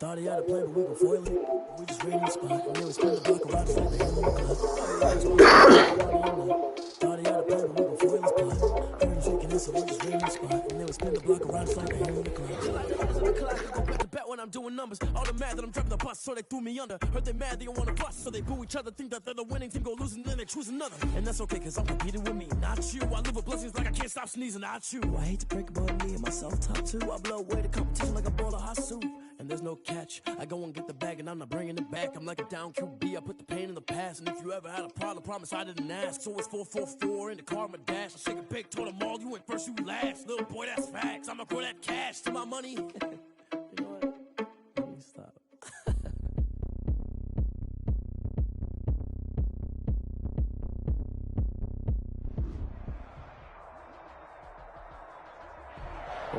Thought he had a plan, but we gon' foil it. We just ran in the spot, and then we spin the block around just like the hell in the club. Thought he had a plan, but we gon' foil his plot. Heard him shaking it, so we just ran in the spot, and then we spin the block around just like the hell in the club. Till like the numbers in the clock, I go back to back when I'm doing numbers. All the mad that I'm driving the bus, so they threw me under. Heard they mad, they don't wanna bust, so they boo each other, think that they're the winning team, go losing, then they choose another. And that's okay, cause I'm competing with me, not you. I live with blessings like I can't stop sneezing, not you. I hate to break about me and myself, top two. I blow away the competition like a bowl of hot soup. And there's no catch. I go and get the bag and I'm not bringing it back. I'm like a down QB. I put the pain in the past. And if you ever had a problem, promise I didn't ask. So it's 4-4-4 in the car, my dash. I shake a big, told them all, you went first, you last. Little boy, that's facts. I'ma grow that cash to my money. You know what? Let me stop.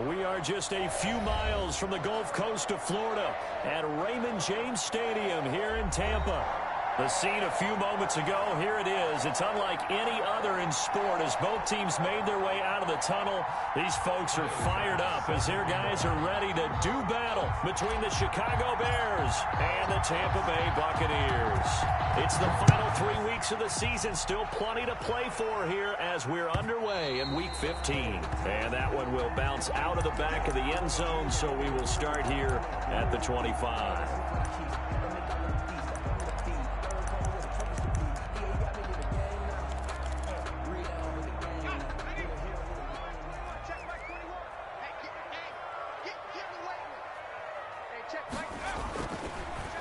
We are just a few miles from the Gulf Coast of Florida at Raymond James Stadium here in Tampa. The scene a few moments ago, here it is. It's unlike any other in sport as both teams made their way out of the tunnel. These folks are fired up as their guys are ready to do battle between the Chicago Bears and the Tampa Bay Buccaneers. It's the final 3 weeks of the season, still plenty to play for here as we're underway in Week 15. And that one will bounce out of the back of the end zone, so we will start here at the 25.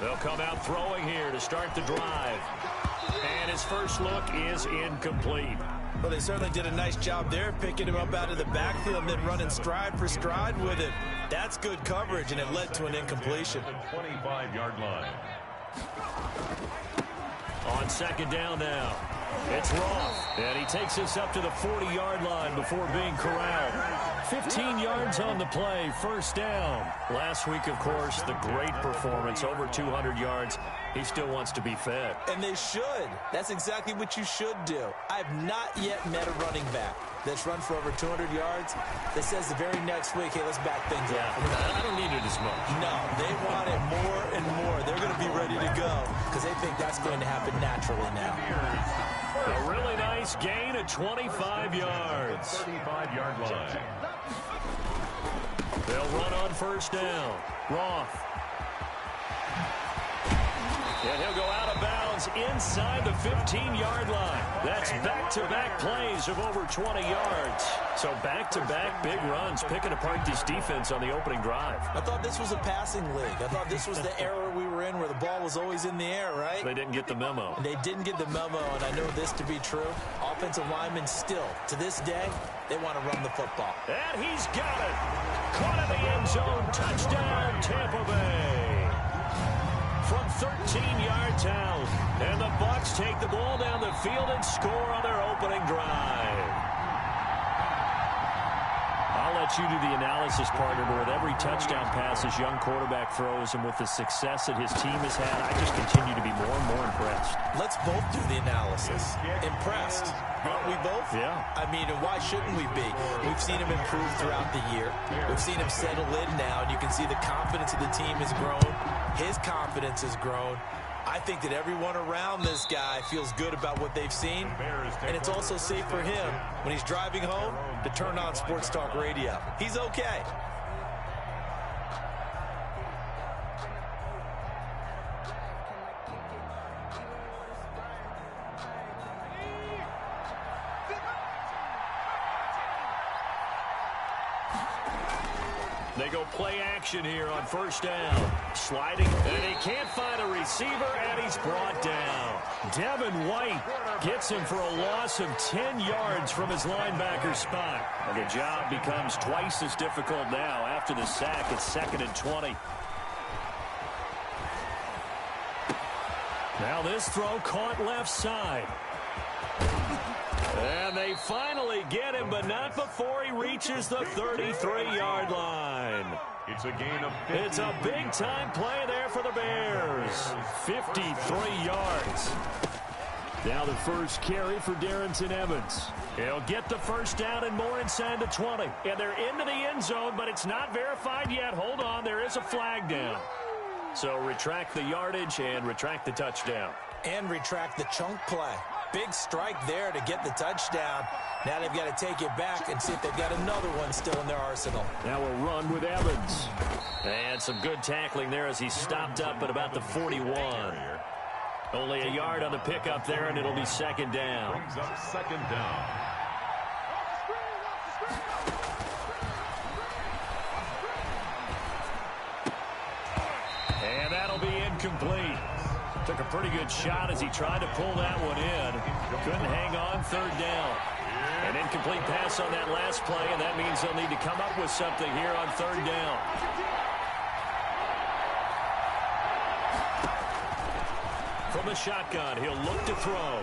They'll come out throwing here to start the drive. And his first look is incomplete. Well, they certainly did a nice job there, picking him up out of the backfield and then running stride for stride with it. That's good coverage, and it led to an incompletion. 25-yard line. On second down now, it's Roth. And he takes us up to the 40-yard line before being corralled. 15 yards on the play, first down. Last week, of course, the great performance, over 200 yards. He still wants to be fed. And they should. That's exactly what you should do. I've not yet met a running back that's run for over 200 yards that says the very next week, hey, let's back things up. I don't need it as much. No, they want it more and more. They're going to be ready to go because they think that's going to happen naturally now. A really nice gain of 25 yards. 35-yard line. They'll run on first down. Roth. And he'll go out of bounds inside the 15-yard line. That's back-to-back plays of over 20 yards. So back-to-back big runs, picking apart this defense on the opening drive. I thought this was a passing league. I thought this was the era we were in where the ball was always in the air, right? They didn't get the memo. And they didn't get the memo, and I know this to be true. Offensive linemen still, to this day, they want to run the football. And he's got it. Caught in the end zone. Touchdown, Tampa Bay. From 13 yards out. And the Bucs take the ball down the field and score on their opening drive. I'll let you do the analysis, partner, but with every touchdown pass his young quarterback throws and with the success that his team has had, I just continue to be more and more impressed. Let's both do the analysis. Impressed. Aren't we both? Yeah. I mean, and why shouldn't we be? We've seen him improve throughout the year. We've seen him settle in now, and you can see the confidence of the team has grown. His confidence has grown. I think that everyone around this guy feels good about what they've seen, and it's also safe for him when he's driving home to turn on Sports Talk Radio. He's okay. They go play action here on first down. Sliding, and he can't find a receiver, and he's brought down. Devin White gets him for a loss of 10 yards from his linebacker spot. And the job becomes twice as difficult now after the sack. It's 2nd and 20. Now this throw caught left side. And they finally get him, but not before he reaches the 33-yard line. It's a gain of 50. It's a big-time play there for the Bears. 53 yards. Now the first carry for Darrington Evans. He'll get the first down and more inside the 20. And they're into the end zone, but it's not verified yet. Hold on, there is a flag down. So retract the yardage and retract the touchdown. And retract the chunk play. Big strike there to get the touchdown. Now they've got to take it back and see if they've got another one still in their arsenal. Now we'll run with Evans. And some good tackling there as he stopped up at about the 41. Only a yard on the pickup there, and it'll be second down. Brings up second down. And that'll be incomplete. Took a pretty good shot as he tried to pull that one in. Couldn't hang on, third down. An incomplete pass on that last play, and that means they'll need to come up with something here on third down. From the shotgun, he'll look to throw.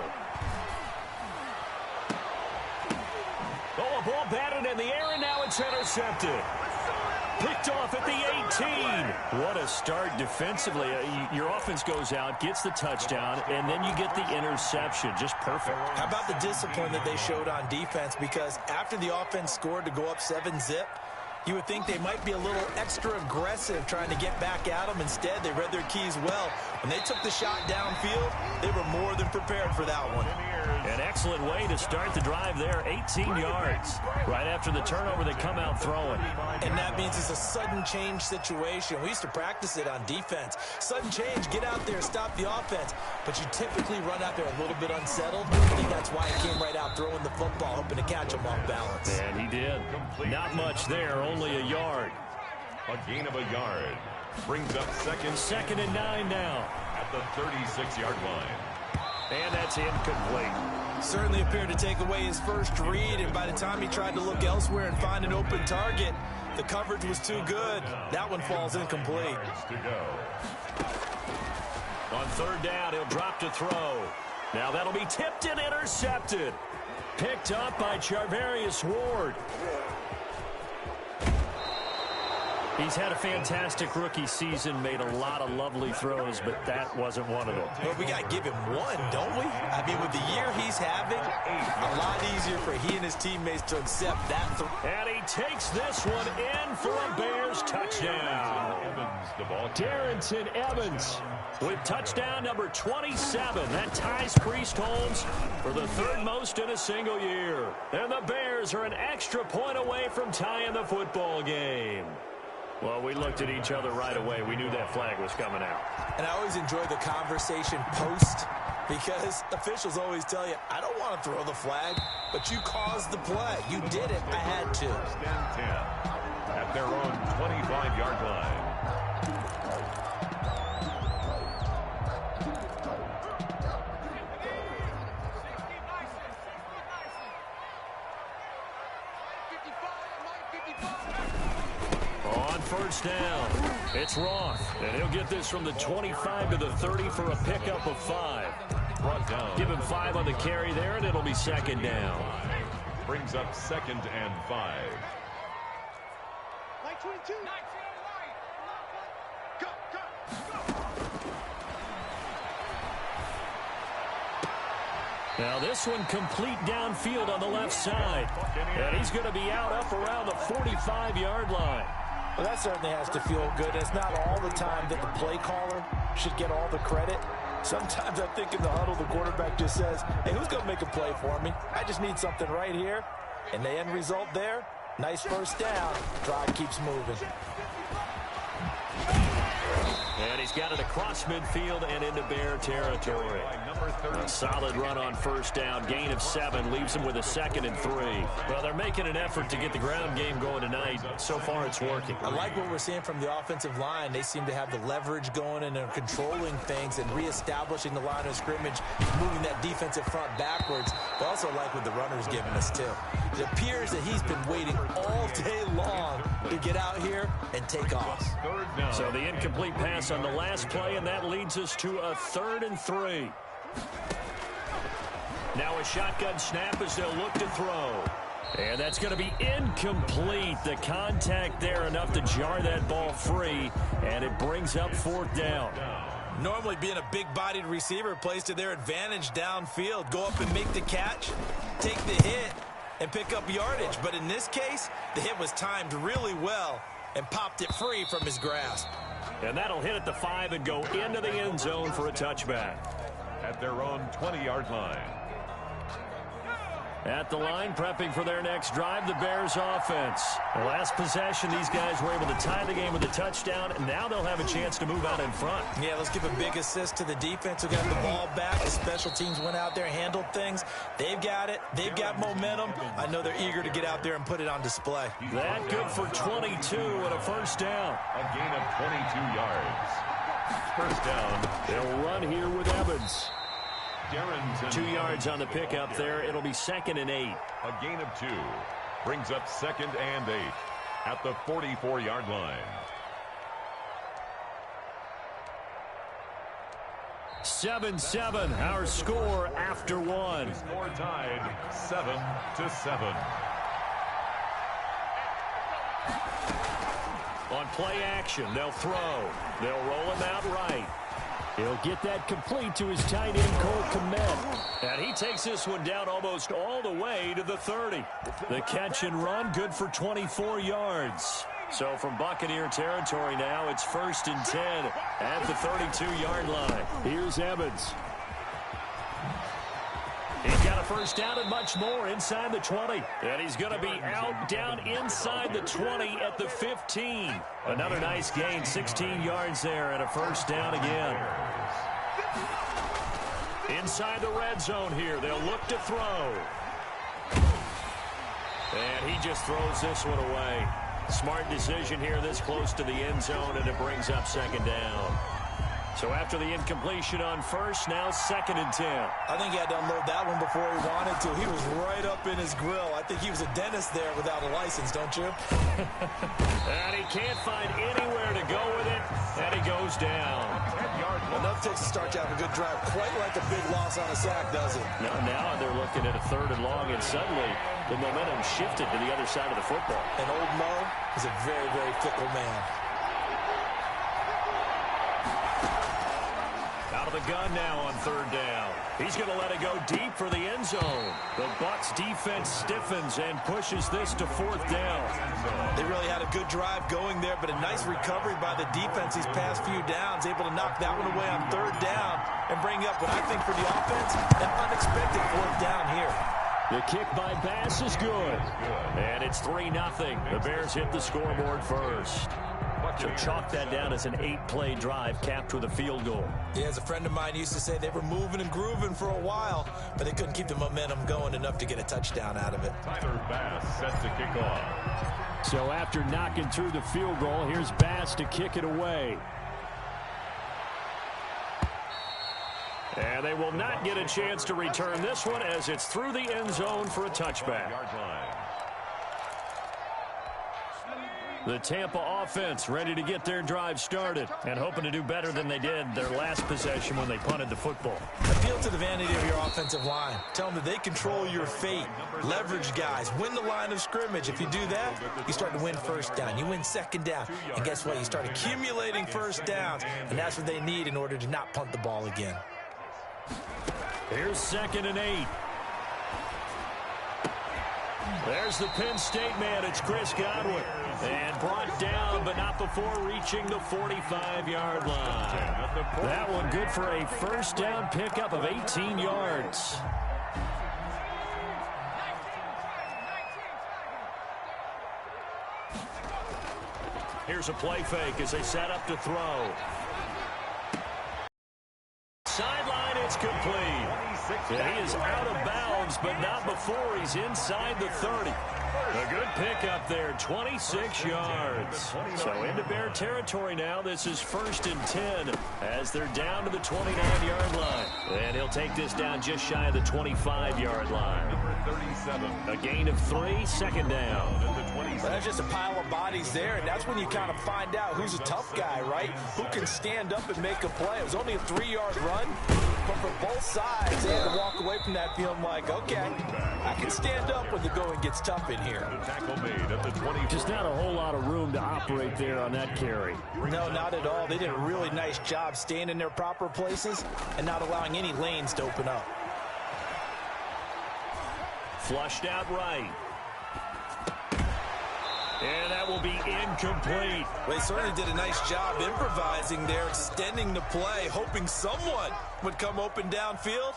Oh, a ball batted in the air, and now it's intercepted. Picked off at the 18. What a start defensively. Your offense goes out, gets the touchdown, and then you get the interception. Just perfect. How about the discipline that they showed on defense? Because after the offense scored to go up 7-zip, you would think they might be a little extra aggressive trying to get back at them. Instead, they read their keys well. When they took the shot downfield, they were more than prepared for that one. An excellent way to start the drive there, 18 yards. Right after the turnover, they come out throwing. And that means it's a sudden change situation. We used to practice it on defense. Sudden change, get out there, stop the offense. But you typically run out there a little bit unsettled. I think that's why he came right out throwing the football, hoping to catch him off balance. And he did. Not much there, only a yard. A gain of a yard. Brings up second and 9 now. at the 36-yard line. And that's incomplete. Certainly appeared to take away his first read, and by the time he tried to look elsewhere and find an open target, the coverage was too good. That one falls incomplete. Yards to go. On third down, he'll drop to throw. Now that'll be tipped and intercepted. Picked up by Charvarius Ward. He's had a fantastic rookie season, made a lot of lovely throws, but that wasn't one of them. Well, we got to give him one, don't we? I mean, with the year he's having, a lot easier for he and his teammates to accept that. And he takes this one in for a Bears touchdown. Evans, the ball. Darrington Evans with touchdown number 27. That ties Priest Holmes for the third most in a single year. And the Bears are an extra point away from tying the football game. Well, we looked at each other right away. We knew that flag was coming out. And I always enjoy the conversation post, because officials always tell you, I don't want to throw the flag, but you caused the play. You did it. I had to. First and 10 at their own 25-yard line. First down. It's Roth, and he'll get this from the 25 to the 30 for a pickup of 5. Brought down. Give him 5 on the carry there, and it'll be second down. Brings up 2nd and 5. Now this one complete downfield on the left side. And he's going to be out up around the 45-yard line. Well, that certainly has to feel good. It's not all the time that the play caller should get all the credit. Sometimes I think in the huddle, the quarterback just says, hey, who's going to make a play for me? I just need something right here. And the end result there, nice first down. Drive keeps moving. And he's got it across midfield and into Bear territory. A solid run on first down. Gain of 7 leaves him with a 2nd and 3. Well, they're making an effort to get the ground game going tonight. So far, it's working. I like what we're seeing from the offensive line. They seem to have the leverage going and are controlling things and reestablishing the line of scrimmage, moving that defensive front backwards. But also like what the runner's giving us, too. It appears that he's been waiting all day long to get out here and take off. So the incomplete pass on the last play, and that leads us to a 3rd and 3. Now a shotgun snap as they'll look to throw. And that's going to be incomplete. The contact there enough to jar that ball free, and it brings up 4th down. Normally being a big-bodied receiver plays to their advantage downfield. Go up and make the catch, take the hit, and pick up yardage. But in this case, the hit was timed really well and popped it free from his grasp. And that'll hit at the 5 and go into the end zone for a touchback. At their own 20-yard line. At the line, prepping for their next drive, the Bears offense. The last possession, these guys were able to tie the game with a touchdown, and now they'll have a chance to move out in front. Yeah, let's give a big assist to the defense who got the ball back. The special teams went out there, handled things. They've got it. They've got momentum. I know they're eager to get out there and put it on display. That good for 22 and a first down. A gain of 22 yards. First down. They'll run here with Evans. Darrington. 2 yards on the pickup there. It'll be 2nd and 8. A gain of 2. Brings up 2nd and 8 at the 44-yard line. 7-7, our score after one. Score tied 7-7. On play action, they'll throw. They'll roll him out right. He'll get that complete to his tight end, Cole Kmet. And he takes this one down almost all the way to the 30. The catch and run, good for 24 yards. So from Buccaneer territory now, it's 1st and 10 at the 32-yard line. Here's Evans. He's got a first down and much more inside the 20. And he's going to be out down inside the 20 at the 15. Another nice gain, 16 yards there and a first down again. Inside the red zone here, they'll look to throw. And he just throws this one away. Smart decision here this close to the end zone, and it brings up 2nd down. So after the incompletion on first, now 2nd and 10. I think he had to unload that one before he wanted to. He was right up in his grill. I think he was a dentist there without a license, don't you? And he can't find anywhere to go with it, and he goes down. Enough takes to start to have a good drive. Quite like a big loss on a sack, does it? Now they're looking at a 3rd and long, and suddenly the momentum shifted to the other side of the football. And old Mo is a very, very fickle man. Out of the gun now on 3rd down. He's going to let it go deep for the end zone. The Bucs defense stiffens and pushes this to 4th down. They really had a good drive going there, but a nice recovery by the defense these past few downs, able to knock that one away on 3rd down and bring up what I think for the offense, an unexpected 4th down here. The kick by Bass is good. And it's 3-0. The Bears hit the scoreboard first. So chalk that down as an 8-play drive capped with a field goal. Yeah, as a friend of mine used to say, they were moving and grooving for a while, but they couldn't keep the momentum going enough to get a touchdown out of it. Tyler Bass set to kick off. So after knocking through the field goal, here's Bass to kick it away. And they will not get a chance to return this one as it's through the end zone for a touchback. The Tampa offense ready to get their drive started and hoping to do better than they did their last possession when they punted the football. Appeal to the vanity of your offensive line. Tell them that they control your fate. Leverage guys. Win the line of scrimmage. If you do that, you start to win first down. You win 2nd down. And guess what? You start accumulating first downs. And that's what they need in order to not punt the ball again. Here's 2nd and 8. There's the Penn State man. It's Chris Godwin. And brought down, but not before reaching the 45-yard line. That one good for a first down pickup of 18 yards. Here's a play fake as they set up to throw. Sideline, it's complete. And he is out of bounds, but not before he's inside the 30. A good pickup there, 26 yards. So into Bear territory now. This is 1st and 10 as they're down to the 29-yard line. And he'll take this down just shy of the 25-yard line. A gain of 3, 2nd down. That's just a pile of bodies there, and that's when you kind of find out who's a tough guy, right? Who can stand up and make a play. It was only a 3-yard run, but for both sides, they had to walk away from that feeling like, okay, I can stand up when the going gets tough in here. Just not a whole lot of room to operate there on that carry. No, not at all. They did a really nice job staying in their proper places and not allowing any lanes to open up. Flushed out right. And that will be incomplete. Well, they certainly did a nice job improvising there, extending the play, hoping someone would come open downfield,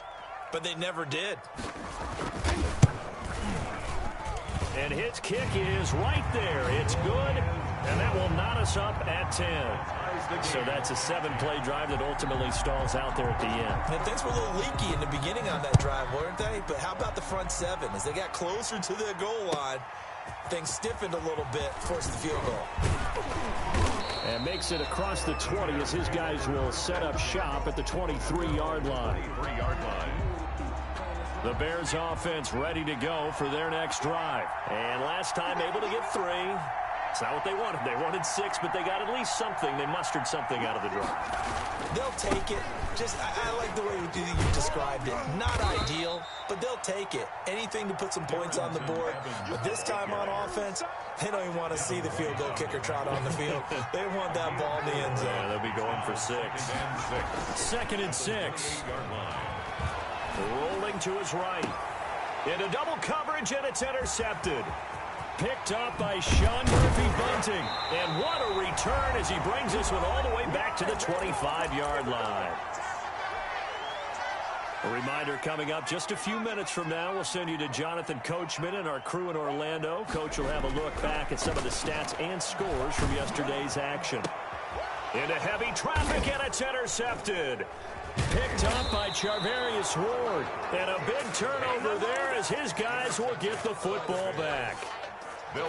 but they never did. And his kick is right there. It's good, and that will knot us up at 10. So that's a 7-play drive that ultimately stalls out there at the end. And things were a little leaky in the beginning on that drive, weren't they? But how about the front 7? As they got closer to the goal line, things stiffened a little bit, forced the field goal. And makes it across the 20 as his guys will set up shop at the 23-yard line. The Bears offense ready to go for their next drive. And last time able to get 3. It's not what they wanted. They wanted 6, but they got at least something. They mustered something out of the drive. They'll take it. Just, I like the way you described it. Not ideal, but they'll take it. Anything to put some points on the board. But this time on offense, they don't even want to see the field goal kicker trot on the field. They want that ball in the end zone. Yeah, they'll be going for 6. 2nd and 6. Rolling to his right. Into double coverage, and it's intercepted. Picked up by Sean Murphy-Bunting. And what a return as he brings this one all the way back to the 25-yard line. A reminder coming up just a few minutes from now. We'll send you to Jonathan Coachman and our crew in Orlando. Coach will have a look back at some of the stats and scores from yesterday's action. Into heavy traffic, and it's intercepted. Picked up by Charvarius Ward. And a big turnover there as his guys will get the football back.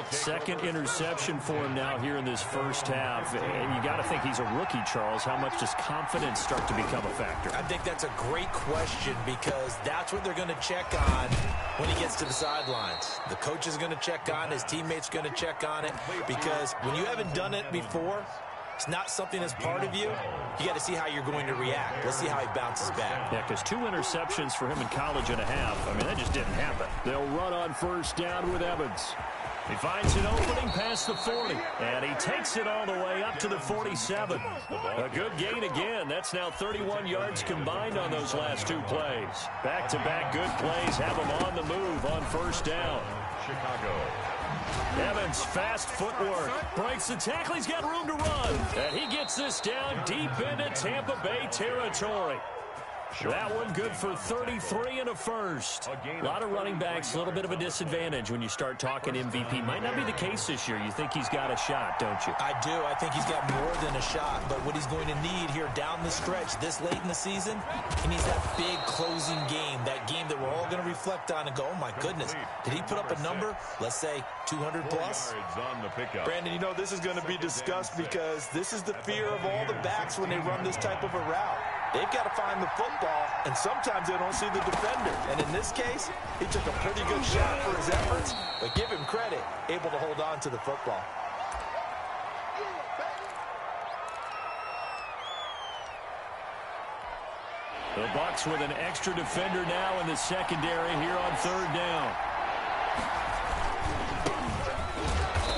2nd interception for him now here in this first half. And you got to think he's a rookie, Charles. How much does confidence start to become a factor? I think that's a great question because that's what they're going to check on when he gets to the sidelines. The coach is going to check on, his teammates going to check on it, because when you haven't done it before, it's not something that's part of you. You got to see how you're going to react. Let's see how he bounces back. Yeah, because 2 interceptions for him in college and a half. I mean, that just didn't happen. They'll run on first down with Evans. He finds an opening past the 40, and he takes it all the way up to the 47. A good gain again. That's now 31 yards combined on those last 2 plays. Back-to-back good plays have him on the move on first down. Chicago. Evans, fast footwork, breaks the tackle. He's got room to run, and he gets this down deep into Tampa Bay territory. That one good for 33 and a first. A lot of running backs, a little bit of a disadvantage when you start talking MVP. Might not be the case this year. You think he's got a shot, don't you? I do. I think he's got more than a shot. But what he's going to need here down the stretch this late in the season, he needs that big closing game, that game that we're all going to reflect on and go, oh, my goodness, did he put up a number, let's say 200 plus? Brandon, you know, this is going to be discussed because this is the fear of all the backs when they run this type of a route. They've got to find the football, and sometimes they don't see the defender. And in this case, he took a pretty good shot for his efforts, but give him credit, able to hold on to the football. The Bucs with an extra defender now in the secondary here on 3rd down.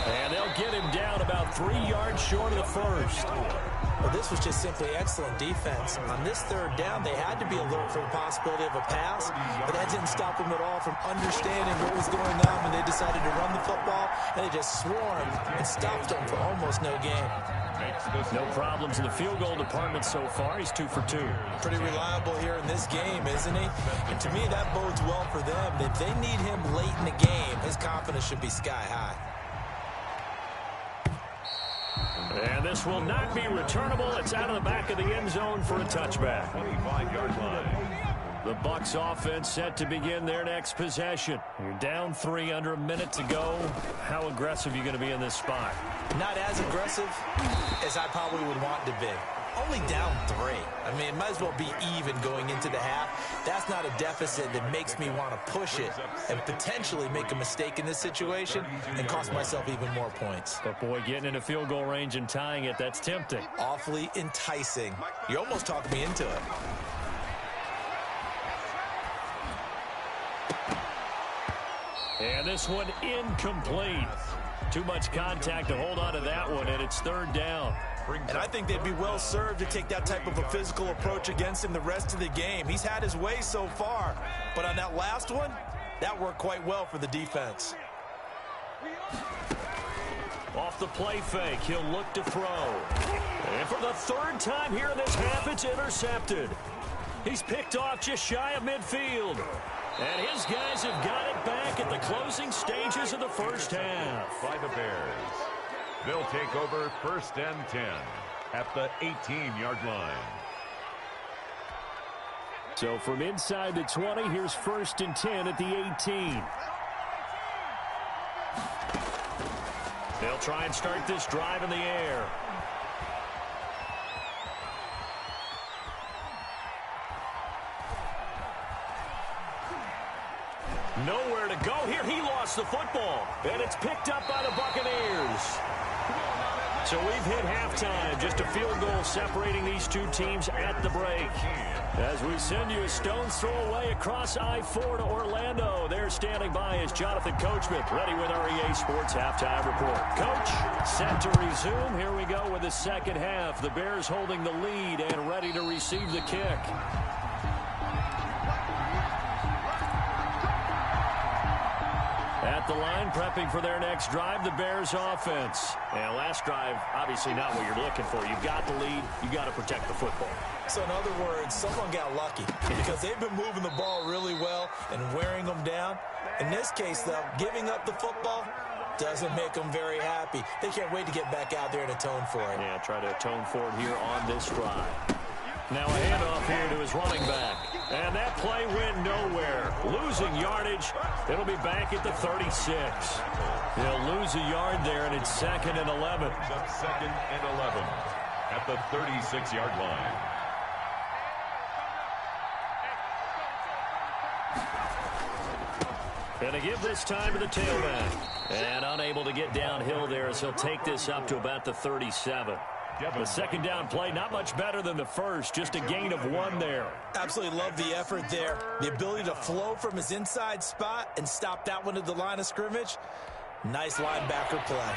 And they'll get him down about 3 yards short of the first. Well, this was just simply excellent defense. On this 3rd down, they had to be alert for the possibility of a pass, but that didn't stop them at all from understanding what was going on when they decided to run the football, and they just swarmed and stopped them for almost no gain. No problems in the field goal department so far. He's 2 for 2. Pretty reliable here in this game, isn't he? And to me, that bodes well for them. If they need him late in the game, his confidence should be sky high. And this will not be returnable. It's out of the back of the end zone for a touchback. 25-yard line. The Bucs offense set to begin their next possession. You're down 3, under a minute to go. How aggressive are you going to be in this spot? Not as aggressive as I probably would want to be. Only down 3. I mean, it might as well be even going into the half. That's not a deficit that makes me want to push it and potentially make a mistake in this situation and cost myself even more points. But, boy, getting into field goal range and tying it, that's tempting. Awfully enticing. You're almost talking me into it. And this one incomplete. Too much contact to hold on to that one, and it's 3rd down. And I think they'd be well served to take that type of a physical approach against him the rest of the game. He's had his way so far, but on that last one, that worked quite well for the defense. Off the play fake, he'll look to throw. And for the third time here in this half, it's intercepted. He's picked off just shy of midfield. And his guys have got it back at the closing stages of the first half. By the Bears. They'll take over 1st and 10 at the 18-yard line. So from inside the 20, here's 1st and 10 at the 18. They'll try and start this drive in the air. Nowhere to go here. He lost the football. And it's picked up by the Buccaneers. So we've hit halftime. Just a field goal separating these two teams at the break. As we send you a stone's throw away across I-4 to Orlando. There standing by is Jonathan Coachman, ready with our EA Sports Halftime Report. Coach, set to resume. Here we go with the second half. The Bears holding the lead and ready to receive the kick. At the line, prepping for their next drive, the Bears offense. And last drive, obviously not what you're looking for. You've got the lead. You've got to protect the football. So in other words, someone got lucky because they've been moving the ball really well and wearing them down. In this case, though, giving up the football doesn't make them very happy. They can't wait to get back out there and atone for it. Yeah, try to atone for it here on this drive. Now a handoff here to his running back. And that play went nowhere. Losing yardage. It'll be back at the 36. He'll lose a yard there, and it's 2nd and 11. 2nd and 11 at the 36-yard line. And to give this time to the tailback. And unable to get downhill there as he'll take this up to about the 37. The second down play, not much better than the first, just a gain of 1 there. Absolutely love the effort there. The ability to flow from his inside spot and stop that one at the line of scrimmage. Nice linebacker play.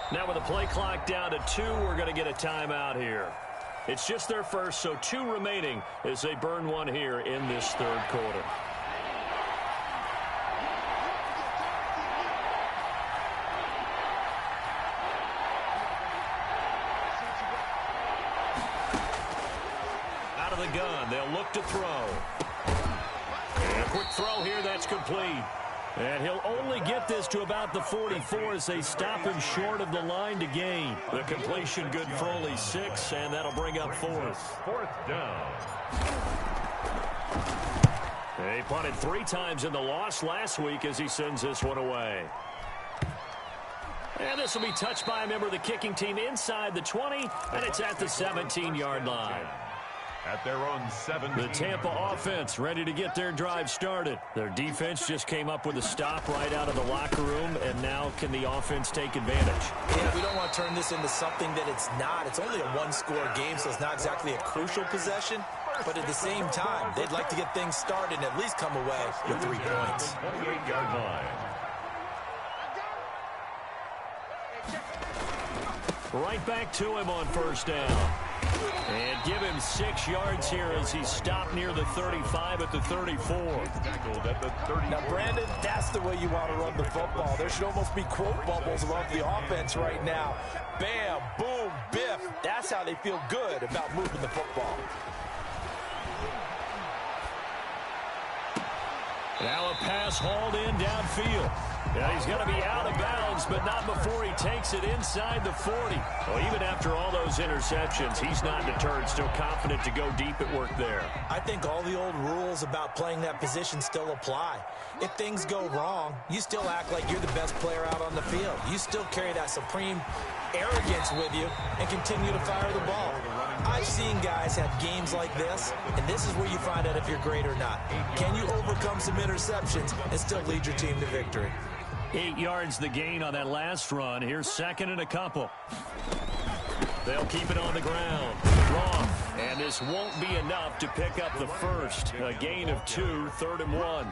Now with the play clock down to 2, we're going to get a timeout here. It's just their first, so 2 remaining as they burn one here in this third quarter. Out of the gun, they'll look to throw. And a quick throw here, that's complete. And he'll only get this to about the 44 as they stop him short of the line to gain. The completion good for only 6, and that'll bring up 4th. 4th down. He punted 3 times in the loss last week as he sends this one away. And this will be touched by a member of the kicking team inside the 20, and it's at the 17-yard line. At their own 17. The Tampa offense ready to get their drive started. Their defense just came up with a stop right out of the locker room, and now can the offense take advantage? Yeah, we don't want to turn this into something that it's not. It's only a 1-score game, so it's not exactly a crucial possession. But at the same time, they'd like to get things started and at least come away with 3 points. 28-yard line. Right back to him on first down. And give him 6 yards here as he's stopped near the 35 at the 34. Now, Brandon, that's the way you want to run the football. There should almost be quote bubbles about the offense right now. Bam, boom, biff. That's how they feel good about moving the football. Now a pass hauled in downfield. Yeah, he's going to be out of bounds, but not before he takes it inside the 40. Well, even after all those interceptions, he's not deterred, still confident to go deep at work there. I think all the old rules about playing that position still apply. If things go wrong, you still act like you're the best player out on the field. You still carry that supreme arrogance with you and continue to fire the ball. I've seen guys have games like this, and this is where you find out if you're great or not. Can you overcome some interceptions and still lead your team to victory? 8 yards the gain on that last run. Here's 2nd and a couple. They'll keep it on the ground. Wrong. And this won't be enough to pick up the first. A gain of 2, 3rd and 1.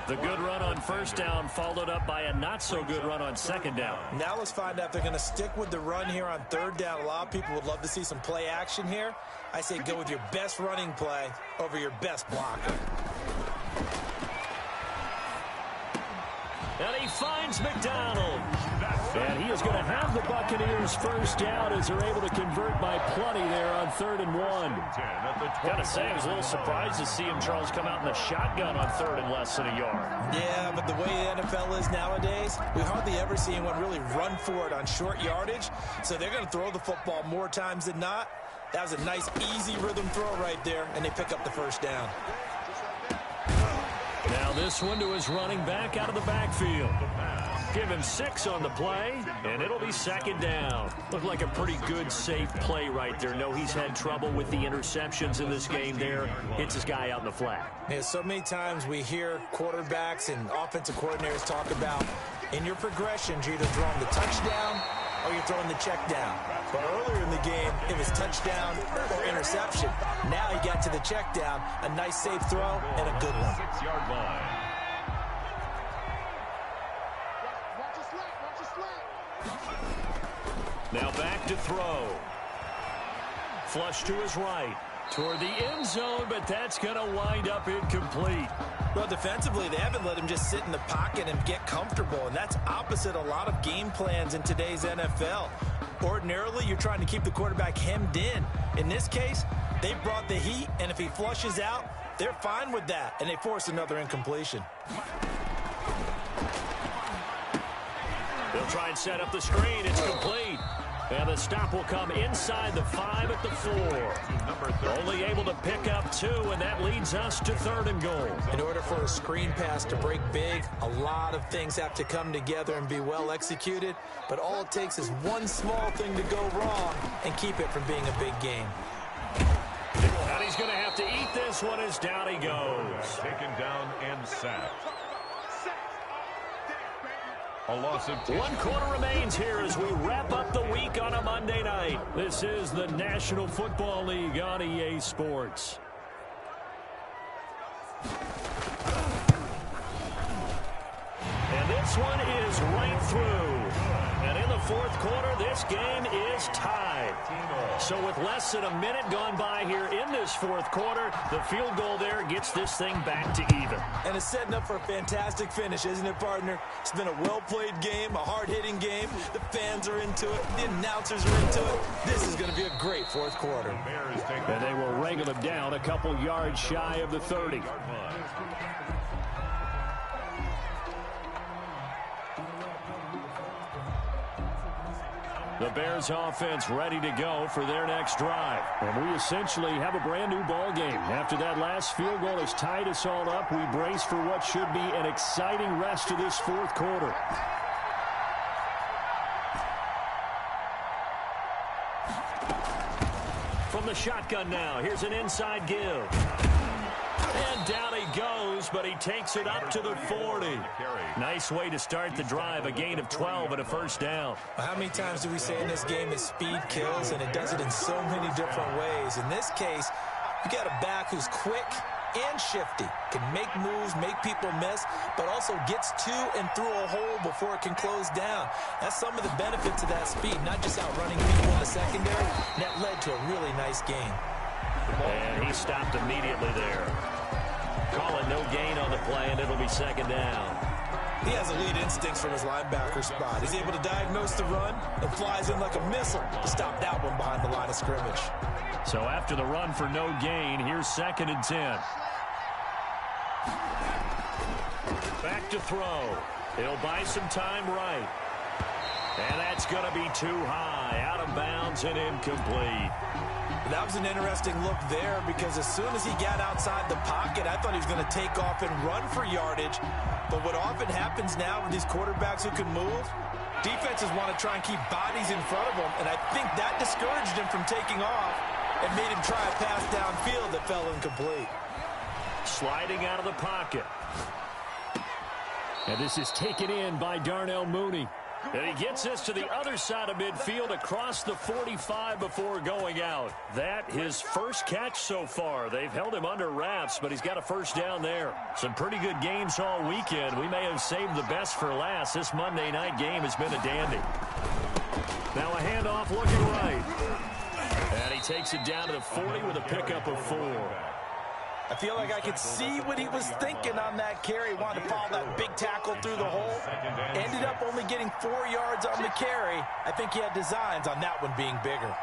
The good run on first down followed up by a not-so-good run on second down. Now let's find out if they're going to stick with the run here on 3rd down. A lot of people would love to see some play action here. I say go with your best running play over your best blocker. And he finds McDonald. And he is going to have the Buccaneers first down as they're able to convert by plenty there on 3rd and 1. Got to say, I was a little surprised to see him, Charles, come out in the shotgun on 3rd and less than a yard. Yeah, but the way the NFL is nowadays, we hardly ever see anyone really run for it on short yardage. So they're going to throw the football more times than not. That was a nice, easy rhythm throw right there, and they pick up the first down. Now this one to his running back out of the backfield. Give him 6 on the play, and it'll be 2nd down. Looked like a pretty good, safe play right there. No, he's had trouble with the interceptions in this game there. Hits his guy out in the flat. Yeah, so many times we hear quarterbacks and offensive coordinators talk about in your progressions, you're either throwing the touchdown or you're throwing the check down. But earlier in the game, it was touchdown or interception. Now he got to the check down, a nice safe throw, and a good one. 6-yard line. Now back to throw. Flush to his right. Toward the end zone, but that's going to wind up incomplete. Well, defensively, they haven't let him just sit in the pocket and get comfortable, and that's opposite a lot of game plans in today's NFL. Ordinarily, you're trying to keep the quarterback hemmed in. In this case, they brought the heat, and if he flushes out, they're fine with that, and they force another incompletion. They'll try and set up the screen. It's complete. And the stop will come inside the 5 at the 4. Only able to pick up 2, and that leads us to 3rd and goal. In order for a screen pass to break big, a lot of things have to come together and be well executed. But all it takes is one small thing to go wrong and keep it from being a big game. And he's going to have to eat this one as down he goes. Taken down and sacked. A loss of 10. 1 quarter remains here as we wrap up the week on a Monday night. This is the National Football League on EA Sports. And this one is right through. And in the 4th quarter, this game is tied. So with less than a minute gone by here in this 4th quarter, the field goal there gets this thing back to even. And it's setting up for a fantastic finish, isn't it, partner? It's been a well-played game, a hard-hitting game. The fans are into it. The announcers are into it. This is going to be a great 4th quarter. And they will wrangle them down a couple yards shy of the 30. The Bears offense ready to go for their next drive. And we essentially have a brand new ball game. After that last field goal has tied us all up, we brace for what should be an exciting rest of this 4th quarter. From the shotgun now, here's an inside give. And down he goes, but he takes it up to the 40. Nice way to start the drive, a gain of 12 and a first down. How many times do we say in this game that speed kills, and it does it in so many different ways? In this case, you got a back who's quick and shifty, can make moves, make people miss, but also gets to and through a hole before it can close down. That's some of the benefits of that speed, not just outrunning people in the secondary. And that led to a really nice game. And he stopped immediately there. Calling no gain on the play, and it'll be 2nd down. He has elite instincts from his linebacker spot. He's able to diagnose the run and flies in like a missile to stop that one behind the line of scrimmage. So after the run for no gain, here's 2nd and 10. Back to throw. He'll buy some time right. And that's going to be too high. Out of bounds and incomplete. That was an interesting look there because as soon as he got outside the pocket, I thought he was going to take off and run for yardage. But what often happens now with these quarterbacks who can move, defenses want to try and keep bodies in front of them, and I think that discouraged him from taking off and made him try a pass downfield that fell incomplete. Sliding out of the pocket. And this is taken in by Darnell Mooney. And he gets this to the other side of midfield across the 45 before going out. That his first catch so far. They've held him under wraps, but he's got a first down there. Some pretty good games all weekend. We may have saved the best for last. This Monday night game has been a dandy. Now a handoff looking right. And he takes it down to the 40 with a pickup of 4. I feel like I could see what he was thinking on that carry. Wanted to follow that big tackle through the hole. Ended up only getting 4 yards on the carry. I think he had designs on that one being bigger.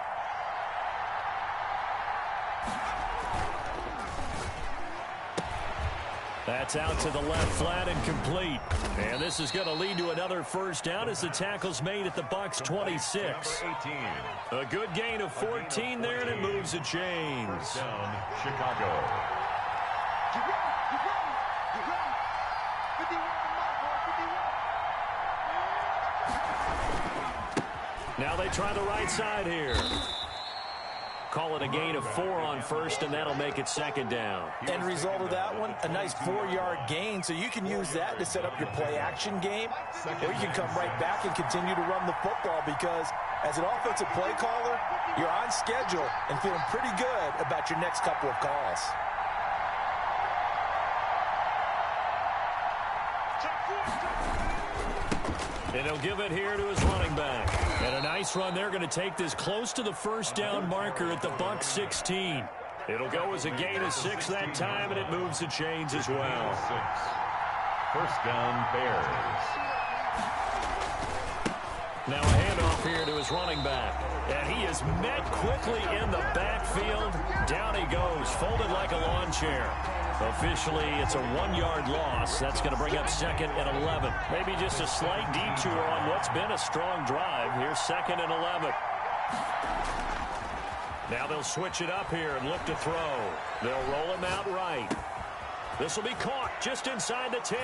That's out to the left, flat and complete. And this is going to lead to another first down as the tackle's made at the Bucs 26. A good gain of 14 there, and it moves the chains. Down, Chicago. Now they try the right side here. Call it a gain of 4 on first, and that'll make it second down. End result of that one, a nice 4-yard gain, so you can use that to set up your play-action game, or you can come right back and continue to run the football because as an offensive play caller, you're on schedule and feeling pretty good about your next couple of calls. And he'll give it here to his running back. And a nice run there, going to take this close to the first down marker at the Bucs 16. It'll go as a gain of 6 that time, and it moves the chains as well. 6. First down, Bears. Now a handoff here to his running back. And he is met quickly in the backfield. Down he goes, folded like a lawn chair. Officially, it's a 1-yard loss. That's going to bring up second and 11. Maybe just a slight detour on what's been a strong drive. Here's second and 11. Now they'll switch it up here and look to throw. They'll roll him out right. This will be caught just inside the 10.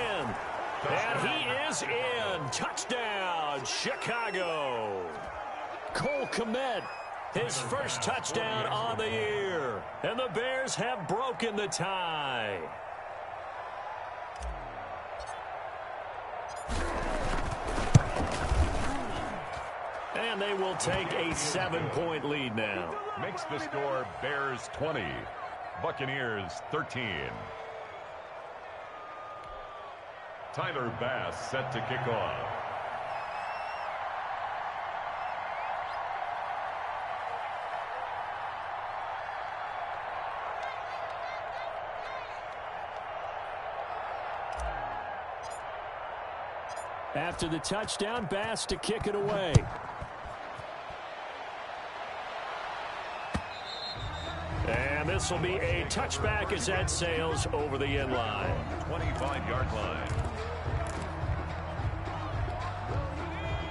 And he is in. Touchdown, Chicago. Cole Kmet, his first touchdown on the year. And the Bears have broken the tie. And they will take a 7-point lead now. Makes the score Bears 20, Buccaneers 13. Tyler Bass set to kick off. After the touchdown, Bass to kick it away. And this will be a touchback as that sails over the end line. 25-yard line.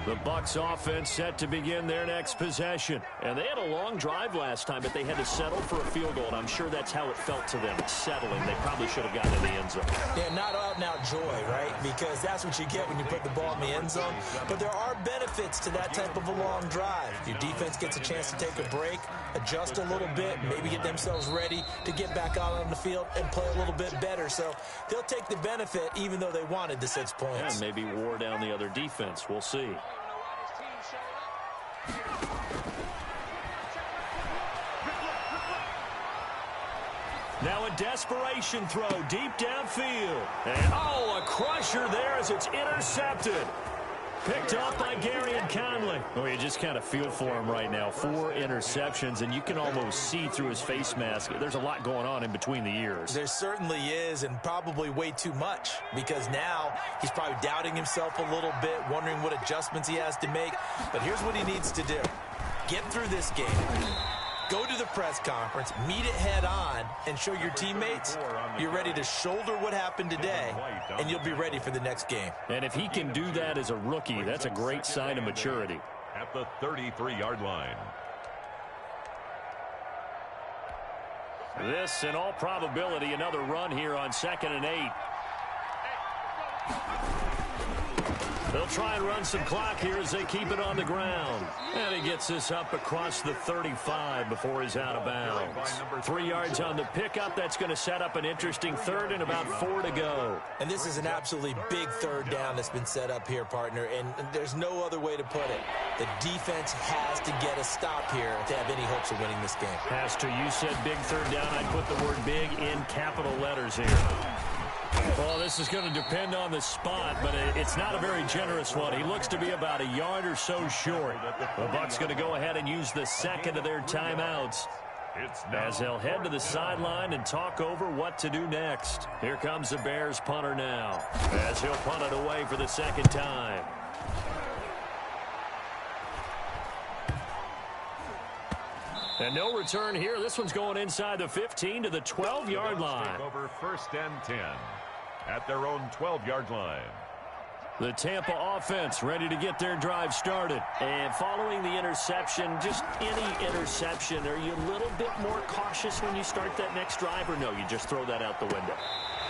The Bucs offense set to begin their next possession. And they had a long drive last time, but they had to settle for a field goal. And I'm sure that's how it felt to them, settling. They probably should have gotten in the end zone. Yeah, not out-and-out joy, right? Because that's what you get when you put the ball in the end zone. But there are benefits to that type of a long drive. Your defense gets a chance to take a break, adjust a little bit, maybe get themselves ready to get back out on the field and play a little bit better. So they'll take the benefit even though they wanted the 6 points. And maybe wore down the other defense. We'll see. Now a desperation throw deep downfield. And a crusher there as it's intercepted. Picked up by Gary and Conley. Oh, you just kind of feel for him right now. 4 interceptions, and you can almost see through his face mask. There's a lot going on in between the ears. There certainly is, and probably way too much, because now he's probably doubting himself a little bit, wondering what adjustments he has to make. But here's what he needs to do. Get through this game. Go to the press conference, meet it head on, and show your teammates you're ready to shoulder what happened today, and you'll be ready for the next game. And if he can do that as a rookie, that's a great sign of maturity. At the 33-yard line. This, in all probability, another run here on 2nd and 8. They'll They'll try and run some clock here as they keep it on the ground. And he gets this up across the 35 before he's out of bounds. 3 yards on the pickup. That's going to set up an interesting third and about 4 to go. And this is an absolutely big third down that's been set up here, partner, and there's no other way to put it. The defense has to get a stop here to have any hopes of winning this game. Has to. You said big third down. I'd put the word big in capital letters here. Well, this is going to depend on the spot, but it's not a very generous one. He looks to be about a yard or so short. The Bucs going to go ahead and use the second of their timeouts as they'll head to the sideline and talk over what to do next. Here comes the Bears punter now as he'll punt it away for the second time. And no return here. This one's going inside the 15 to the 12-yard line. Over 1st and 10 at their own 12-yard line. The Tampa offense ready to get their drive started. And following the interception, just any interception, are you a little bit more cautious when you start that next drive, or no, you just throw that out the window?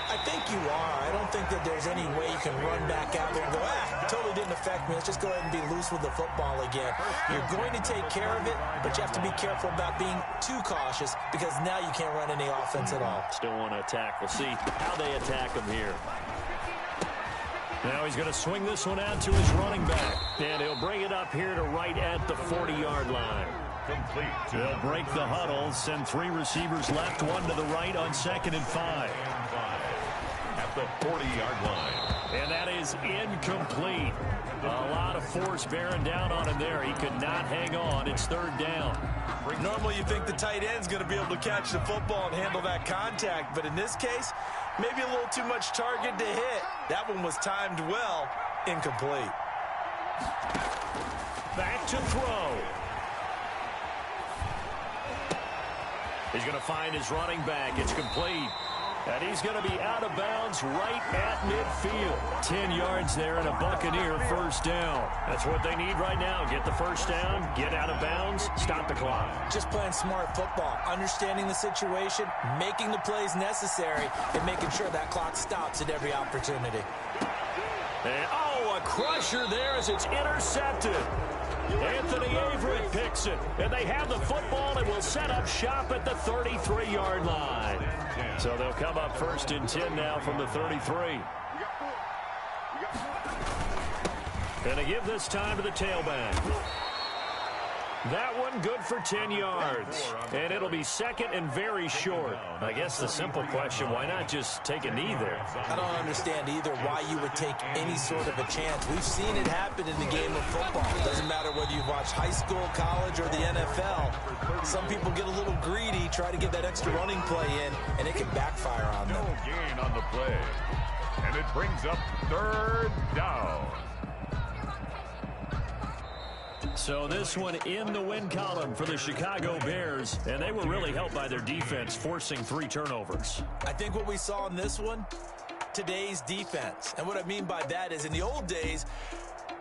I think you are. I don't think that there's any way you can run back out there and go, it totally didn't affect me. Let's just go ahead and be loose with the football again. You're going to take care of it, but you have to be careful about being too cautious because now you can't run any offense at all. Still want to attack. We'll see how they attack him here. Now he's going to swing this one out to his running back, and he'll bring it up here to right at the 40-yard line. Complete. They'll break the huddle, send 3 receivers left, 1 to the right on 2nd and 5. At the 40-yard line. And that is incomplete. A lot of force bearing down on him there. He could not hang on. It's 3rd down. Normally you think the tight end's going to be able to catch the football and handle that contact, but in this case, maybe a little too much target to hit. That one was timed well. Incomplete. Back to throw. He's going to find his running back. It's complete. And he's going to be out of bounds right at midfield. 10 yards there and a Buccaneer 1st down. That's what they need right now. Get the 1st down, get out of bounds, stop the clock. Just playing smart football, understanding the situation, making the plays necessary, and making sure that clock stops at every opportunity. And, a crusher there as it's intercepted. Anthony Averett picks it, and they have the football and will set up shop at the 33-yard line. So they'll come up 1st and 10 now from the 33. And they give this time to the tailback. That one good for 10 yards. And it'll be 2nd and very short. I guess the simple question, why not just take a knee there? I don't understand either why you would take any sort of a chance. We've seen it happen in the game of football. It doesn't matter whether you've watched high school, college, or the NFL. Some people get a little greedy, try to get that extra running play in, and it can backfire on them. No gain on the play. And it brings up 3rd down. So this one in the win column for the Chicago Bears, and they were really helped by their defense, forcing 3 turnovers. I think what we saw in this one, today's defense. And what I mean by that is in the old days,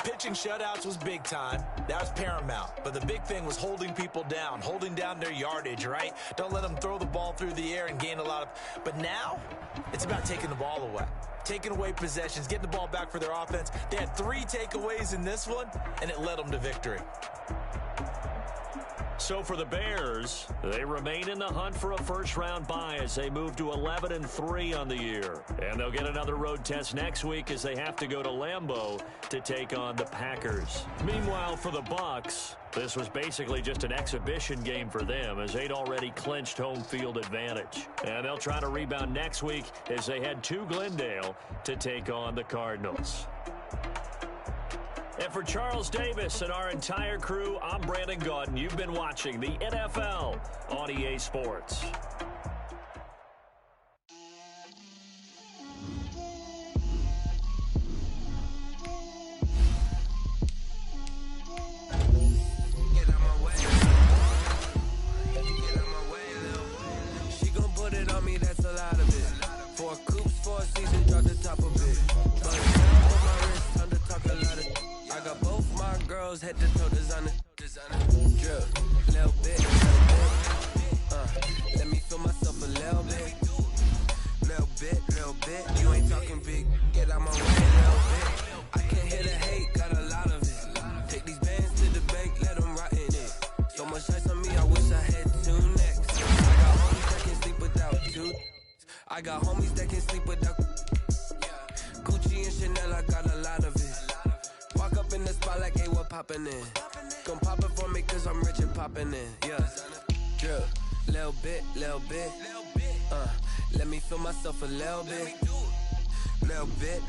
pitching shutouts was big time. That was paramount. But the big thing was holding people down, holding down their yardage, right? Don't let them throw the ball through the air and gain a lot of... But now, it's about taking the ball away. Taking away possessions, getting the ball back for their offense. They had 3 takeaways in this one, and it led them to victory. So for the Bears, they remain in the hunt for a first-round bye as they move to 11-3 on the year. And they'll get another road test next week as they have to go to Lambeau to take on the Packers. Meanwhile, for the Bucs, this was basically just an exhibition game for them as they'd already clinched home field advantage. And they'll try to rebound next week as they head to Glendale to take on the Cardinals. And for Charles Davis and our entire crew, I'm Brandon Gaudin. You've been watching the NFL on EA Sports. She gon' put it on me, that's a lot of it. 4 coops, 4 seasons, drop the top of it. But on my wrist, time to talk a lot of. I got both my girls head to toe designer. Drip, little bit. Let me feel myself a little bit. Little bit. You ain't talking big. Get out my way, little bit. I can't hear the hate, got a lot of it. Take these bands to the bank, let them rot in it. So much ice on me, I wish I had 2 necks. I got homies that can sleep without 2. I got homies that can sleep without Gucci and Chanel, I got a lot of it. Walk up in the spot like, hey, what poppin' in? Gon' pop it for me cause I'm rich and poppin' in, yeah. Drip, little bit, let me feel myself a little bit. Little bit,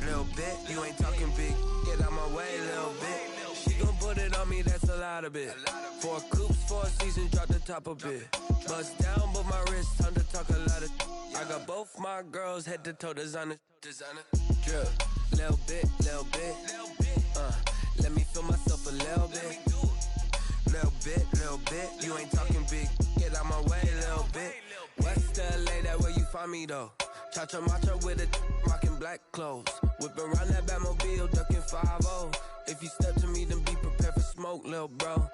you ain't talking big. Get out my way, little bit. She gon' put it on me, that's a lot of it. 4 coops, 4 seasons, drop the top a bit. Bust down, but my wrist, time to talk a lot of. I got both my girls head to toe designer. Drip, little bit, let me feel myself a little bit. Little bit, you ain't talking big. Get out my way, little bit. West LA, that where you find me though. Cha-cha matcha with a rockin' black clothes. Whippin' around that Batmobile, duckin' 5-0. If you step to me, then be prepared for smoke, lil' bro.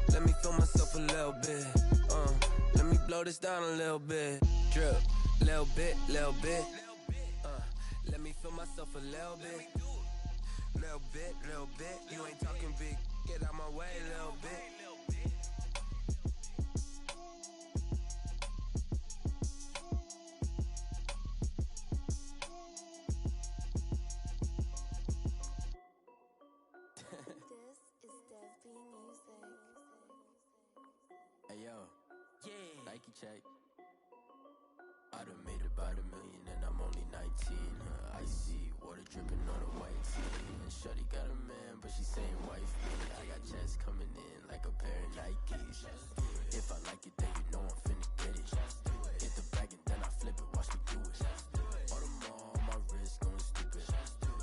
Let me feel myself a little bit. Let me blow this down a little bit. Drip, little bit. Let me feel myself a little bit. Little bit, you ain't talking big. Get out my way, little bit. Hey yo, Nike check. I done made about $1 million and I'm only 19. Icy water dripping on a white tee. And shorty got a man, but she saying wife me. I got checks coming in like a pair of Nikes. If I like it, then you know I'm finna get it. Hit the bag and then I flip it, watch me do it. All them on my wrist going stupid.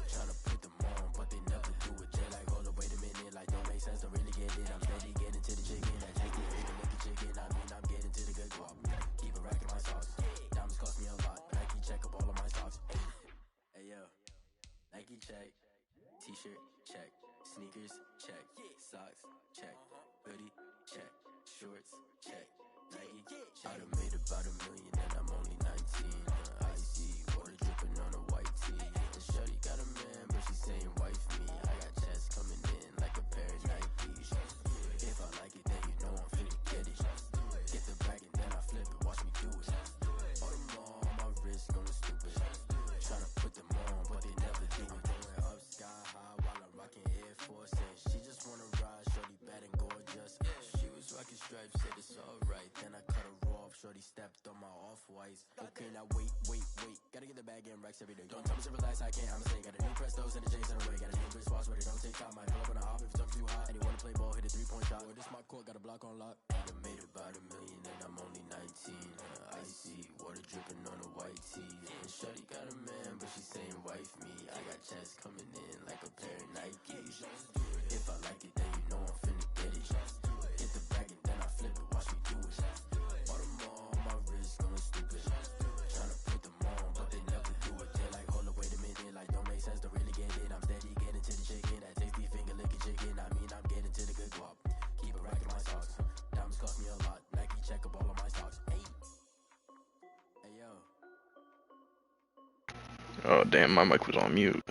Tryna put them on, but they never do it. They like, hold up, wait a minute, like don't make sense, don't really get it. I'm steady getting to the chicken, I take it, make the chicken. I mean, I'm getting to the good guap. Keep a rack in my sauce. Diamonds cost me a lot. Nike check up all of my socks. Hey yo, Nike check. T-shirt check. Sneakers check. Socks check. Hoodie check. Shorts check. Nike. I done made about $1 million and I'm only 19. Icy water dripping on a white tee. And shorty got a man, but she saying wife me. I got checks coming in like a pair of Nikes. If I like it, then you know I'm finna get it. Get the bag and then I flip it, watch me do it. All them on my wrist going stupid. Tryna put them on, but they never do it. Going up sky high while I'm rocking Air Force. And she just wanna ride, shorty bad and gorgeous. She was rocking stripes, said it's alright. Then I cut her off, shorty stepped on my off-whites. Okay, now wait. Gotta get the bag and racks every day. Don't tell me to relax, I can't, I'ma say. Got a new Prestos and a J's in a way. Got a new Chris Foss, but it don't take time. I pull up on a hop if it's up too hot. And you wanna play ball, hit a 3-point shot. Or this my court, got a block on lock. I done made about $1 million and I'm only 19. Icy water dripping on a white tee. And shorty got a man, but she saying wife me. I got checks coming in like a pair of Nikes. If I like it, then you know I'm finna get it. Hit the bag and then I flip it, watch me do it. All them on my wrist going stupid. Tryna put them on, but they never do it. They like, hold up, wait a minute, like don't make sense, don't really get it. I'm steady getting to the chicken, that tasty finger licking chicken. I mean, I'm getting to the good guap. Keep a rack in my socks. Diamonds cost me a lot. Nike check up all of my stocks. Hey yo. Oh damn, my mic was on mute.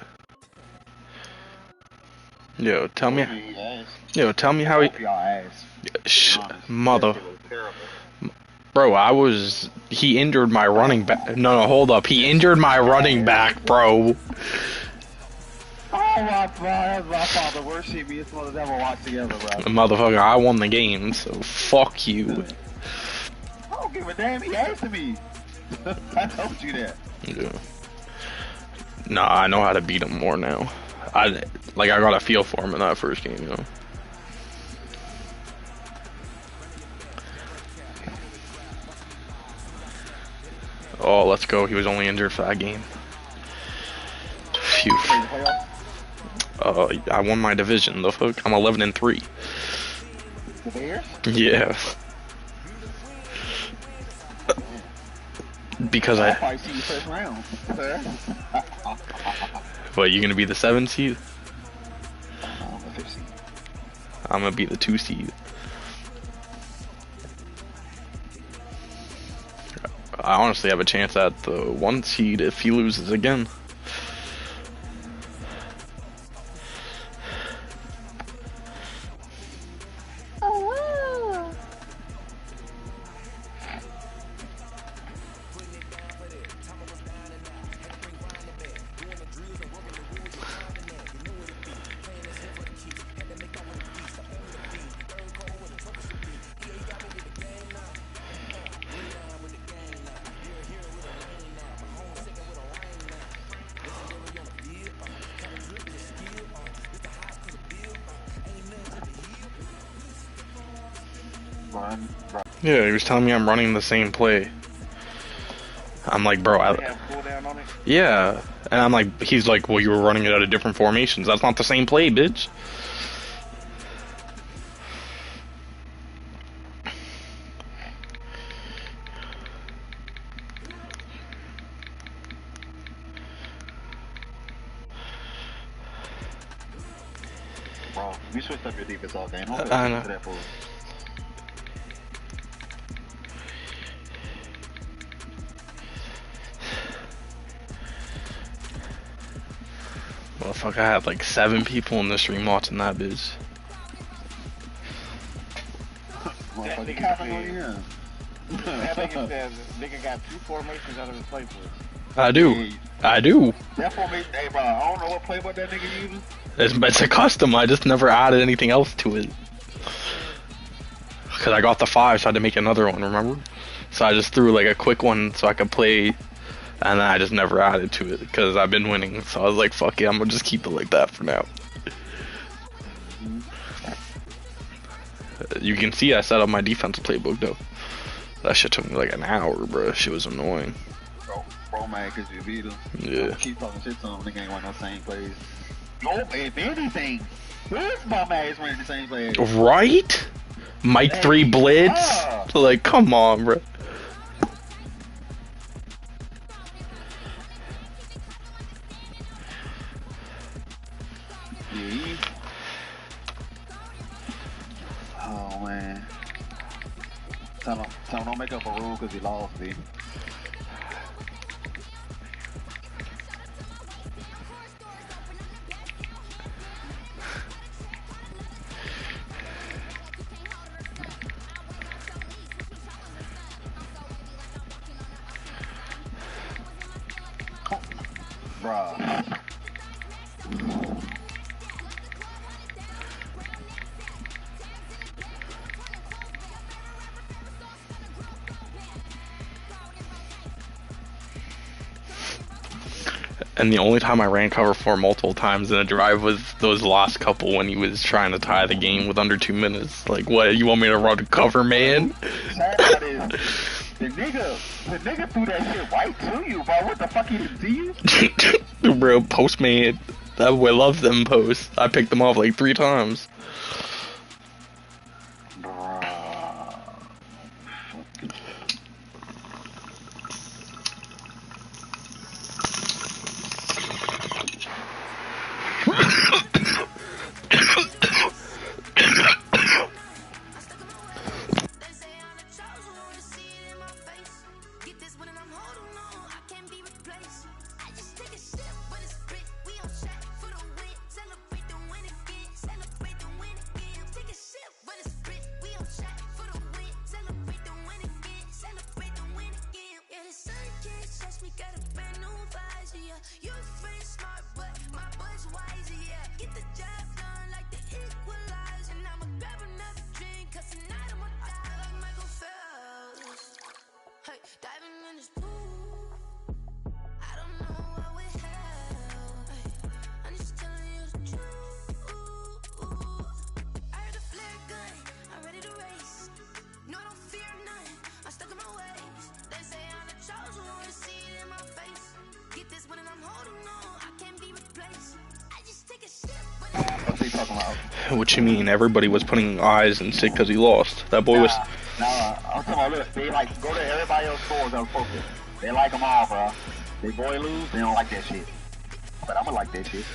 Yo, tell me how he. Mother. Bro, he injured my running back. No, hold up. He injured my running back, bro. Oh my god, my father. We're CBS mother ever watched together, bro. Motherfucker, I won the game, so fuck you. I don't give a damn, he asked me. I told you that. Yeah. Nah, I know how to beat him more now. I got a feel for him in that first game, you know. Oh, let's go. He was only injured for that game. Phew. I won my division. The fuck? I'm 11-3. The Bears? Yeah. Because I'll probably see you first round, sir. What, you gonna be the 7 seed? I'm the 5th seed. I'm gonna be the 2 seed. I honestly have a chance at the 1 seed if he loses again. Yeah, he was telling me I'm running the same play. I'm like, bro, yeah. And I'm like, he's like, well, you were running it out of different formations. That's not the same play, bitch. Bro, you switched up your defense all game. I know. Well, fuck, I had like 7 people in the stream watching that bitch. Motherfucker, counting on you. That nigga says nigga got 2 formations out of his playbook. I do. I do. That formation, hey, bro, I don't know what playbook that nigga uses. It's a custom. I just never added anything else to it. Because I got the 5, so I had to make another one, remember? So I just threw like a quick one so I could play, and then I just never added to it because I've been winning. So I was like, fuck it, I'm gonna just keep it like that for now. You can see I set up my defense playbook though. That shit took me like an hour, bro. Shit was annoying. Bro, man, cause you beat him. Yeah. Keep talking shit to him. Nigga ain't want no same plays. No, if anything, where's my ass running the same plays? Right? Mike 3 blitz? Like, come on, bro. Yeah. Oh, man. Tell him don't make up a rule because he lost, B. Bruh. And the only time I ran cover 4 multiple times in a drive was those last couple when he was trying to tie the game with under 2 minutes. Like, what, you want me to run cover, man? Sad part is, the nigga threw that shit right to you, bro. What the fuck, he didn't see you? Bro, postman. That boy loves them posts. I picked them off like 3 times. What you mean? Everybody was putting eyes and sick because he lost. That boy was. Nah, I'm talking about, look, they like go to everybody else's scores and focus. They like them all, bro. They boy lose, they don't like that shit. But I'ma like that shit.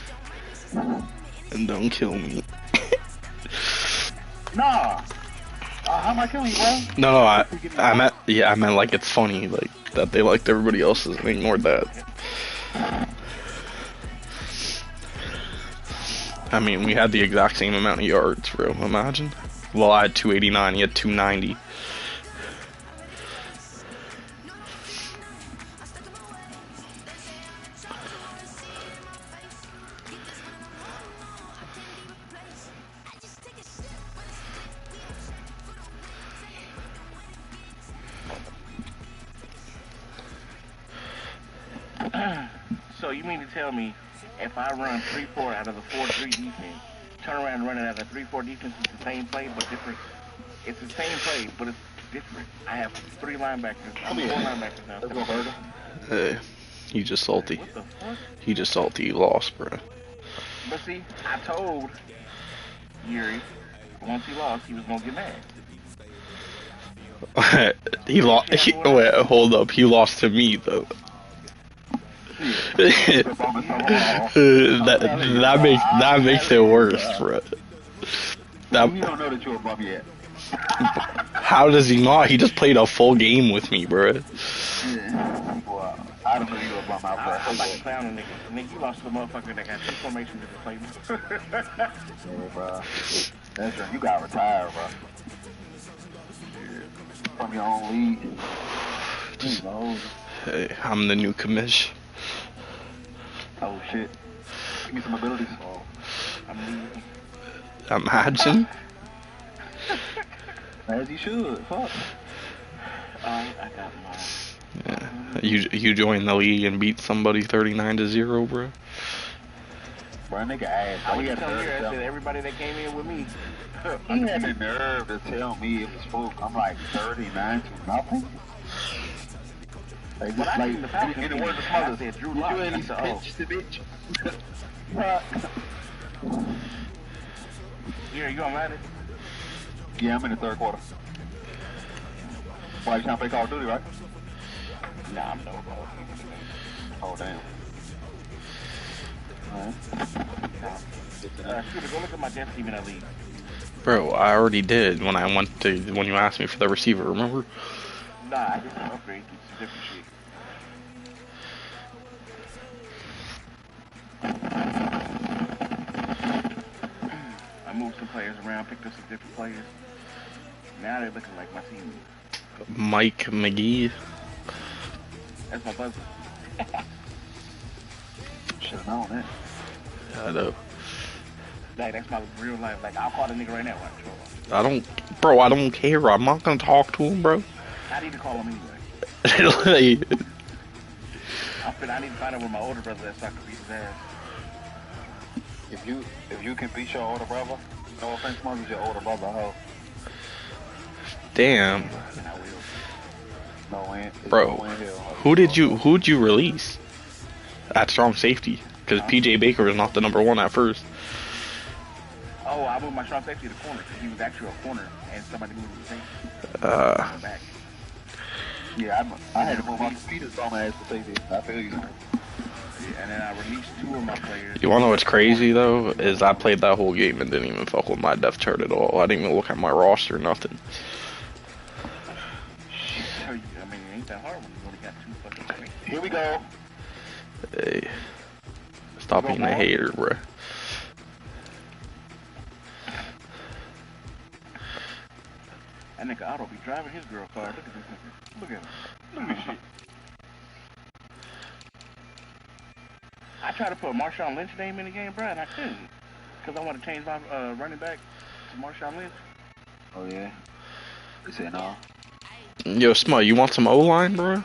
And don't kill me. Nah. How am I killing you, bro? No, I meant like it's funny, like that they liked everybody else's and ignored that. I mean, we had the exact same amount of yards, bro. Imagine. Well, I had 289. He had 290. So you mean to tell me if I run 3-4 out of the 4-3 defense, turn around and run it out of 3-4 defense, it's the same play but different It's the same play, but it's different. I have 3 linebackers. I'm 4 linebackers now. Let's go, Burger. Hey, he just salty. What the fuck? He just salty. He lost, bro. But see, I told Yuri once he lost, he was gonna get mad. He lost. Wait, hold up. He lost to me though. that makes it worse, bro. You don't know that you're above yet. How does he not? He just played a full game with me, bro. Yeah. Well, I don't know you're above my breath. I'm like a clown, nigga. Nigga, you lost to the motherfucker that got 2 formations to play. Yeah, bro. That's right. You got retired, bro. From your own league. Hey, I'm the new commish. Oh shit. Give me some abilities. Oh. I'm leaving. Imagine. As you should. Fuck. I got mine. Yeah. You joined the league and beat somebody 39-0, bro. Bro, nigga ass. I was telling you, I said everybody that came in with me. He had the nerve to tell me it was fluke. I'm like 39 to nothing. Like, just I like, seen the Falcons in the game, words of I mother, said, Drew would Lock. you at I least said, pinch the bitch? Here, you gonna it? Yeah, I'm in the 3rd quarter. Why, you trying to play Call of Duty, right? Nah, I'm no bro. Oh, damn. Alright. Scooter, go look at my death team in that league. Bro, I already did when you asked me for the receiver, remember? Nah, I did some upgrades and some different shit. I moved some players around, picked up some different players. Now they're looking like my team. Mike McGee. That's my buzzer. Should've known that. I know. Like, that's my real life. Like, I'll call the nigga right now. Watch. I don't care. I'm not gonna talk to him, bro. I need to call him anyway. Like, I need to find out where my older brother is so I can beat his ass. If you can beat your older brother, no offense, Mom, he's your older brother, ho. damn. And I will. No way. Bro, who'd you release at strong safety? Because PJ Baker was not the number 1 at first. Oh, I moved my strong safety to the corner because he was actually a corner and somebody moved him to safety. Back. Yeah, I had to move my Peter's on my ass to safety. I feel you. Yeah, and then I released 2 of my players. You wanna know what's crazy though? Is I played that whole game and didn't even fuck with my depth chart at all. I didn't even look at my roster, nothing. I mean, it ain't that hard when you only got 2 fucking players. Here we go. Hey, stop being a hater, bro. That nigga Otto be driving his girl car. Look at this nigga. Look at him. Look at this shit. I tried to put Marshawn Lynch name in the game, bro, and I couldn't. Because I want to change my running back to Marshawn Lynch. Oh, yeah. They said no. Yo, Smut, you want some O-line, bro?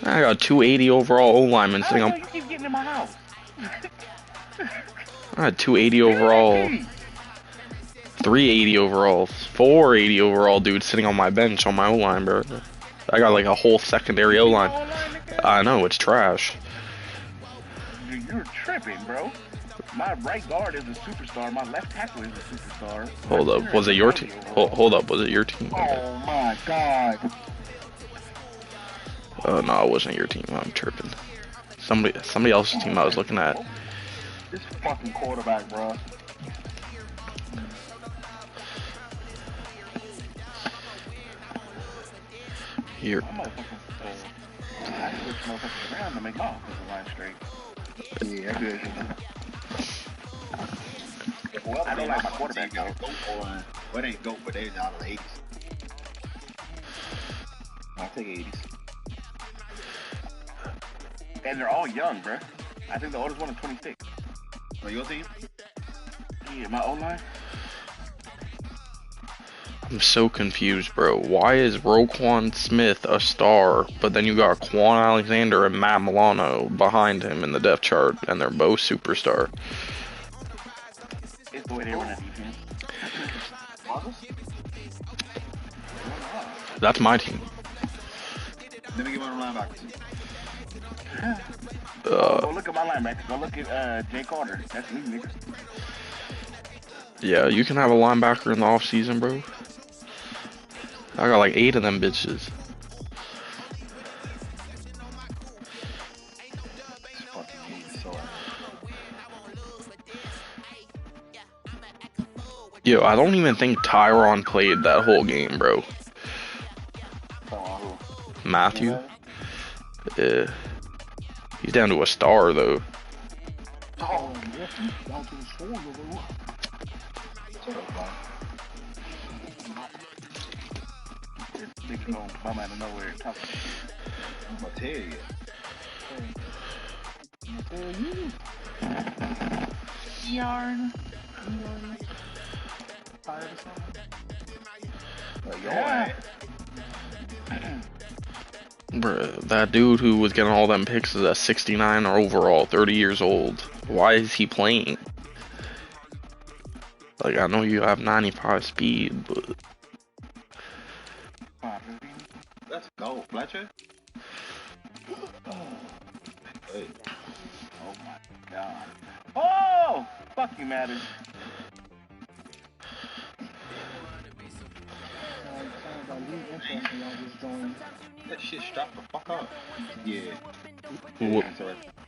I got 280 overall O-linemen sitting on. You keep getting in my house. I had 280 overall, 380 overall, 480 overall dudes sitting on my bench on my O-line, bro. I got like a whole secondary O-line. I know, it's trash. You're tripping, bro. My right guard is a superstar. My left tackle is a superstar. Hold up, was it your team? Hold up, was it your team? Oh my god. Oh no, it wasn't your team. I'm tripping. Somebody else's team I was looking at. This fucking quarterback, bro. Here. I switch motherfuckers around to make my offensive line straight. Yeah, that's good. I don't like my quarterback though. Well, it ain't GOAT, but they're out of the 80s. I'll take 80s. And they're all young, bruh. I think the oldest one is 26. On your team? Yeah, my O-line. I'm so confused, bro. Why is Roquan Smith a star, but then you got Quan Alexander and Matt Milano behind him in the depth chart, and they're both superstar? It's The way they run that defense. That's my team. Let me get one of the linebackers. Go look at my linebackers. Go look at Jay Carter. That's me, nigga. Yeah, you can have a linebacker in the off season, bro. I got like 8 of them bitches. Yo, I don't even think Tyron played that whole game, bro. Matthew? Yeah. He's down to a star, though. This nigga gonna bum out of nowhere. I'm gonna tell you. Yarn. Yeah. Bruh, that dude who was getting all them picks is at 69 or overall, 30 years old. Why is he playing? Like, I know you have 95 speed, but... Let's go, Fletcher. Hey. Oh my god. Oh! Fuck you, Matters. That shit strapped the fuck up. Yeah.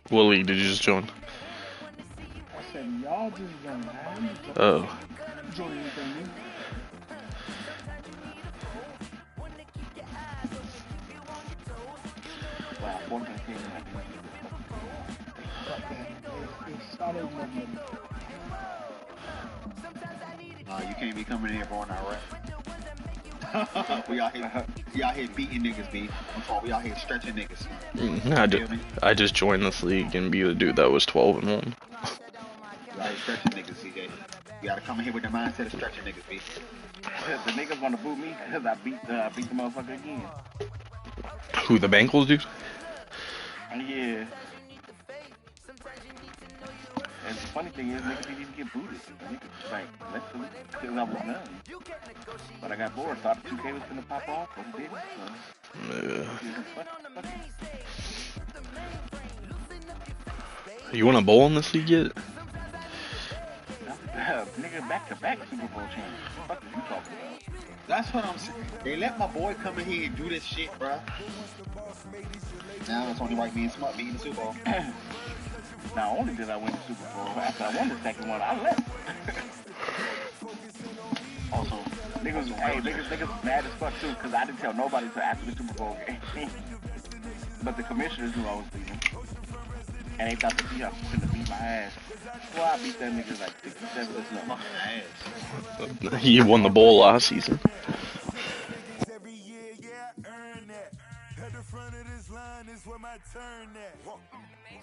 What league did you just join? I said, y'all just joined. Oh. Join anything new. Wow, 14 teams. You can't be coming in here for our rep. we out here beating niggas, B. We out here stretching niggas. I just joined this league and be the dude that was 12-1. We out here stretching niggas, CJ. You gotta come in here with the mindset of stretching niggas, B. The niggas wanna boot me because I beat the motherfucker again. Who, the Bengals dude? Yeah. And the funny thing is, niggas didn't even get booted. Niggas, like, literally, because I was done. But I got bored, thought the 2K was gonna pop off, but it didn't. You want a bowl in this league yet? Nigga, back-to-back Super Bowl champions. What the fuck are you talking about? That's what I'm saying. They let my boy come in here and do this shit, bruh. Now it's only like me and Smart beating the Super Bowl. Not only did I win the Super Bowl, after I won the second one, I left. Also, niggas mad as fuck too, because I didn't tell nobody until after the Super Bowl game. But the commissioners knew I was leaving. And they thought the Seahawks was gonna beat my ass. Well, I beat that nigga like 67 ass. He won the bowl last season.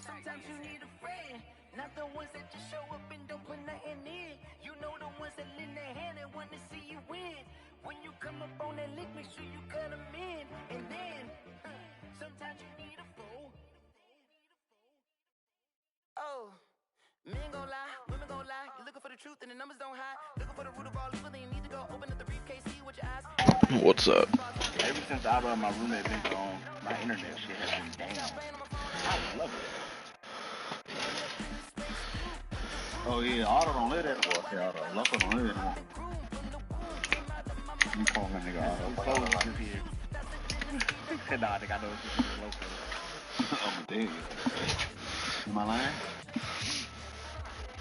Sometimes you need a friend, not the ones that just show up and don't put nothing in. You know the ones that lend their hand and want to see you win. When you come up on that lick, make sure you cut them in. And then, sometimes you need a fool. Oh, men gon' lie, women gon' lie. You're looking for the truth and the numbers don't hide. Looking for the root of all evil, then you need to go open up the briefcase, see with your eyes. What's up? Ever since my roommate been gone, my internet shit has been down. I love it. Oh yeah, Otto don't live that anymore. Yeah, Otto. Loco don't live anymore. You call that nigga Otto. Loco is here. He said, nah, I think I know it's just Loco. I'm dead. Am I lying?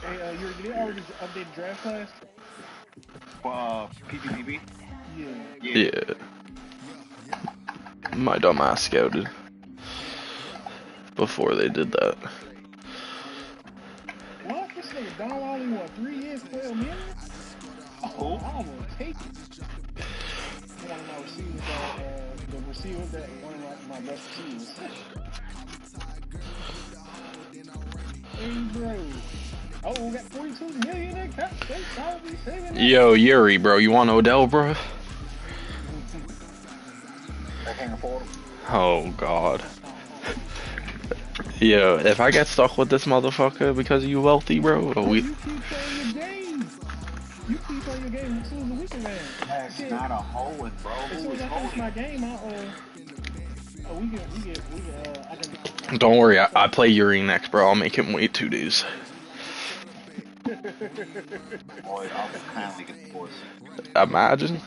Hey, did they already update draft class? For PPP? Yeah. My dumb ass scouted before they did that. What? This nigga Don only won 3 years, 12 million? Oh, I don't want to take it. One of my receivers, the receiver that one of my best receivers. Hey, bro. Oh, we got 42 million in cap space. Probably saving that. Yo, Yuri, bro, you want Odell, bro? I can't afford him. Oh, God. Yo, if I get stuck with this motherfucker because you wealthy, bro, You keep saying your game. You keep playing your game as soon as the weekend man. That's not a hoeing, bro. As Who soon is as I finish my hoeing? game, I can. Don't worry, I play Yuri next, bro. I'll make him wait 2 days. Boy, I will kindly get the force. Imagine.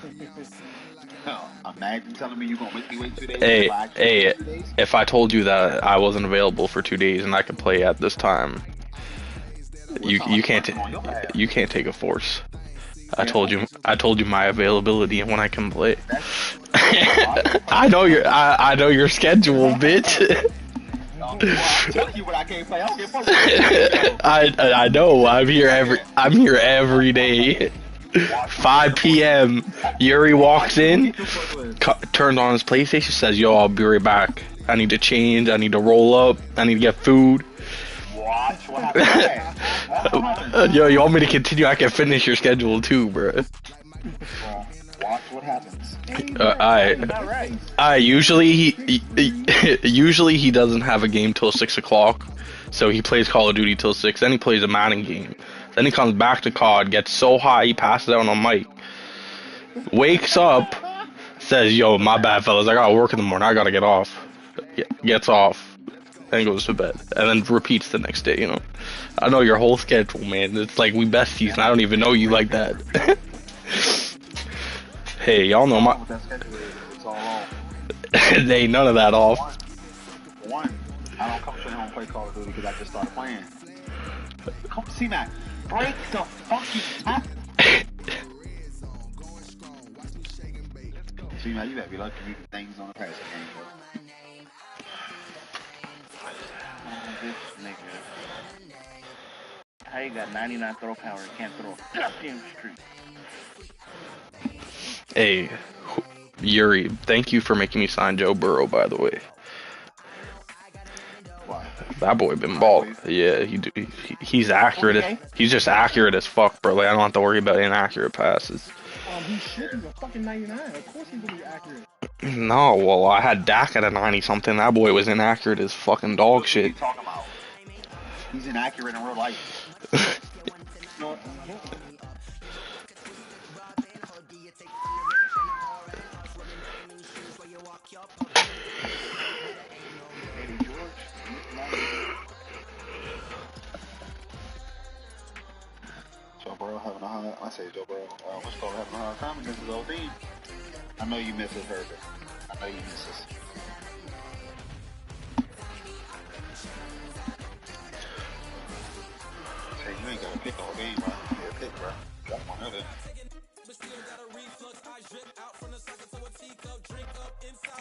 Hell, imagine telling me you're gonna make me wait 2 days Hey, if I actually hey, wait 2 days. if I told you that I wasn't available for 2 days and I could play at this time, you can't you can't take a force. I told you my availability and when I can play. I know your schedule, bitch. I'm telling you what I can't play. I don't give a fuck. I know. I'm here every day. 5 p.m. Yuri walks in, turns on his PlayStation, says, "Yo, I'll be right back. I need to change. I need to roll up. I need to get food." Watch what happens. Yo, you want me to continue? I can finish your schedule too, bro. Watch what happens. Usually he doesn't have a game till 6 o'clock, so he plays Call of Duty till 6. Then he plays a Madden game. Then he comes back to COD, gets so high he passes out on mic. Wakes up, says, "Yo, my bad, fellas. I gotta work in the morning. I gotta get off." Gets off, then goes to bed, and then repeats the next day. You know, I know your whole schedule, man. It's like we besties, and I don't even know you like that. Hey, y'all know my. They ain't none of that off. One, I don't come straight home and play Call of Duty because I just started playing. Come see, Mac. Break the fucking tap. See, Mac, you better be lucky you can things on the passing game, bro. This nigga. How you got 99 throw power and can't throw a goddamn street? Hey, Yuri, thank you for making me sign Joe Burrow, by the way. Why? That boy been balling. Yeah, he's accurate. He's just accurate as fuck, bro. Like, I don't have to worry about inaccurate passes. He's shit. He's a fucking 99. Of course he's gonna be accurate. No, well, I had Dak at a 90-something. That boy was inaccurate as fucking dog shit. What are you talking about? He's inaccurate in real life. Joe Burrow having a hard. I say Joe Burrow. What's called having a hard time against his old team. I know you miss us, Herbert. I know you miss us. Say you ain't gotta pick the whole game, bro. Yeah, pick, bro. Got one of it.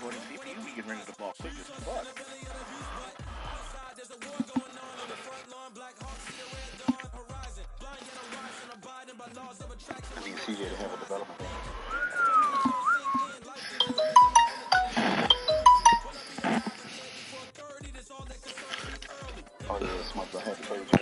What is CPU? We get rid of the ball quick as fuck. I need CJ to have a development game. Oh, yeah, this month I had to play with you.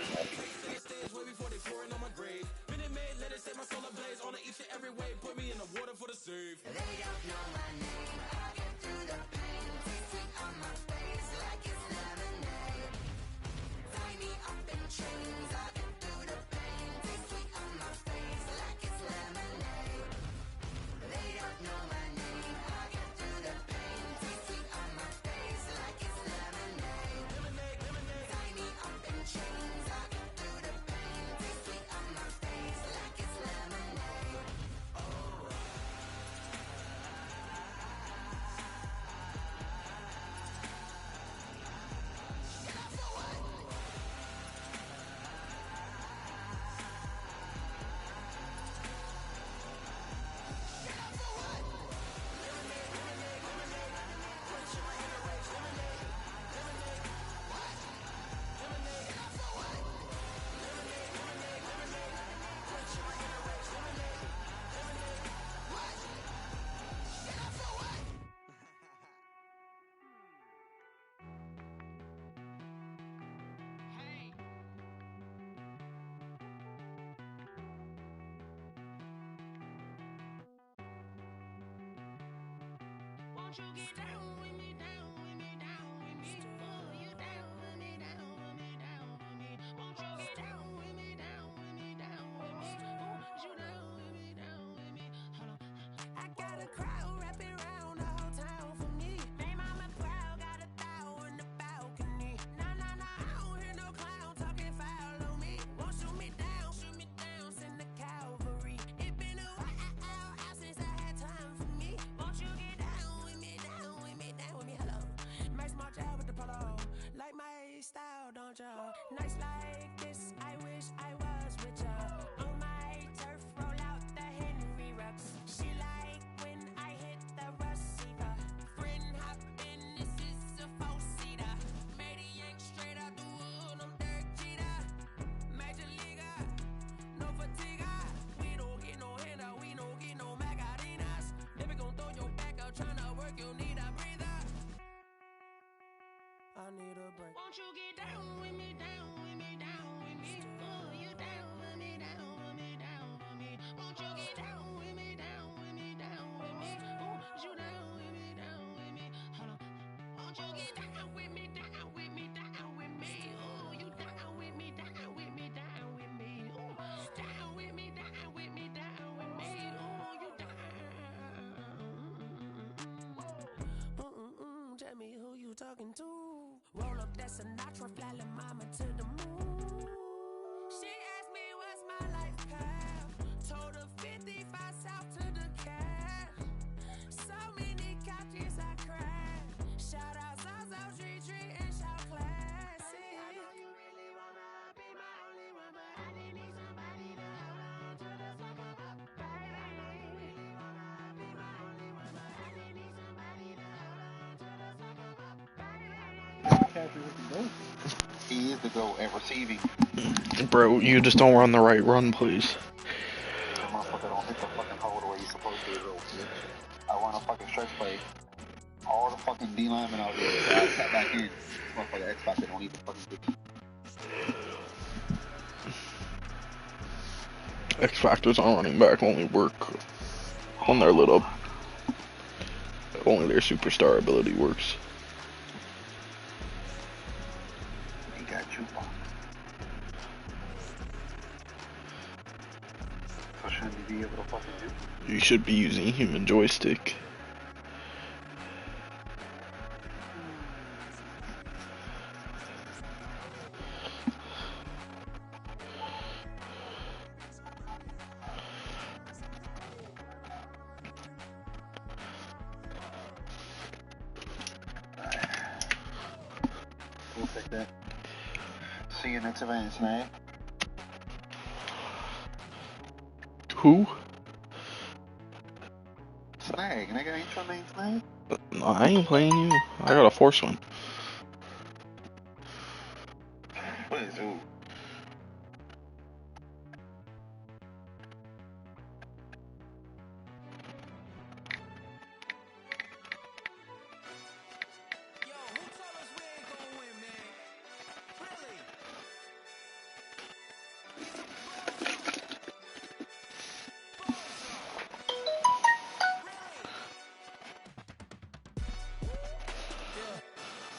want ya. Nights like this, I wish I was with ya. On my turf, roll out the Henry rocks. She like when I hit the receiver. Friend hop in, this is a four-seater. Maniac straight out the wood, I'm Derek Jeter. Major leaguer, no fatigue. We don't get no handout, we don't get no Macarinas. Never gon' throw your back out, tryna work, you need a breather. I need a break. Won't you get down with me, down with me, down with me? Oh, you down with me, down with me, down with me. Won't you get down with me, down with me, down with me? Oh, you down with me, down with me? Hold on. Won't you get down with me, down with me, down with me? Oh, you down with me, down with me, down with me? Oh, down with me, down with me, down with me? Oh, you down? Tell me who you talking to. Roll up that Sinatra, fly la mama to the moon. She asked me what's my life path. Told her 55 south to the cash. So many couches I crashed. Shout out South Street and shout classy. I know you really wanna be my only one, but I didn't need somebody to hold on to the sucker up. Baby, I know you really wanna be my only one, but I didn't need somebody to hold on to the sucker up. Baby, I know you. He is the GOAT at receiving. Bro, you just don't run the right run, please. The motherfucker don't hit the fucking hole the way he's supposed to, little bitch. I run a fucking stretch play. All the fucking D linemen out there. So I sat back in. This motherfucker X Factor don't even fucking get me. X Factors on running back only work when they're lit up. Only their superstar ability works. He got you. So shouldn't he be able to fucking do? You should be using a human joystick. We'll take that. See you next event, man. Who? Snag, nigga, ain't your name Snag? No, I ain't playing you. I got a force one. What is who?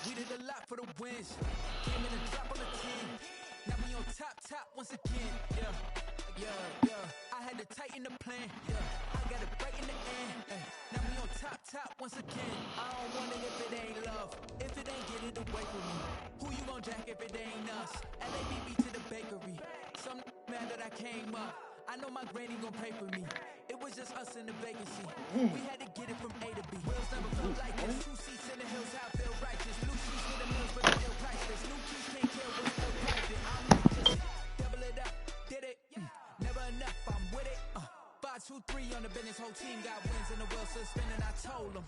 We did a lot for the wins. Came in and drop on the 10. Now we on top once again. Yeah. I had to tighten the plan. Yeah, I got it right in the end. Now we on top once again. I don't want it if it ain't love. If it ain't, get it away from me. Who you gon' jack if it ain't us? LABB to the bakery. Some mad that I came up. I know my granny gon' pray for me. It was just us in the vacancy. We had to get it from A to B. Wheels never felt like this. 2 seats in the hills, how I feel righteous. Blue sheets with the mills, but the deal priceless. New keys can't kill what's still private. I'm just double it up, did it. Never enough, I'm with it. 5, 2, 3 on the business. Whole team got wins in the world still spinning. I told them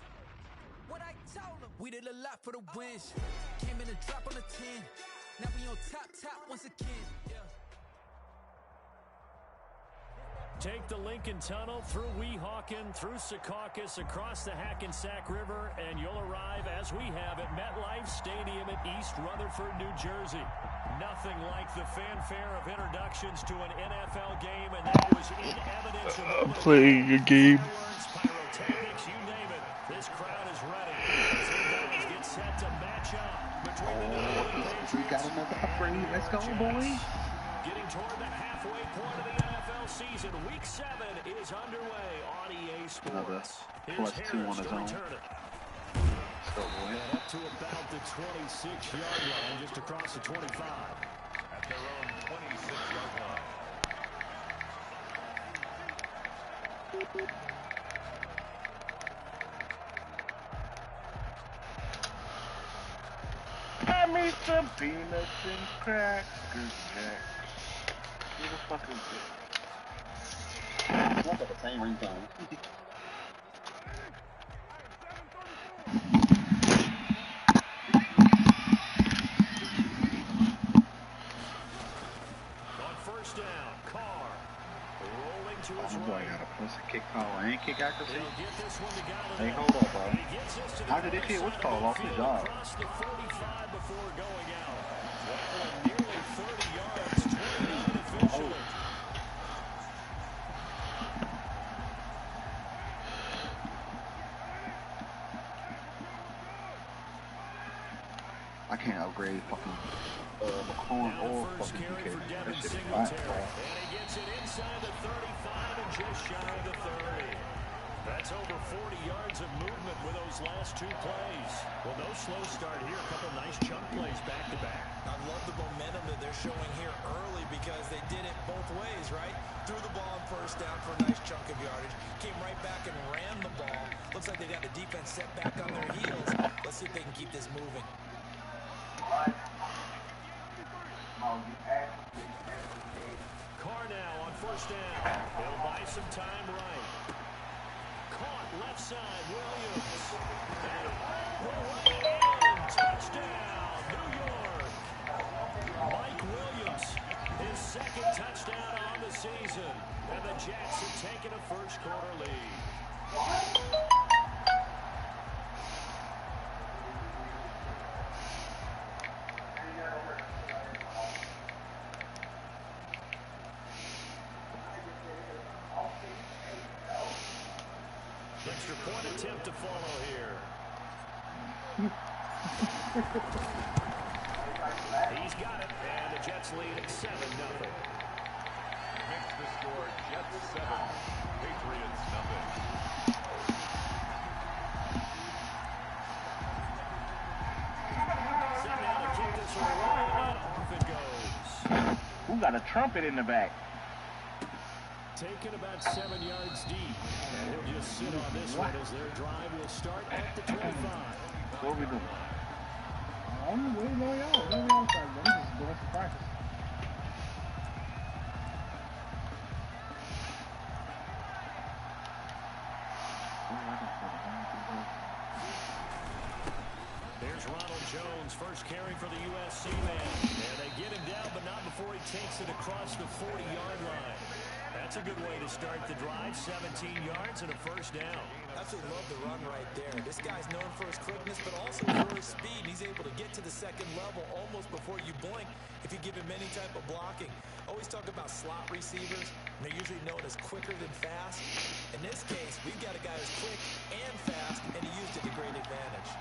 what I told them. We did a lot for the wins. Came in and drop on the 10. Now we on top once again. Take the Lincoln Tunnel through Weehawken, through Secaucus, across the Hackensack River, and you'll arrive, as we have, at MetLife Stadium at East Rutherford, New Jersey. Nothing like the fanfare of introductions to an NFL game, and that was in evidence. Playing a game. Pyrotechnics, you name it. This crowd is ready. Two guys get set to match up between the New England Patriots. We got another upgrade. Let's go, boys. Getting toward the halfway point of the NFL season. Week 7 is underway on EA Sports. Another Here's +2 on his own. Let's go, boy. Up to about the 26-yard line, just across the 25. At their own 26-yard line. Some peanuts and crackers, Jack. Who the fuck is this? It's like the same ringtone. On first down, Carr rolling to his Oh, boy, right. got a plus a kick call and kick accuracy. He'll get this one to Gallaudet. Hey, hold up, bro. And he gets this to the How did this kid, what's called, lost his job? across the 45 before going out. Well, nearly 30 yards, 29 officially. I can't upgrade fucking McCorn or fucking DK. That shit is flat, bro. And he gets it inside the 35 and just shy of the 30. That's over 40 yards of movement with those last two plays. Well, no slow start here. A couple nice chunk plays back to back. I love the momentum that they're showing here early because they did it both ways, right? Threw the ball on first down for a nice chunk of yardage. Came right back and ran the ball. Looks like they got the defense set back on their heels. Let's see if they can keep this moving. Carr now on first down. He'll buy some time right. Caught left side, Williams. And touchdown, New York. Mike Williams, his second touchdown on the season. And the Jets have taken a first quarter lead. Extra point attempt to follow here. He's got it, and the Jets lead at 7-0. Makes the score Jets 7, Patriots nothing. Set now to kick this one away, and off it goes. Who got a trumpet in the back? Taken about 7 yards deep. And he'll just sit on this one as their drive will start at the 25. What we doing? I'm waiting on y'all. Whatever y'all start doing. I'm just going for practice. There's Ronald Jones, first carry for the USC man. And they get him down, but not before he takes it across the 40-yard line. That's a good way to start the drive. 17 yards and a first down. Absolutely love the run right there. This guy's known for his quickness, but also for his speed. He's able to get to the second level almost before you blink if you give him any type of blocking. Always talk about slot receivers. They're usually known as quicker than fast. In this case, we've got a guy who's quick and fast, and he used it to great advantage.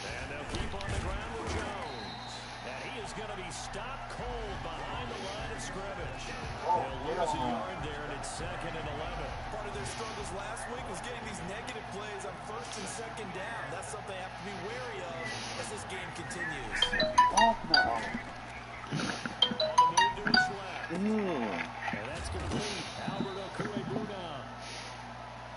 And they'll keep on the ground with Jones. And he is going to be stopped cold behind the line of scrimmage. They'll lose a yard there, and it's 2nd and 11. Part of their struggles last week was getting these negative plays on first and second down. That's something they have to be wary of as this game continues. Oh, no. On the move to his left. And that's complete. Alberto Cuebuna.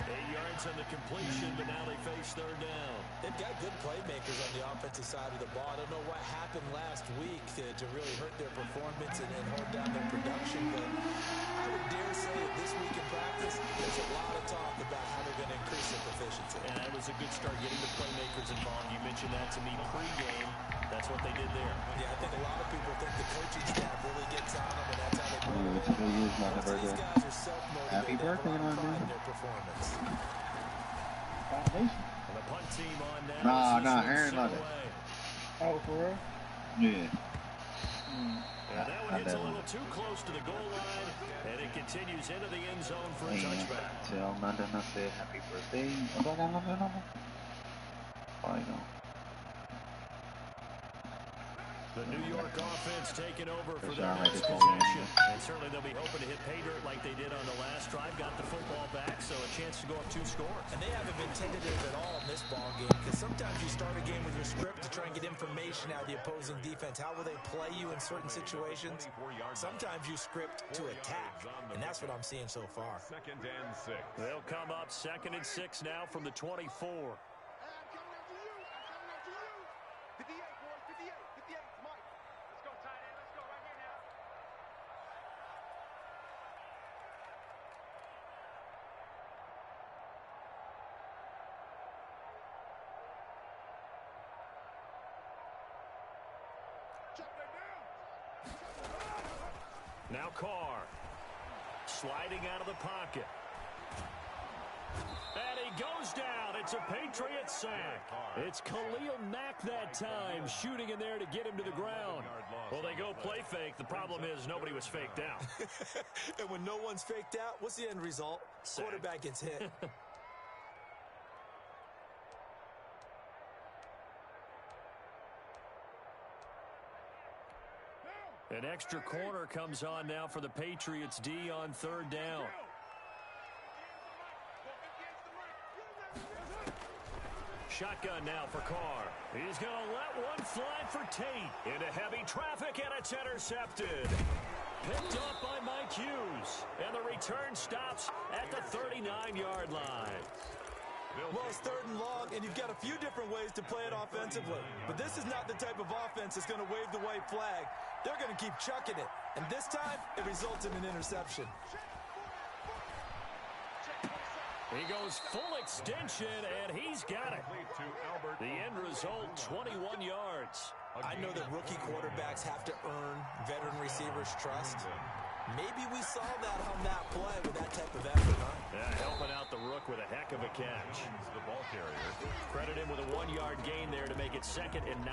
8 yards on the completion, but now they face third down. They've got good playmakers on the offensive side of the ball. I don't know what happened last week to really hurt their performance and hold down their production, but I would dare say that this week in practice, there's a lot of talk about how they're going to increase their proficiency. And that was a good start getting the playmakers involved. You mentioned that to me pregame. That's what they did there. Yeah, I think a lot of people think the coaching staff really gets on them, and that's how they play. It's a good use, my These birthday. guys are self-motivated. Happy birthday, They have a lot of my pride in man. their performance. Foundation. And the punt team on now. Nah, This nah, one's Aaron sent London. away. Oh, for real? Yeah. And that one hits a little too close to the goal line, and it continues into the end zone for a touchback. Tell London I said happy birthday. Oh, I got London on me? Probably don't. The New York offense taking over for For their sure, next right, possession. And certainly they'll be hoping to hit pay dirt like they did on the last drive. Got the football back, so a chance to go up 2 scores. And they haven't been tentative at all in this ball game, because sometimes you start a game with your script to try and get information out of the opposing defense. How will they play you in certain situations? Sometimes you script to attack, and that's what I'm seeing so far. 2nd and 6. They'll come up 2nd and 6 now from the 24. Now Carr, sliding out of the pocket. And he goes down. It's a Patriot sack. It's Khalil Mack that time, shooting in there to get him to the ground. Well, they go play fake. The problem is nobody was faked out. And when no one's faked out, what's the end result? Sack. Quarterback gets hit. An extra corner comes on now for the Patriots D on 3rd down. Shotgun now for Carr. He's going to let one fly for Tate. Into heavy traffic, and it's intercepted. Picked up by Mike Hughes. And the return stops at the 39-yard line. Well, it's 3rd and long, and you've got a few different ways to play it offensively. But this is not the type of offense that's going to wave the white flag. They're going to keep chucking it. And this time, it results in an interception. He goes full extension, and he's got it. The end result, 21 yards. I know that rookie quarterbacks have to earn veteran receivers' trust. Maybe we saw that on that play with that type of effort, huh? Yeah, helping out the rook with a heck of a catch. The ball carrier. Credit him with a 1-yard gain there to make it 2nd and 9.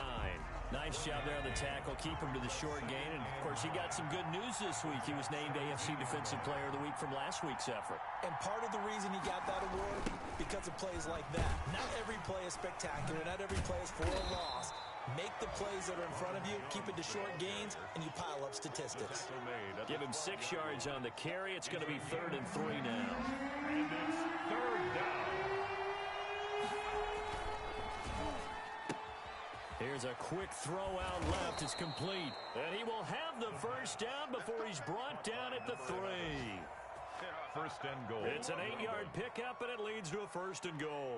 Nice job there on the tackle. Keep him to the short gain. And, of course, he got some good news this week. He was named AFC Defensive Player of the Week from last week's effort. And part of the reason he got that award, because of plays like that. Not every play is spectacular. Not every play is for a loss. Make the plays that are in front of you, keep it to short gains, and you pile up statistics. Give him 6 yards on the carry. It's going to be 3rd and 3 now. And it's 3rd down. Here's a quick throw out left. It's complete. And he will have the first down before he's brought down at the 3. 1st and goal. It's an 8-yard pickup, and it leads to a 1st and goal.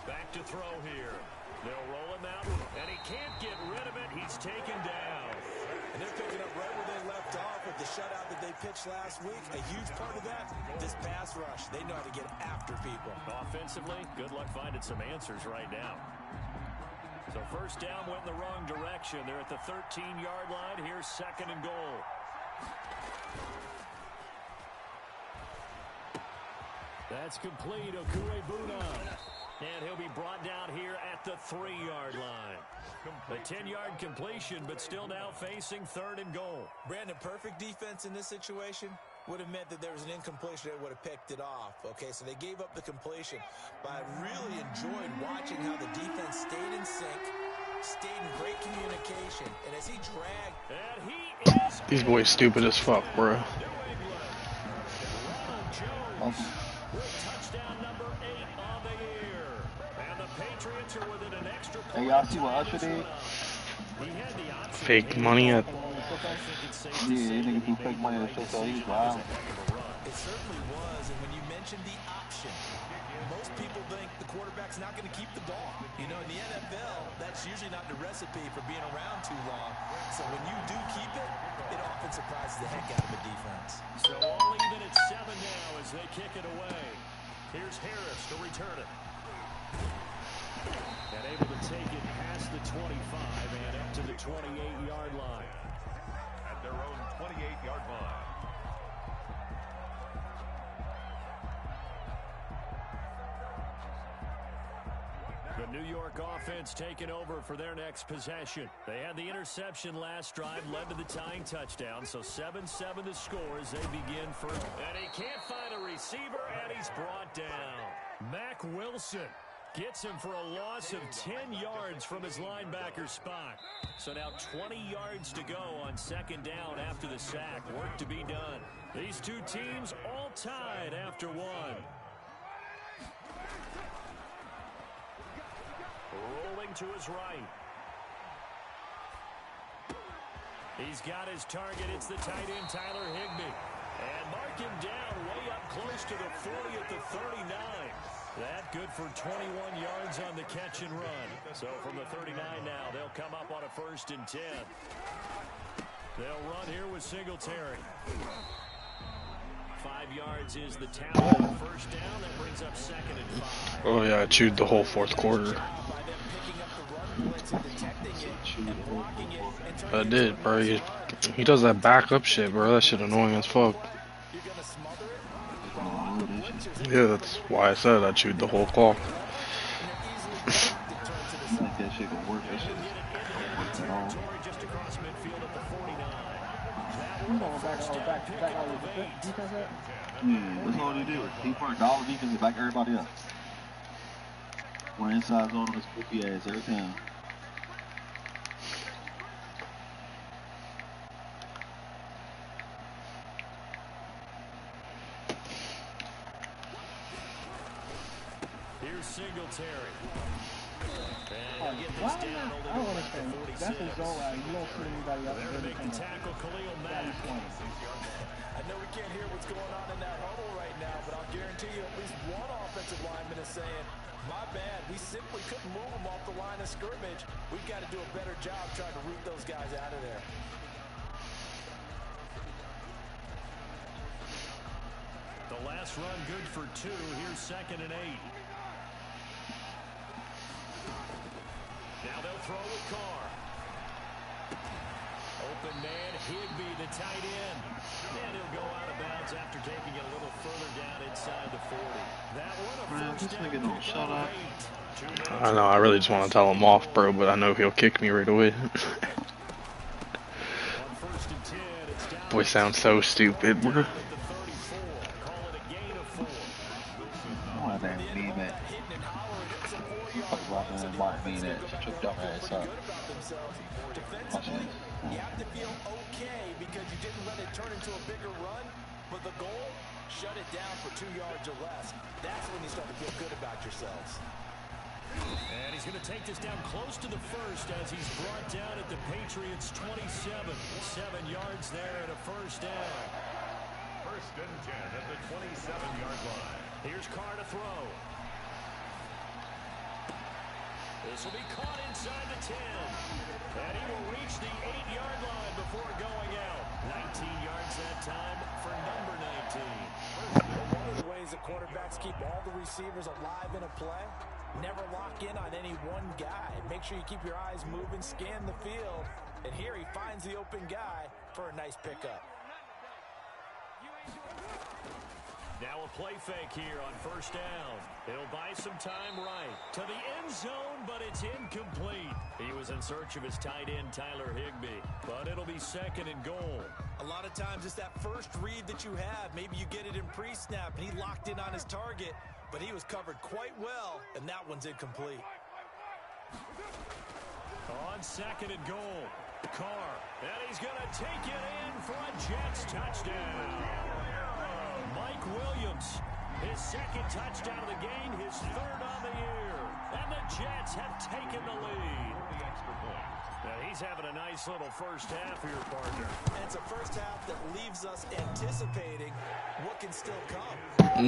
Back to throw here. They'll roll him out, and he can't get rid of it. He's taken down. And they're picking up right where they left off with the shutout that they pitched last week. A huge part of that, this pass rush. They know how to get after people. Offensively, good luck finding some answers right now. So 1st down went in the wrong direction. They're at the 13-yard line. Here's 2nd and goal. That's complete. Okure-Buna. And he'll be brought down here at the 3-yard line. A 10-yard completion, but still now facing 3rd and goal. Brandon, perfect defense in this situation would have meant that there was an incompletion that would have picked it off. Okay, so they gave up the completion. But I really enjoyed watching how the defense stayed in sync, stayed in great communication, and as he dragged... And he is... These boys stupid as fuck, bro. Touchdown number 8 on the year. And the Patriots are within an extra point. Hey, y'all see what Usher did? Fake money at... Yeah, niggas do fake money at the show, so he was wild. It certainly was, and when you mentioned the option, most people think the quarterback's not going to keep the ball. You know, in the NFL, that's usually not the recipe for being around too long. So when you do keep it, it often surprises the heck out of the defense. So all even at 7 now as they kick it away. Here's Harris to return it. And able to take it past the 25 and up to the 28-yard line. At their own 28-yard line. The New York offense taking over for their next possession. They had the interception last drive, led to the tying touchdown. So 7-7 the score as they begin first. And he can't find a receiver, and he's brought down. Mack Wilson gets him for a loss of 10 yards from his linebacker spot. So now 20 yards to go on second down after the sack. Work to be done. These two teams all tied after one. Rolling to his right. He's got his target. It's the tight end, Tyler Higbee. And mark him down way up close to the 40 at the 39. That good for 21 yards on the catch and run. So from the 39 now, they'll come up on a 1st and 10. They'll run here with Singletary. 5 yards is the tally. First down, that brings up 2nd and 5. Oh yeah, I chewed the whole 4th quarter. I did, bro. He does that backup shit, bro. That shit annoying as fuck. Yeah, that's why I said I chewed the whole clock. That shit gonna work. That shit at all. Yeah, that's all he did. He part dollar defense and back everybody up. One inside zone on his goofy ass every time. Here's Singletary. Why not? I don't understand. That's a zone line. You don't see anybody else. There to make the tackle, Khalil Mack. I know we can't hear what's going on in that huddle right now, but I'll guarantee you at least one offensive lineman is saying, my bad, we simply couldn't move them off the line of scrimmage. We've got to do a better job trying to root those guys out of there. The last run good for 2. Here's 2nd and 8. Now they'll throw with Carr. Open man, Higbee, the tight end. And he'll go out of bounds after taking it a little further down inside the 40. That one a first down pickup of 8. I know, I really just want to tell him off, bro, but I know he'll kick me right away. Boy, sounds so stupid, bro. You have to feel okay because you didn't let it turn into a bigger run, but the goal, shut it down for 2 yards or less. That's when you start to feel good about yourselves. And he's going to take this down close to the 1st as he's brought down at the Patriots' 27. 7 yards there and a first down. 1st and 10 at the 27-yard line. Here's Carr to throw. This will be caught inside the 10. And he will reach the 8-yard line before going out. 19 yards that time for number 19. One of the ways that quarterbacks keep all the receivers alive in a play, never lock in on any one guy. Make sure you keep your eyes moving, scan the field. And here he finds the open guy for a nice pickup. Now a play fake here on first down. It'll buy some time right to the end zone, but it's incomplete. He was in search of his tight end, Tyler Higbee, but it'll be 2nd and goal. A lot of times it's that first read that you have. Maybe you get it in pre-snap, and he locked in on his target, but he was covered quite well, and that one's incomplete. On 2nd and goal, Carr, and he's going to take it in for a Jets touchdown. Mike Williams, his 2nd touchdown of the game, his 3rd on the year. And the Jets have taken the lead. Now he's having a nice little first half here, partner. And it's a first half that leaves us anticipating what can still come.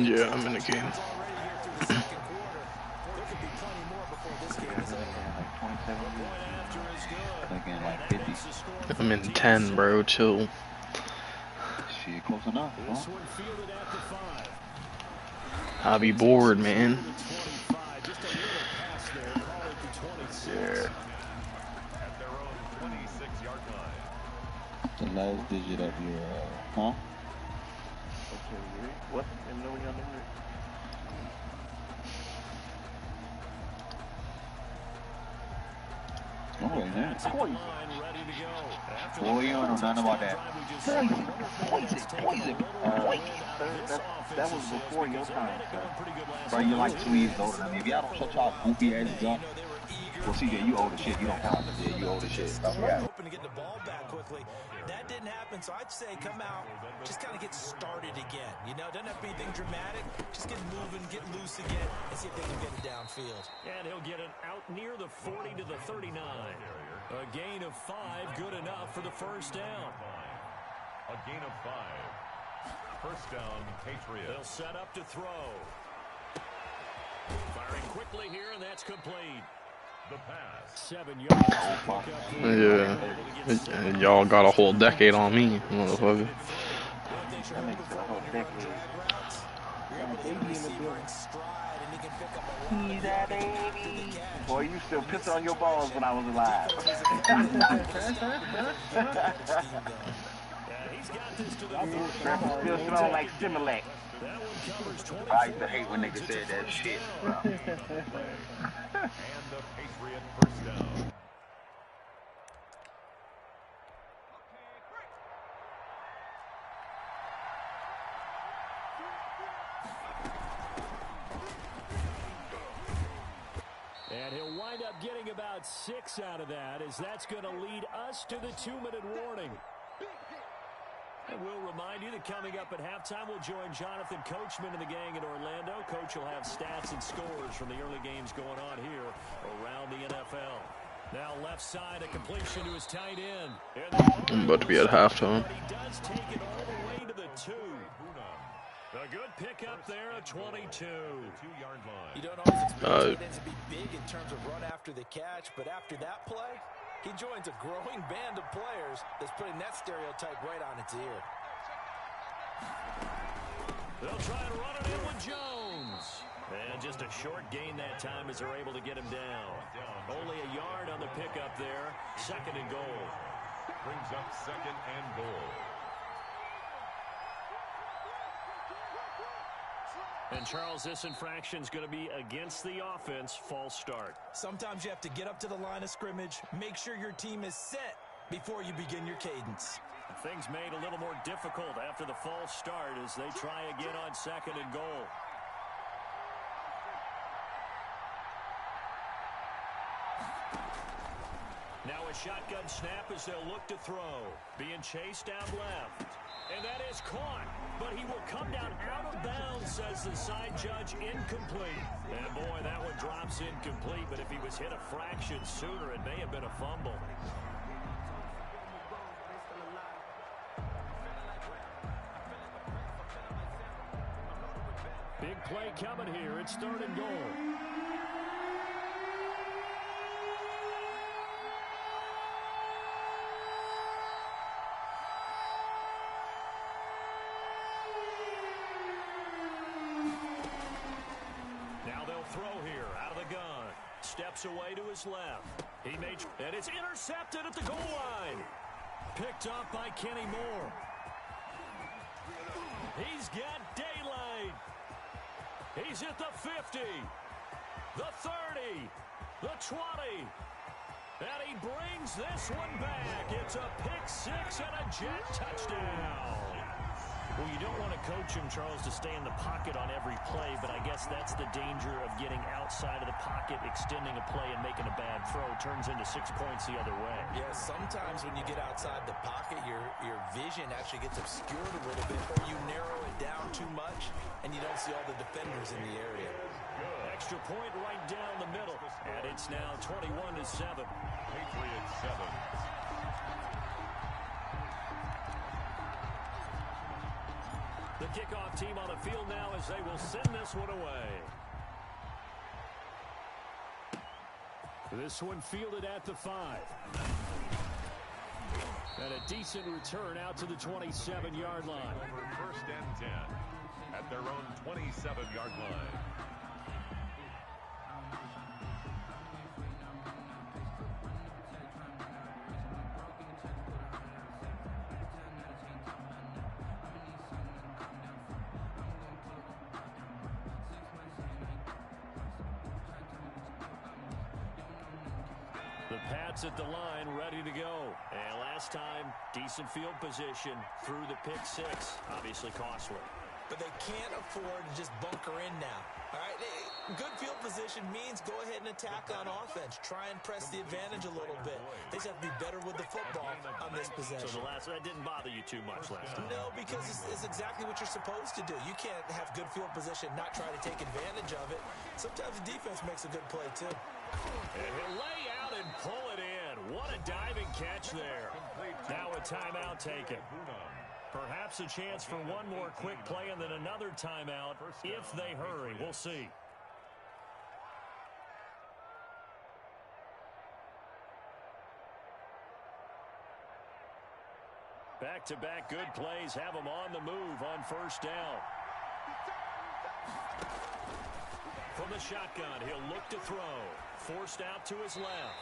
Yeah, I'm in the game. Already here through the 2nd quarter. There could be plenty more before this game is over. Like 50. I'm in 10, bro. Chill. Shit, close enough. This one fielded at the 5. I'll be bored, man. Just a little pass there, call it the 26. Yeah. At their own 26-yard line. The last digit of your, huh? Okay, what? Let me know when y'all know it. No, it isn't. Poison. Boy, you don't know nothing about that. Poison. That was before your time, sir. Bro, you're like 2 years older than me. If y'all don't shut y'all goofy asses up, well, CJ, you old as shit. You don't count. Yeah, you old as shit. Stop that. Hoping to get the ball back quickly. That didn't happen, so I'd say come out, just kind of get started again. You know, doesn't have to be anything dramatic. Just get moving, get loose again, and see if they can get it downfield. And he'll get it out near the 40 to the 39. A gain of 5, good enough for the first down. A gain of 5. First down, Patriots. They'll set up to throw. Firing quickly here, and that's complete. The pass. 7 yards. Yeah. Y'all got a whole decade on me, motherfucker. He's that baby. Boy, you still pissing on your balls when I was alive. Still smell like Similac. I used to hate when niggas said that shit, bro. And the Patriot first down. And he'll wind up getting about 6 out of that, as that's going to lead us to the 2-minute warning. And we'll remind you that coming up at halftime, we'll join Jonathan Coachman and the gang in Orlando. Coach will have stats and scores from the early games going on here around the NFL. Now left side, a completion to his tight end. I'm about to be at halftime. But he does take it all the way to the 2. A good pickup there, a 22. Two-yard line. You don't always expect tight ends to be big in terms of run after the catch, but after that play, he joins a growing band of players that's putting that stereotype right on its ear. They'll try and run it in with Jones. And just a short gain that time as they're able to get him down. Only a yard on the pickup there. 2nd and goal. Brings up 2nd and goal. And Charles, this infraction's going to be against the offense. False start. Sometimes you have to get up to the line of scrimmage, make sure your team is set before you begin your cadence. Things made a little more difficult after the false start as they try again on 2nd and goal. Now a shotgun snap as they'll look to throw. Being chased down left. And that is caught, but he will come down out of bounds, says the side judge. Incomplete. And boy, that one drops incomplete, but if he was hit a fraction sooner, it may have been a fumble. Big play coming here. It's 3rd and goal. Steps away to his left. And it's intercepted at the goal line. Picked up by Kenny Moore. He's got daylight. He's at the 50, the 30, the 20. And he brings this one back. It's a pick-6 and a jet touchdown. Well, you don't want to coach him, Charles, to stay in the pocket on every play, but I guess that's the danger of getting outside of the pocket, extending a play, and making a bad throw. Turns into 6 points the other way. Yeah, sometimes when you get outside the pocket, your vision actually gets obscured a little bit, or you narrow it down too much, and you don't see all the defenders in the area. Extra point right down the middle, and it's now 21-7. Patriots 7. The kickoff team on the field now as they will send this one away. This one fielded at the 5. And a decent return out to the 27-yard line. Over 1st and 10 at their own 27-yard line. The The Pats at the line, ready to go. And last time, decent field position through the pick six. Obviously costly. But they can't afford to just bunker in now. All right, good field position means go ahead and attack on offense. Try and press the advantage a little bit. They just have to be better with the football on this possession. So that didn't bother you too much last time? No, because it's exactly what you're supposed to do. You can't have good field position, not try to take advantage of it. Sometimes the defense makes a good play, too. And he'll lay out and pull it in. What a diving catch there. Now a timeout taken. Perhaps a chance for one more quick play and then another timeout if they hurry. We'll see. Back-to-back good plays have them on the move on first down. From the shotgun, he'll look to throw. Forced out to his left.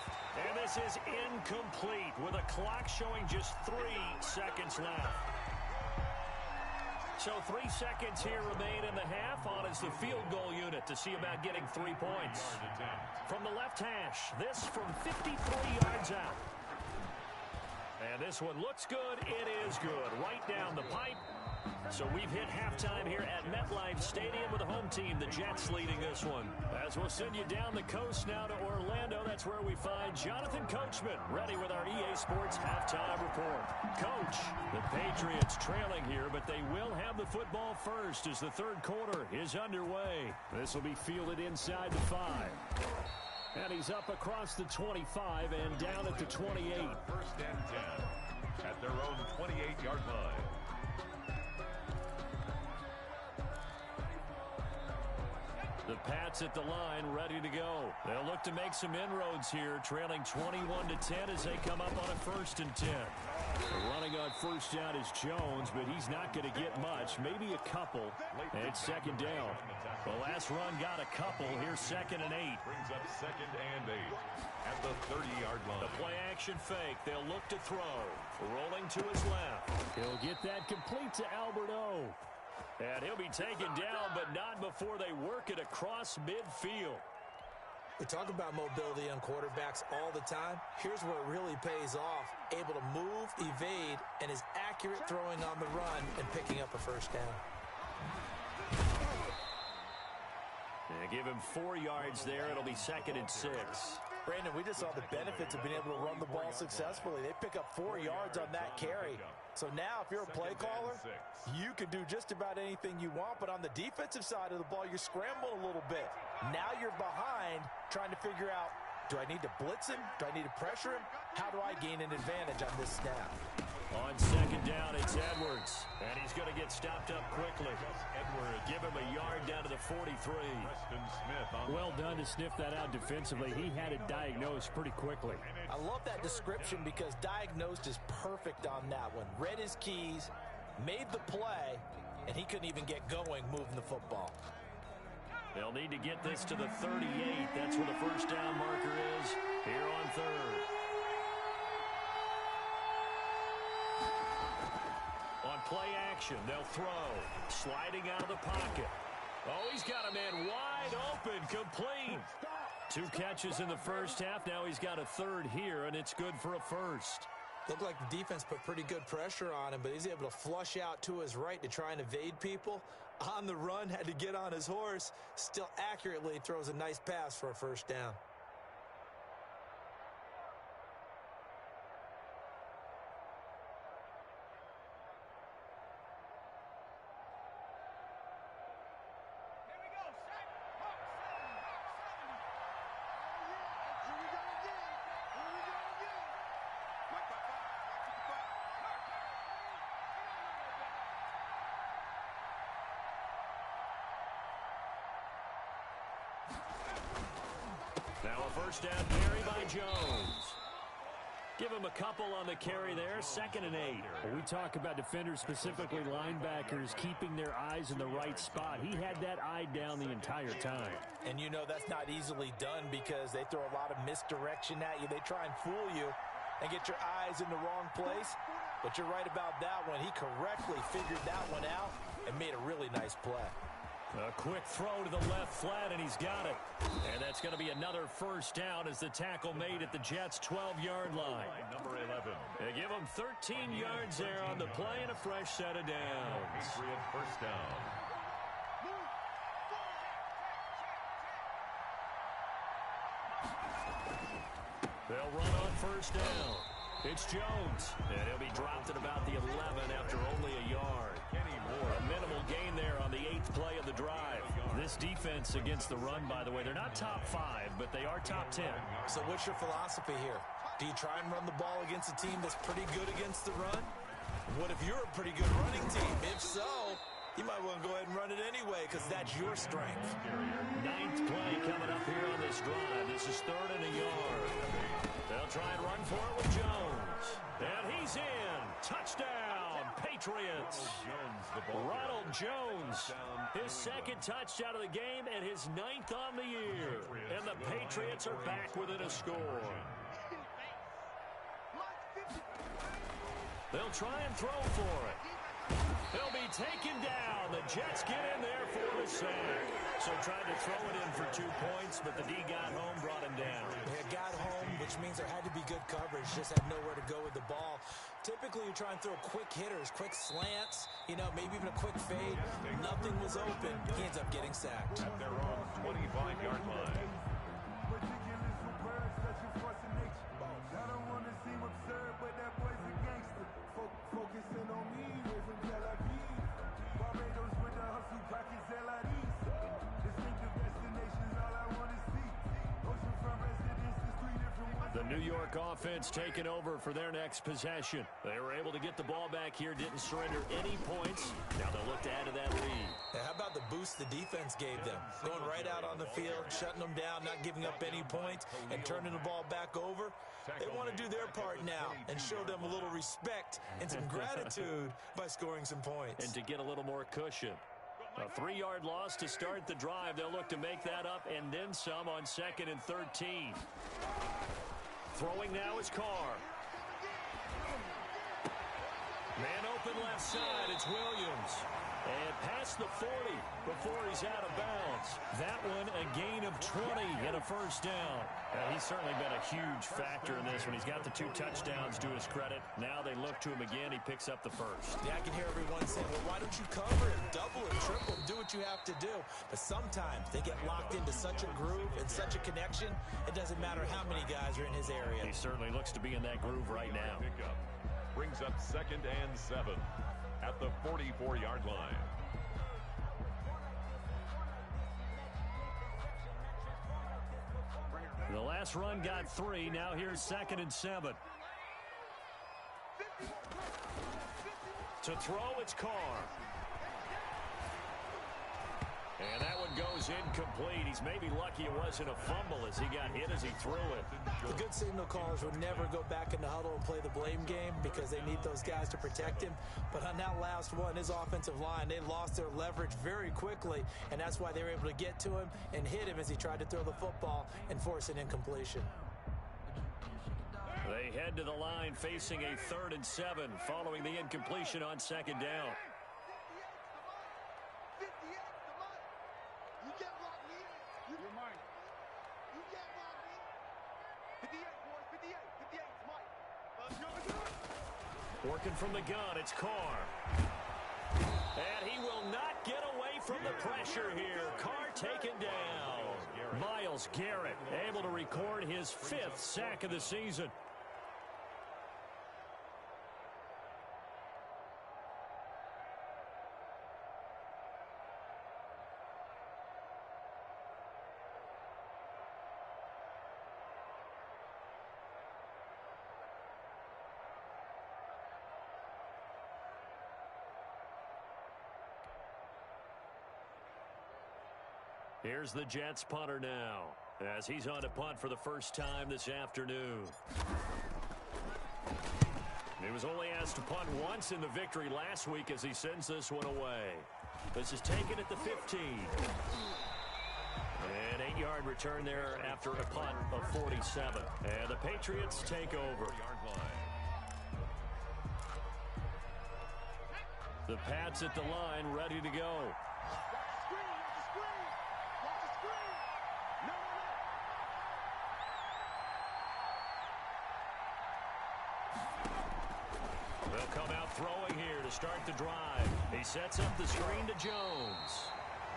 And this is incomplete with a clock showing just 3 seconds left. So 3 seconds here remain in the half. On is the field goal unit to see about getting 3 points. From the left hash, this from 53 yards out. And this one looks good. It is good. Right down the pipe. So we've hit halftime here at MetLife Stadium with the home team, the Jets, leading this one. As we'll send you down the coast now to Orlando, that's where we find Jonathan Coachman, ready with our EA Sports halftime report. Coach, the Patriots trailing here, but they will have the football first as the third quarter is underway. This will be fielded inside the 5. And he's up across the 25 and down at the 28. First and 10 at their own 28-yard line. The Pats at the line, ready to go. They'll look to make some inroads here, trailing 21-10 as they come up on a 1st and 10. Running on first down is Jones, but he's not going to get much, maybe a couple. And it's 2nd down. The last run got a couple. Here's 2nd and 8. Brings up 2nd and 8 at the 30-yard line. The play action fake. They'll look to throw. Rolling to his left. He'll get that complete to Albert O. And he'll be taken down, but not before they work it across midfield. We talk about mobility on quarterbacks all the time. Here's where it really pays off. Able to move, evade, and is accurate throwing on the run and picking up a first down. And give him 4 yards there. It'll be 2nd and 6. Brandon, we just saw the benefits of being able to run the ball successfully. They pick up 4 yards on that carry. So now if you're a play caller, you can do just about anything you want. But on the defensive side of the ball, you're scrambling a little bit. Now you're behind trying to figure out, do I need to blitz him? Do I need to pressure him? How do I gain an advantage on this snap? On 2nd down, it's Edwards. And he's going to get stopped up quickly. Edwards, give him a yard down to the 43. Well done to sniff that out defensively. He had it diagnosed pretty quickly. I love that description because diagnosed is perfect on that one. Read his keys, made the play, and he couldn't even get going moving the football. They'll need to get this to the 38. That's where the first down marker is here on 3rd. On play action, they'll throw. Sliding out of the pocket. Oh, he's got a man wide open, complete. 2 catches in the first half. Now he's got a 3rd here, and it's good for a 1st. Looked like the defense put pretty good pressure on him, but he's able to flush out to his right to try and evade people. On the run, had to get on his horse. Still accurately throws a nice pass for a first down. Now a first down carry by Jones. Give him a couple on the carry there. 2nd and 8. When we talk about defenders, specifically linebackers, keeping their eyes in the right spot. He had that eye down the entire time. And you know that's not easily done because they throw a lot of misdirection at you. They try and fool you and get your eyes in the wrong place. But you're right about that one. He correctly figured that one out and made a really nice play. A quick throw to the left flat, and he's got it. And that's going to be another first down as the tackle made at the Jets' 12-yard line. Number 11. They give him 13 yards there on the play and a fresh set of downs. Patriot first down. They'll run on first down. It's Jones, and he'll be dropped at about the 11 after only a yard. A minimal gain there on the 8th play of the drive. This defense against the run, by the way, they're not top 5, but they are top 10. So what's your philosophy here? Do you try and run the ball against a team that's pretty good against the run? What if you're a pretty good running team? If so, you might want to go ahead and run it anyway because that's your strength. 9th play coming up here on this drive. This is 3rd and a yard. They'll try and run for it with Jones. And he's in. Touchdown, Patriots. Ronald Jones, his 2nd touchdown of the game and his 9th on the year. And the Patriots are back within a score. They'll try and throw for it. He'll be taken down. The Jets get in there for the sack. So tried to throw it in for 2 points, but the D got home, brought him down. It got home, which means there had to be good coverage. Just had nowhere to go with the ball. Typically, you try and throw quick hitters, quick slants, maybe even a quick fade. Nothing was open. He ends up getting sacked. At their own 25-yard line. I don't want to seem absurd, but that boy's a gangster. Focusing on me, we're from Tel Aviv. Barbados with the hustle, pockets LIDs. Distinctive destinations, all I want to see. Oceanfront residences, 3 different ones. The New York offense taking over for their next possession. They were able to get the ball back here, didn't surrender any points. Now they'll look to add to that lead. How about the boost the defense gave them? Going right out on the field, shutting them down, not giving up any points, and turning the ball back over. They want to do their part now and show them a little respect and some gratitude by scoring some points. And to get a little more cushion. A 3-yard loss to start the drive. They'll look to make that up and then some on 2nd and 13. Throwing now is Carr. Man open left side. It's Williams. And past the 40 before he's out of bounds. That one a gain of 20 and a first down. He's certainly been a huge factor in this one. He's got the 2 touchdowns to his credit. Now they look to him again. He picks up the first. Yeah, I can hear everyone saying, well, why don't you cover him, double him, triple him, do what you have to do. But sometimes they get locked into such a groove and such a connection, it doesn't matter how many guys are in his area. He certainly looks to be in that groove right now. Pickup brings up 2nd and 7 at the 44-yard line. The last run got 3. Now here's 2nd and 7. To throw, it's Carr. And that one goes incomplete. He's maybe lucky it wasn't a fumble as he got hit as he threw it. The good signal callers would never go back in the huddle and play the blame game because they need those guys to protect him. But on that last one, his offensive line, they lost their leverage very quickly, and that's why they were able to get to him and hit him as he tried to throw the football and force an incompletion. They head to the line facing a 3rd and 7 following the incompletion on 2nd down. Working from the gun, it's Carr. And he will not get away from the pressure here. Carr taken down. Myles Garrett able to record his 5th sack of the season. Here's the Jets punter now as he's on to punt for the first time this afternoon. He was only asked to punt once in the victory last week as he sends this one away. This is taken at the 15. An 8-yard return there after a punt of 47. And the Patriots take over. The Pats at the line ready to go. They'll come out throwing here to start the drive. He sets up the screen to Jones.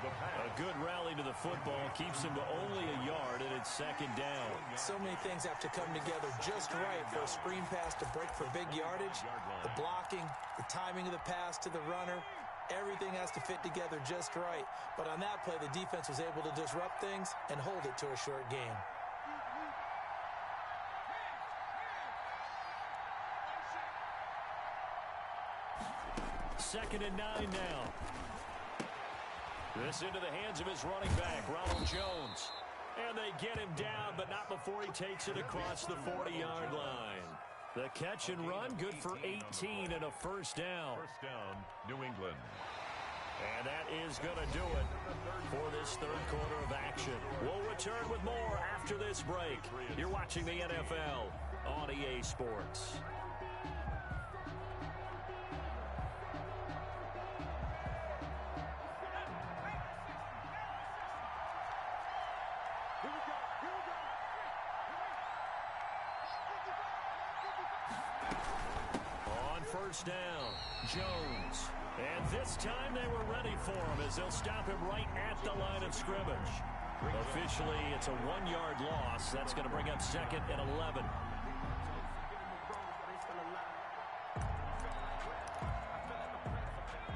A good rally to the football keeps him to only a yard, and it's second down. So many things have to come together just right for a screen pass to break for big yardage. The blocking, the timing of the pass to the runner, everything has to fit together just right. But on that play, the defense was able to disrupt things and hold it to a short game. Second and 9 now. This into the hands of his running back, Ronald Jones. And they get him down, but not before he takes it across the 40-yard line. The catch and run, good for 18 and a first down. First down, New England. And that is going to do it for this third quarter of action. We'll return with more after this break. You're watching the NFL on EA Sports. On first down, Jones. And this time they were ready for him as they'll stop him right at the line of scrimmage. Officially, it's a 1-yard loss. That's going to bring up second and 11.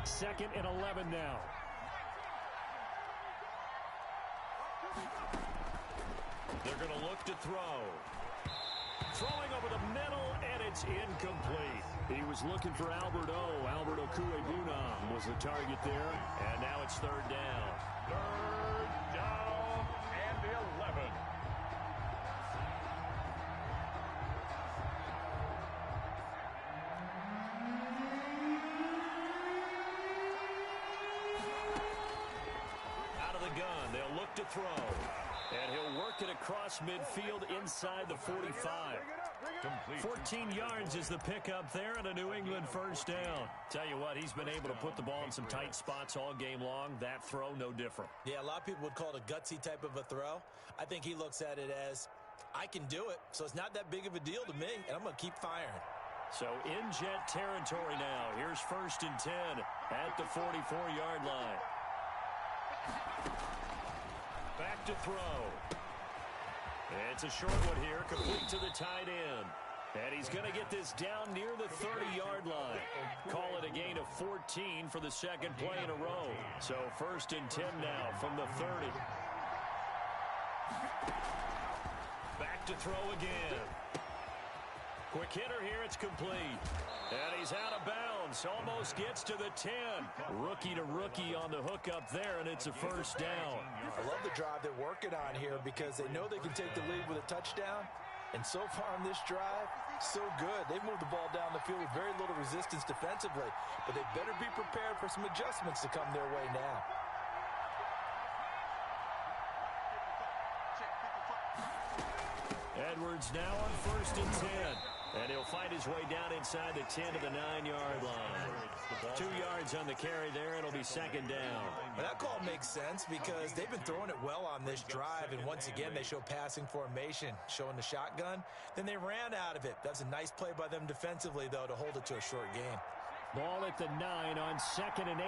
Second and 11 now. They're going to look to throw. Throwing over the middle, and it's incomplete. He was looking for Albert O. Albert Okuebunam was the target there, and now it's third down. Third down and 11. Out of the gun, they'll look to throw. And he'll work it across midfield inside the 45. 14 yards is the pickup there and a New England first down. Tell you what, he's been able to put the ball in some tight spots all game long. That throw, no different. Yeah, a lot of people would call it a gutsy type of a throw. I think he looks at it as, I can do it, so it's not that big of a deal to me, and I'm going to keep firing. So in jet territory now. Here's first and 10 at the 44-yard line. Back to throw. It's a short one here, complete to the tight end. And he's going to get this down near the 30-yard line. Call it a gain of 14 for the second play in a row. So first and 10 now from the 30. Back to throw again. Quick hitter here, it's complete. And he's out of bounds, almost gets to the 10. Rookie to rookie on the hookup there, and it's a first down. I love the drive they're working on here because they know they can take the lead with a touchdown. And so far on this drive, so good. They've moved the ball down the field with very little resistance defensively, but they better be prepared for some adjustments to come their way now. Edwards now on first and 10. And he'll find his way down inside the 10 to the 9-yard line. 2 yards on the carry there. It'll be second down. Well, that call makes sense because they've been throwing it well on this drive. And once again, they show passing formation, showing the shotgun. Then they ran out of it. That's a nice play by them defensively, though, to hold it to a short game. Ball at the 9 on second and 8.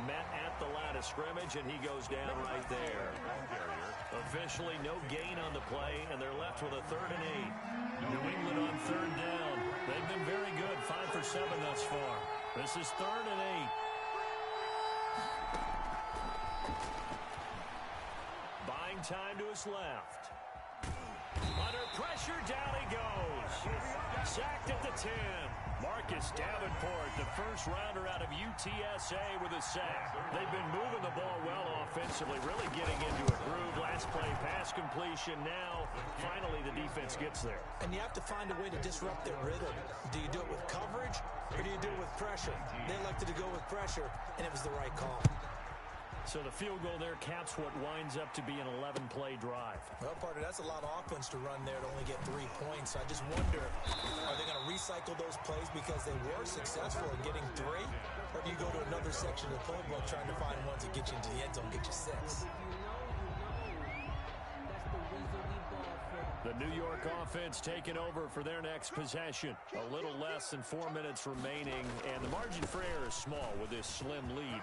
Met at the line of scrimmage, and he goes down right there. Officially no gain on the play, and they're left with a third and 8. New England on third down. They've been very good, 5 for 7 thus far. This is third and 8. Buying time to his left. Under pressure, down he goes. Sacked at the 10. Marcus Davenport, the first rounder out of UTSA with a sack. They've been moving the ball well offensively, really getting into a groove. Last play, pass completion. Now, finally, the defense gets there. And you have to find a way to disrupt their rhythm. Do you do it with coverage, or do you do it with pressure? They elected to go with pressure, and it was the right call. So the field goal there caps what winds up to be an 11-play drive. Well, partner, that's a lot of offense to run there to only get 3 points. I just wonder, are they going to recycle those plays because they were successful in getting 3? Or do you go to another section of the playbook trying to find ones that get you into the end zone, get you 6? The New York offense taking over for their next possession. A little less than 4 minutes remaining, and the margin for error is small with this slim lead.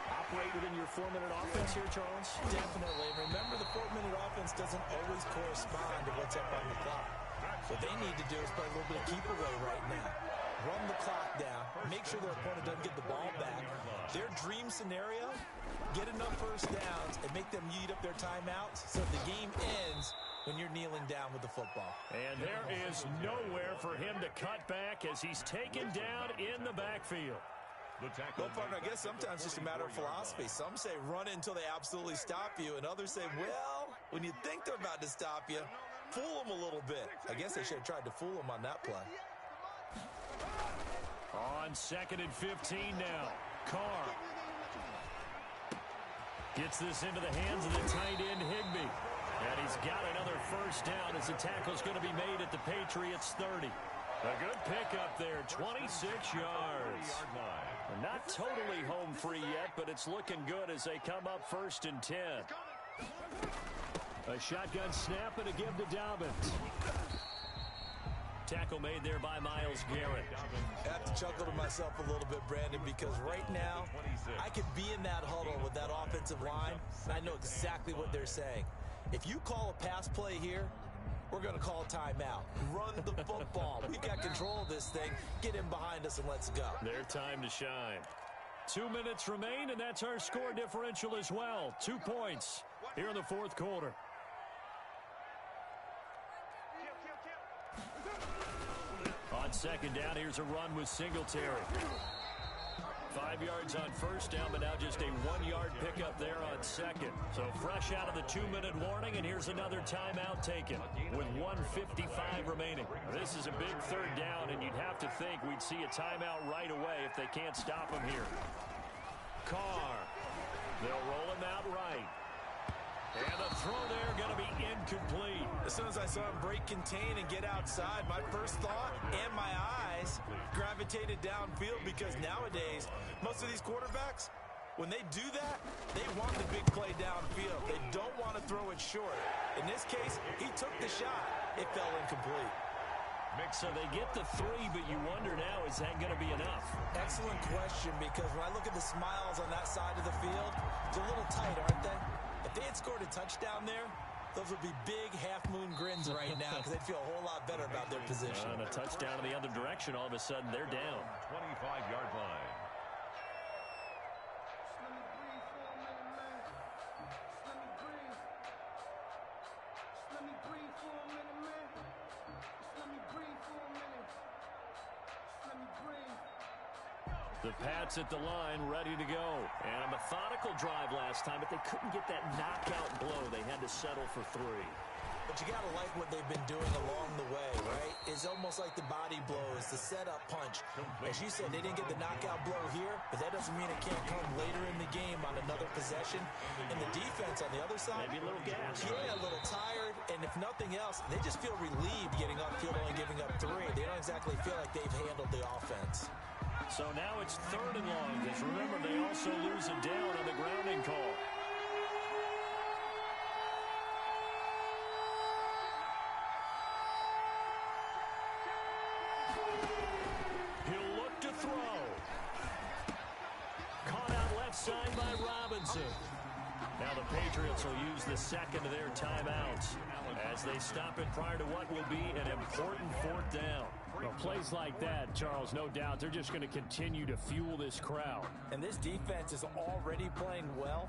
Operate within your 4-minute offense here, Charles? Definitely. Remember, the 4-minute offense doesn't always correspond to what's up on the clock. What they need to do is play a little bit of keep away right now. Run the clock down. Make sure their opponent doesn't get the ball back. Their dream scenario, get enough first downs and make them eat up their timeouts so the game ends when you're kneeling down with the football. And there is nowhere for him to cut back as he's taken down in the backfield. Well, partner, I guess sometimes it's just a matter of philosophy. Some say run until they absolutely stop you, and others say, well, when you think they're about to stop you, fool them a little bit. I guess they should have tried to fool them on that play. On 2nd and 15 now. Carr gets this into the hands of the tight end, Higbee. And he's got another first down as the tackle's going to be made at the Patriots 30. A good pickup there, 26 yards. They're not totally home free yet, but it's looking good as they come up 1st and 10. A shotgun snap and a give to Dobbins. Tackle made there by Myles Garrett. I have to chuckle to myself a little bit, Brandon, because right now I could be in that huddle with that offensive line, and I know exactly what they're saying. If you call a pass play here, we're going to call a timeout. Run the football. We've got control of this thing. Get in behind us and let's go. Their time to shine. 2 minutes remain, and that's our score differential as well. 2 points here in the 4th quarter. On 2nd down, here's a run with Singletary. 5 yards on 1st down, but now just a 1-yard pickup there on 2nd. So fresh out of the 2-minute warning, and here's another timeout taken with 1:55 remaining. This is a big 3rd down, and you'd have to think we'd see a timeout right away if they can't stop him here. Carr. They'll roll him out right. And the throw there going to be incomplete. As soon as I saw him break contain and get outside, my first thought and my eyes gravitated downfield, because nowadays, most of these quarterbacks, when they do that, they want the big play downfield. They don't want to throw it short. In this case, he took the shot. It fell incomplete. So they get the 3, but you wonder now, is that going to be enough? Excellent question, because when I look at the smiles on that side of the field, it's a little tight, aren't they? If they had scored a touchdown there, those would be big half-moon grins right now, because they'd feel a whole lot better about their position. And a touchdown in the other direction, all of a sudden they're down. 25-yard line. The Pats at the line, ready to go. And a methodical drive last time, but they couldn't get that knockout blow. They had to settle for 3. But you got to like what they've been doing along the way, right? It's almost like the body blows, the setup punch. As you said, they didn't get the knockout blow here, but that doesn't mean it can't come later in the game on another possession. And the defense on the other side, maybe a little gas. Yeah, a little tired. And if nothing else, they just feel relieved getting upfield, only giving up 3. They don't exactly feel like they've handled the offense. So now it's 3rd and long, because remember, they also lose a down on the grounding call. He'll look to throw. Caught out left side by Robinson. Now the Patriots will use the 2nd of their timeouts as they stop it prior to what will be an important 4th down. Well, plays like that, Charles, no doubt, they're just going to continue to fuel this crowd. And this defense is already playing well,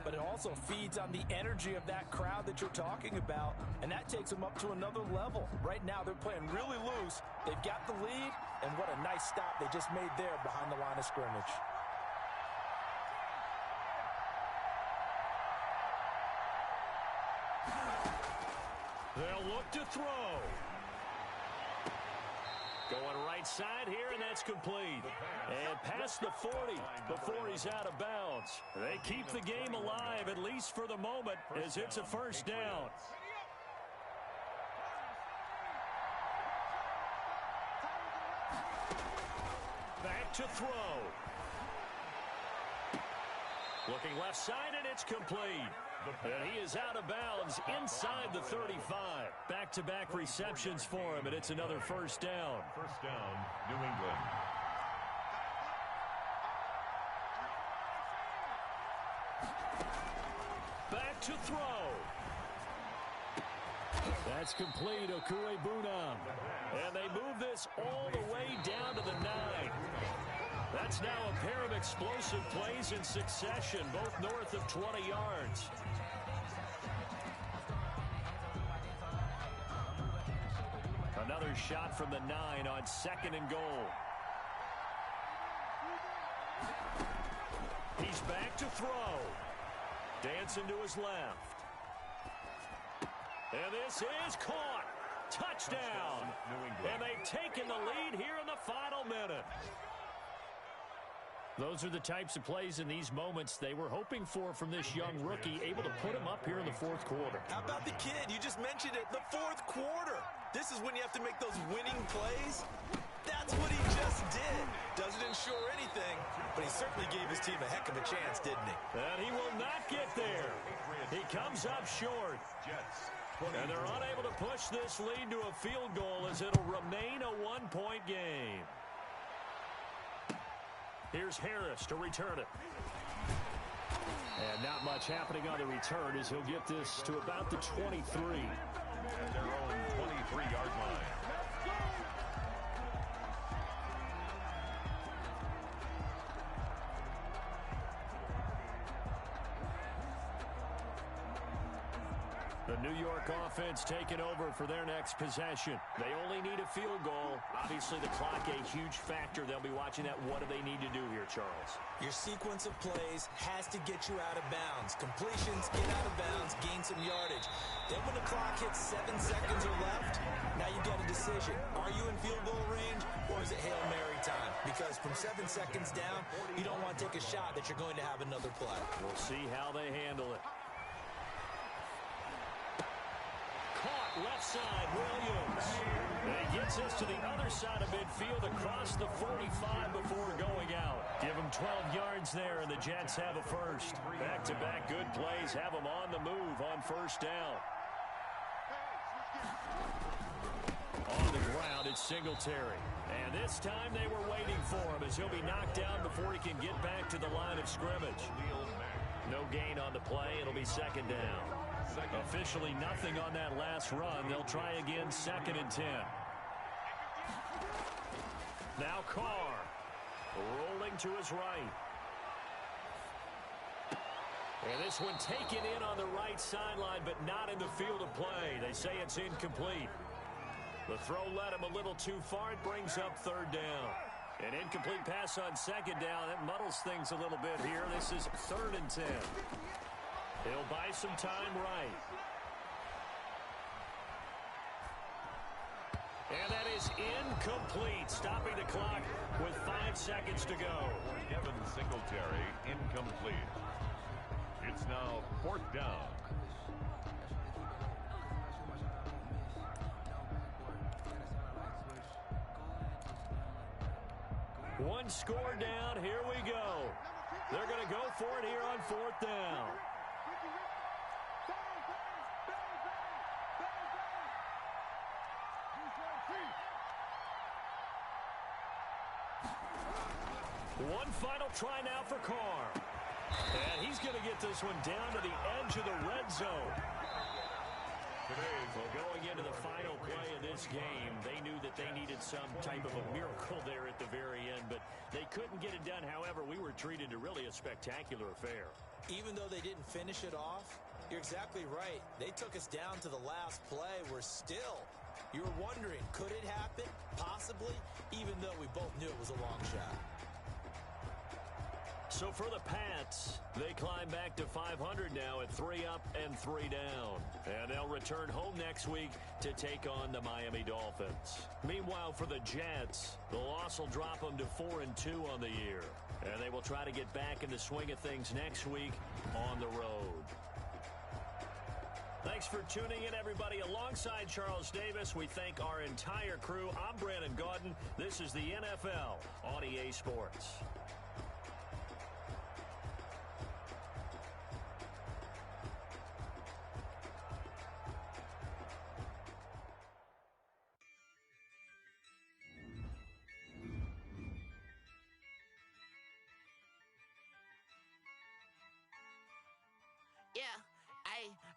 but it also feeds on the energy of that crowd that you're talking about, and that takes them up to another level. Right now, they're playing really loose. They've got the lead, and what a nice stop they just made there behind the line of scrimmage. They'll look to throw. Going right side here, and that's complete. And past the 40 before he's out of bounds. They keep the game alive, at least for the moment, as it's a 1st down. Back to throw. Looking left side, and it's complete. And he is out of bounds inside the 35. Back-to-back receptions for him, and it's another first down. First down, New England. Back to throw. That's complete, Okuebunam. And they move this all the way down to the 9. That's now a pair of explosive plays in succession, both north of 20 yards. Another shot from the 9 on 2nd and goal. He's back to throw. Dancing to his left. And this is caught. Touchdown. And they've taken the lead here in the final minute. Those are the types of plays in these moments they were hoping for from this young rookie, able to put him up here in the fourth quarter. How about the kid? You just mentioned it, the fourth quarter. This is when you have to make those winning plays. That's what he just did. Doesn't ensure anything, but he certainly gave his team a heck of a chance, didn't he? And he will not get there. He comes up short. And they're unable to push this lead to a field goal as it'll remain a one-point game. Here's Harris to return it. And not much happening on the return as he'll get this to about the 23. At their own 23-yard line. The New York offense taking over for their next possession. They only need a field goal. Obviously, the clock a huge factor. They'll be watching that. What do they need to do here, Charles? Your sequence of plays has to get you out of bounds. Completions, get out of bounds, gain some yardage. Then when the clock hits 7 seconds or left, now you got a decision. Are you in field goal range, or is it Hail Mary time? Because from 7 seconds down, you don't want to take a shot that you're going to have another play. We'll see how they handle it. Left side, Williams. And he gets us to the other side of midfield across the 45 before going out. Give him 12 yards there, and the Jets have a first. Back-to-back good plays have them on the move on first down. On the ground, it's Singletary. And this time they were waiting for him as he'll be knocked down before he can get back to the line of scrimmage. No gain on the play. It'll be second down. Officially nothing on that last run. They'll try again, 2nd and 10. Now Carr rolling to his right. And this one taken in on the right sideline, but not in the field of play. They say it's incomplete. The throw led him a little too far. It brings up 3rd down. An incomplete pass on 2nd down. That muddles things a little bit here. This is 3rd and 10. He'll buy some time right. And that is incomplete, stopping the clock with 5 seconds to go. Devin Singletary, incomplete. It's now 4th down. One score down. Here we go. They're going to go for it here on 4th down. One final try now for Carr. And he's going to get this one down to the edge of the red zone. Well, going into the final play of this game, they knew that they needed some type of a miracle there at the very end, but they couldn't get it done. However, we were treated to really a spectacular affair. Even though they didn't finish it off, you're exactly right. They took us down to the last play. We're still, you're wondering, could it happen? Possibly, even though we both knew it was a long shot. So for the Pats, they climb back to 500 now at 3 up and 3 down. And they'll return home next week to take on the Miami Dolphins. Meanwhile, for the Jets, the loss will drop them to 4-2 on the year. And they will try to get back in the swing of things next week on the road. Thanks for tuning in, everybody. Alongside Charles Davis, we thank our entire crew. I'm Brandon Gaudin. This is the NFL on EA Sports.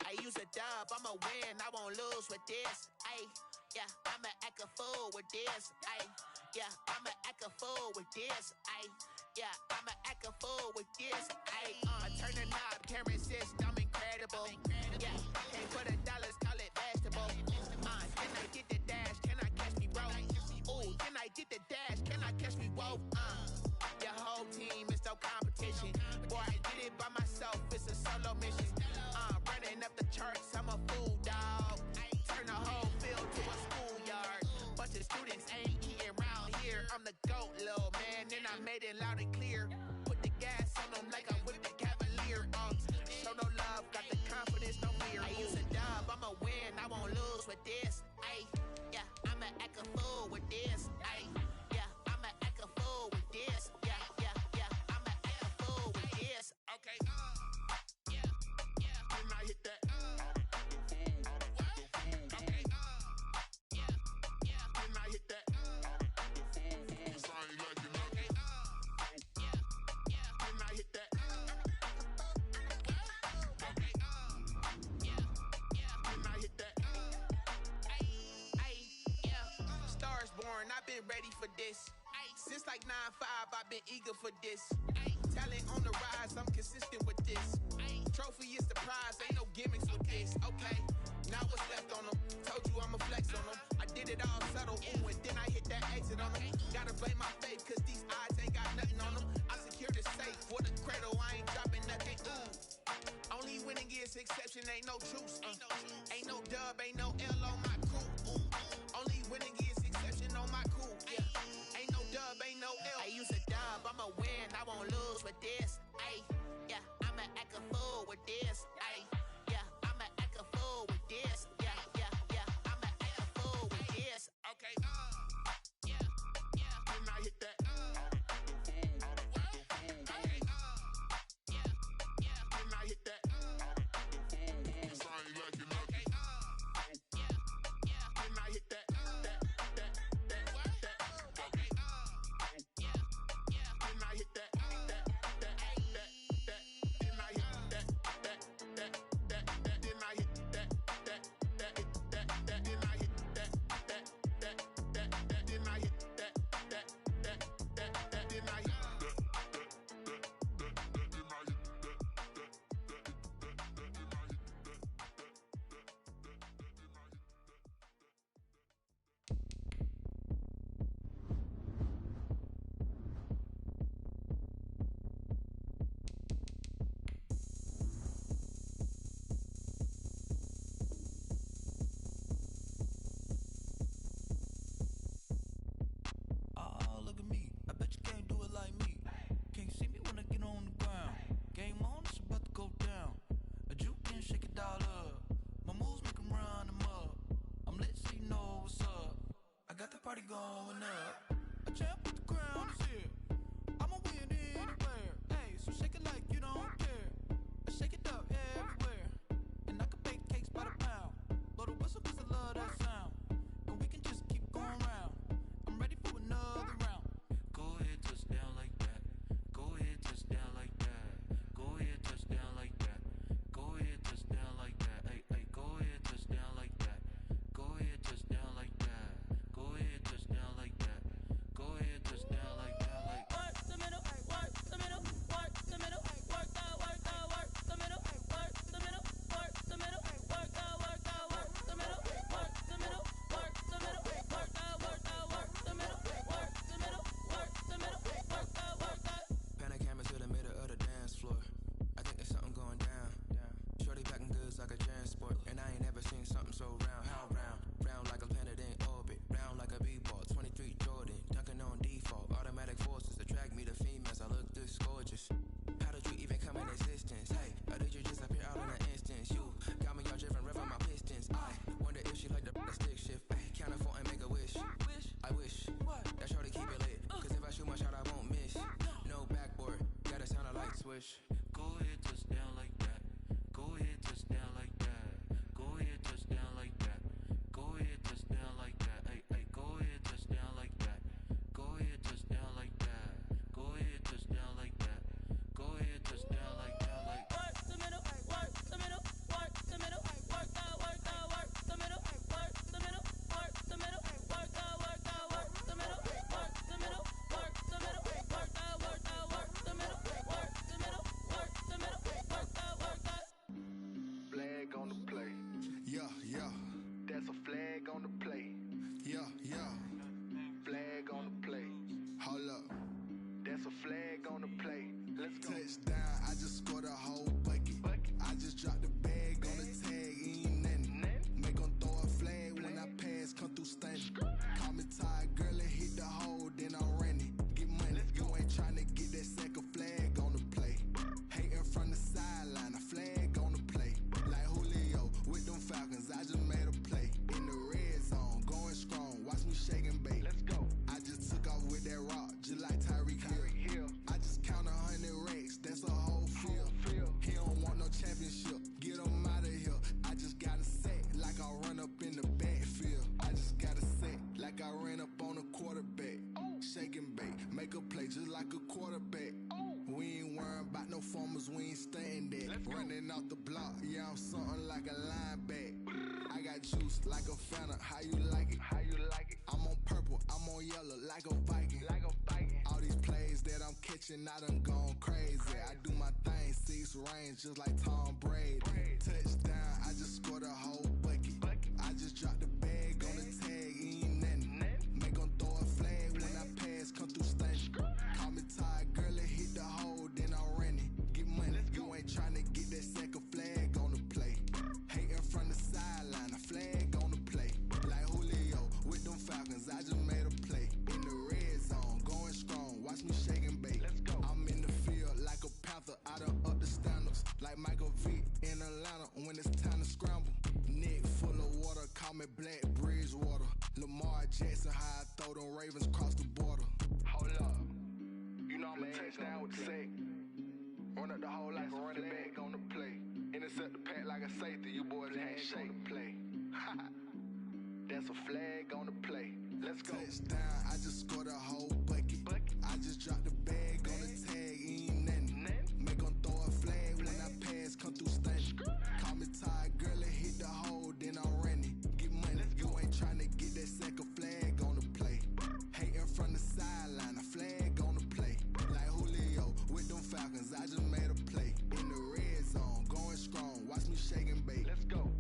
I use a dub, I'ma win, I won't lose with this. Ay, yeah, I'ma act a fool with this. Ay, yeah, I'ma act a fool with this. Ay, yeah, I'ma act a fool with this. Ay, I turn the knob, camera assist, I'm incredible. Yeah, can't put $1, call it vegetable. Can I get the dash? Can I catch me, bro? Ooh, can I get the dash? Can I catch me, whoa? Your whole team is no competition. Boy, I did it by myself, it's a solo mission. Running up the charts, I'm a fool, dog. Turn the whole field to a schoolyard. Bunch of students ain't eating round here. I'm the GOAT, little man, and I made it loud and clear. Put the gas on them like I'm with the Cavalier. Show no love, got the confidence, no fear. I use a dub, I'ma win, I won't lose with this. Ay, yeah, I'ma act a fool with this. Ay, yeah, I'ma act a fool with this. Yeah, yeah, yeah, I'ma act a fool with this. Okay, yeah, yeah, can I hit that? Okay, yeah, yeah, can I hit that? Okay, yeah, yeah, can I hit that? Okay, yeah, yeah, can I hit that? Ay, yeah, stars born, I've been ready for this. Since like 9-5, I've been eager for this. Talent on the rise, I'm consistent with this. Trophy is the prize, ain't no gimmicks with this. Okay, now what's left on them? Told you I'ma flex on them. I did it all subtle, ooh, and then I hit that exit on them. Gotta blame my faith, cause these odds ain't got nothing on them. I secured the safe for the cradle, I ain't dropping nothing, ooh. Only winning is exception, ain't no truce. Ain't no dub, ain't no L on my crew, ooh. Only winning is exception on my crew, yeah. Ain't no dub, ain't no L. I use a dub, I'ma win, I won't lose with this. Ay, yeah, I'ma act a fool with this. Ay, yeah, I'ma act a fool with this. Yeah, yeah, yeah, I'ma act a fool with this. Okay, yeah, yeah, can I hit that? Okay, yeah, yeah, can I hit that? Okay, yeah, yeah, can I hit that? Party going up. A champ with the crown is here. I'ma win anywhere. Hey, so shake it like you don't care. I shake it up everywhere. And I can bake cakes by the pound. Blow the whistle cause I love that sound. And we can just keep going round. I'm ready for another round. Go ahead, touch down like that. Go ahead, touch down like that. Go ahead, touch down like that. Go ahead, touch down like that. Hey, hey, go ahead, touch down like that. Go ahead, touch down like that. Go ahead, touch down like that. Go ahead, touch down like that. Like work the middle, work the middle, work the middle, work the middle, work the middle, work the middle, work the middle, work the middle, work the middle, work the middle, work the middle, work the middle, work the. Pan a camera to the middle of the dance floor. I think there's something going down. Shorty packing goods like a transport, and I ain't never seen something so round. How round? Round like a planet in orbit, round like a b-ball. 23 Jordan, dunking on default. Automatic forces attract me to females. I look this gorgeous. How did you even come in existence? Hey, or did you just appear out in an instance? You got me all driven, revving my pistons. I wonder if she like the stick shift. Ay, count her 4 and make a wish. I wish that shorty keep it lit. Cause if I shoot my shot, I won't miss. No backboard, gotta sound a light switch. Go ahead, touch down like that. Go ahead, touch down like that. Go ahead, touch down like that. Go ahead, touch down like that. Hey, hey, go ahead, touch down like that. Go ahead, touch down like that. Go ahead, touch down like that. Go ahead, touch down like that. Like work the middle, work the middle, work the middle, make a play just like a quarterback. We ain't worrying about no formers, we ain't staying there. Running off the block, yeah, I'm something like a linebacker. I got juice like a Fanta, how you like it? How you like it? I'm on purple, I'm on yellow like a Viking. Like a Viking. All these plays that I'm catching, I done gone crazy. I do my thing, 6 range just like Tom Brady. Touchdown, I just scored a whole bucket. I just dropped the bag on the tag, ain't nothing. Make them throw a flag when I pass, come through stunning. Call me tired, girl, it hit the hole, then I ran it. Get money, you ain't tryna get that second flag on the play. Hating from the sideline, a flag on the play. Like Julio with them Falcons, I just made a play. In the red zone, going strong, watch me shake and bake. I'm in the field like a Panther, I done up the standards. Like Michael Vick in Atlanta when it's time to scramble. Neck full of water, call me Black Bridgewater. Lamar Jackson, how I throw them Ravens across the border. Hold up, you know I'm a touchdown with the sack. Run up the hole like a running back on the play. Intercept the pack like a safety, you boys ain't shake the play. That's a flag on the play. Let's go. Touchdown, I just scored a whole bucket. I just dropped the bag on the tag, ain't nothing. Make them throw a flag when I pass, come through stunning. Call me tired, girl, it hit the hole, then I ran it. Get money, you ain't tryna get that second flag on the play. Hating from the sideline, a flag on the play. Like Julio with them Falcons, I just made a play. In the red zone, going strong, watch me shake and bake. Let's go.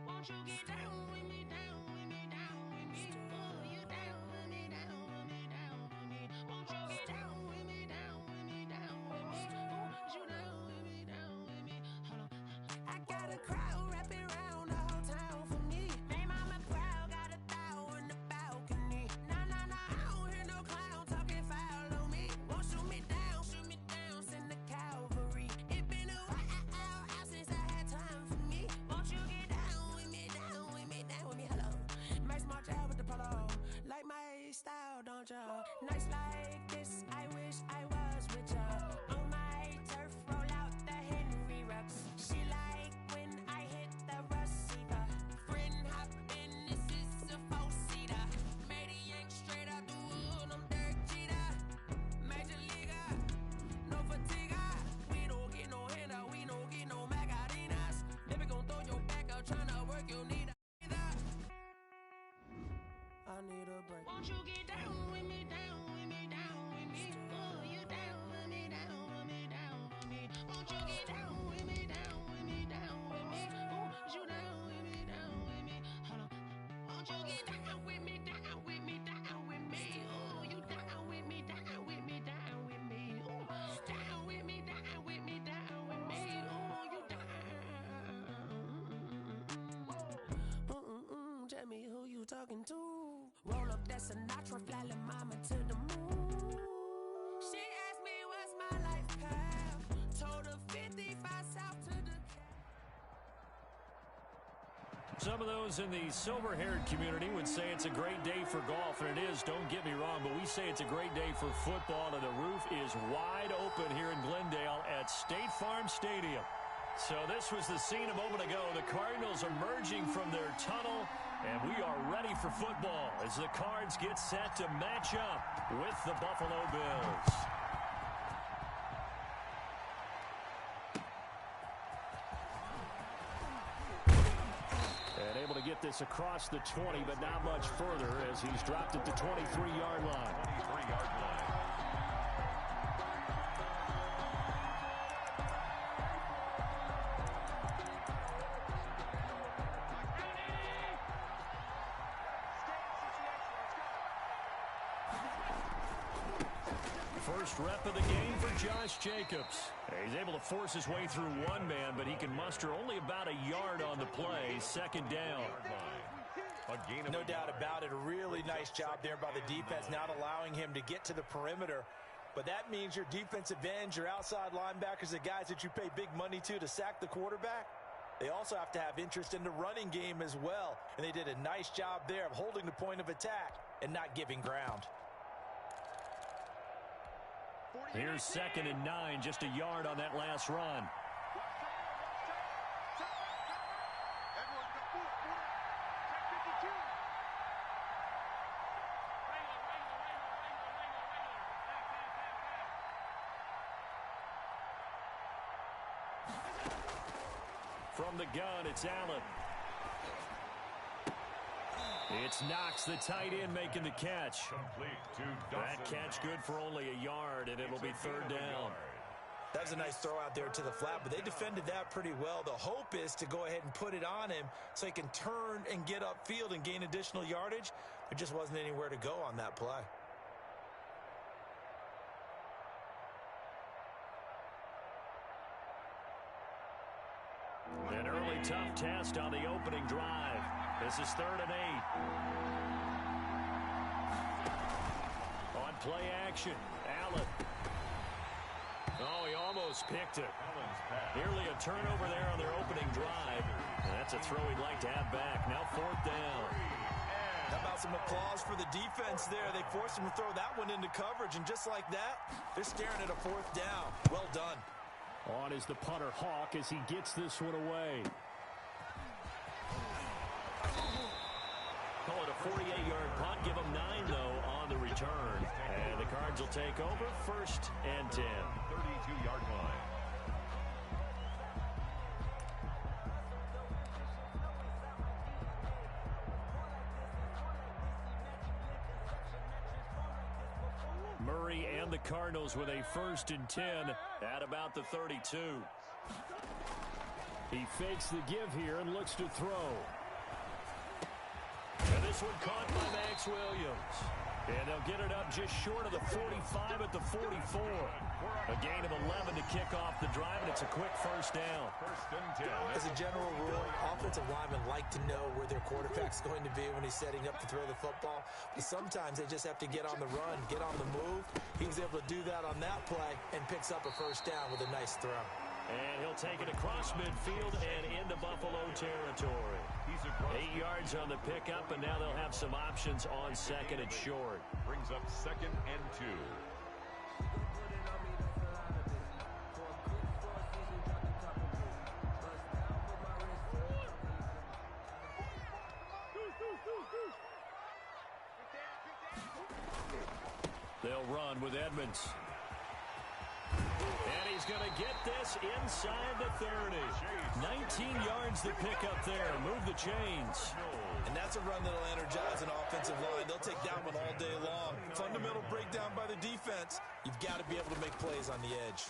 Won't you get down with me, down with me, down with me? Oh, you down with me, down with me, down with me. Won't you get down with me, down with me, down with me? Oh, you down with me, down with me? Hold on. I got a crowd wrapping around the whole town for me. Hey, mama proud, got a thou in the balcony. Nah, nah, nah, I don't hear no clown talking foul on me. Won't shoot me down, send the cavalry. It been a while since I had time for me. Won't you get down with me, down with me, down with me? Hello. Max March out with the polo. Like my style, don't ya? Nights like this, I wish I was with ya. On my turf, roll out the Henry Rux. She like when I hit the receiver. Friend hop in, this is a four-seater. Made a yank straight out the wood, I'm Derek Jeter. Major leaguer, no fatigue. We don't get no handout, we don't get no Magarinas. Never gon' throw your back out, tryna work, you'll need a I need a break. Won't you get down with me, down with me, down with me? Oh, you down with me, down with me, down with me? Won't you get down with me, down with me, down with me? Oh, you down with me, down with me? Hold on. Won't you get down with me, down with me, down with me? Oh, you down with me, down with me, down with me? Oh, down with me, down with me, down with me? Oh, you down. Tell me who you talking to. Roll up that Sinatra, fly la mama to the moon. She asked me what's my life path. Told her 55 south to the Some of those in the silver-haired community would say it's a great day for golf, and it is, don't get me wrong, but we say it's a great day for football, and the roof is wide open here in Glendale at State Farm Stadium. So this was the scene a moment ago. The Cardinals emerging from their tunnel, and we are ready for football as the Cards get set to match up with the Buffalo Bills. And able to get this across the 20, but not much further as he's dropped at the 23-yard line. 23-yard line. First rep of the game for Josh Jacobs. He's able to force his way through one man, but he can muster only about a yard on the play. Second down. No doubt about it. A really nice job there by the defense, not allowing him to get to the perimeter. But that means your defensive ends, your outside linebackers, the guys that you pay big money to sack the quarterback, they also have to have interest in the running game as well. And they did a nice job there of holding the point of attack and not giving ground. Here's 2nd and 9, just a yard on that last run. From the gun, it's Allen. It's Knox, the tight end, making the catch. That catch good for only a yard, and it'll be 3rd down. That was a nice throw out there to the flat, but they defended that pretty well. The hope is to go ahead and put it on him so he can turn and get upfield and gain additional yardage. There just wasn't anywhere to go on that play. An early tough test on the opening drive. This is 3rd and 8. On play action, Allen. Oh, he almost picked it. Nearly a turnover there on their opening drive. And that's a throw he'd like to have back. Now 4th down. How about some applause for the defense there? They forced him to throw that one into coverage, and just like that, they're staring at a 4th down. Well done. On is the punter, Hawk, as he gets this one away. Call it a 48-yard punt. Give them 9, though, on the return. And the Cards will take over 1st and 10. 32-yard line. Murray and the Cardinals with a 1st and 10 at about the 32. He fakes the give here and looks to throw. And this one caught by Max Williams. And they'll get it up just short of the 45 at the 44. A gain of 11 to kick off the drive, and it's a quick 1st down. 1st and 10. As a general rule, offensive linemen like to know where their quarterback's going to be when he's setting up to throw the football. But sometimes they just have to get on the run, get on the move. He was able to do that on that play and picks up a 1st down with a nice throw. And he'll take it across midfield and into Buffalo territory. 8 yards on the pickup, and now they'll have some options on 2nd and short. Brings up 2nd and 2. They'll run with Edmonds. And he's going to get this inside the 30. 19 yards to pick up there. Move the chains. And that's a run that'll energize an offensive line. They'll take that one all day long. Fundamental breakdown by the defense. You've got to be able to make plays on the edge.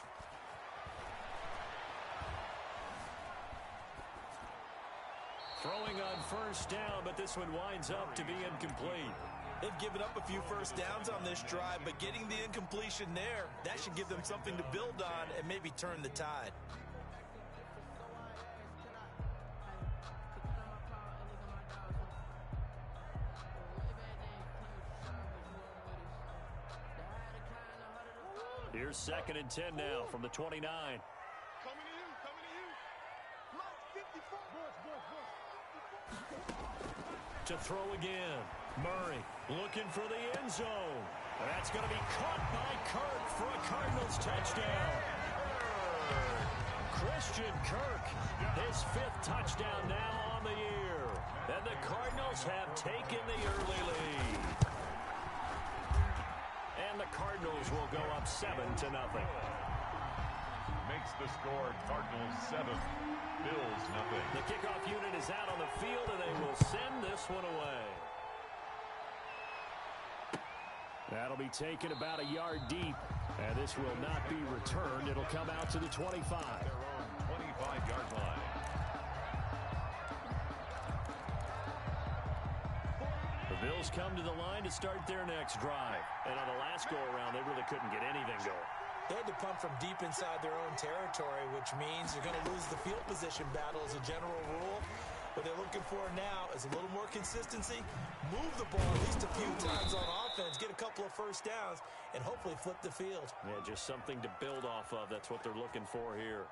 Throwing on 1st down, but this one winds up to be incomplete. They've given up a few 1st downs on this drive, but getting the incompletion there, that should give them something to build on and maybe turn the tide. Here's 2nd and 10 now from the 29. Coming to you, coming to you. Block 54. To throw again. Murray looking for the end zone. That's going to be caught by Kirk for a Cardinals touchdown. Christian Kirk, his 5th touchdown now on the year. And the Cardinals have taken the early lead. And the Cardinals will go up 7-0. Makes the score Cardinals 7, Bills nothing. The kickoff unit is out on the field, and they will send this one away. That'll be taken about a yard deep, and this will not be returned. It'll come out to the 25. Their own 25-yard line. The Bills come to the line to start their next drive. And on the last go-around, they really couldn't get anything going. They had to punt from deep inside their own territory, which means you're going to lose the field position battle as a general rule. What they're looking for now is a little more consistency, move the ball at least a few times on offense, get a couple of 1st downs, and hopefully flip the field. Yeah, just something to build off of. That's what they're looking for here.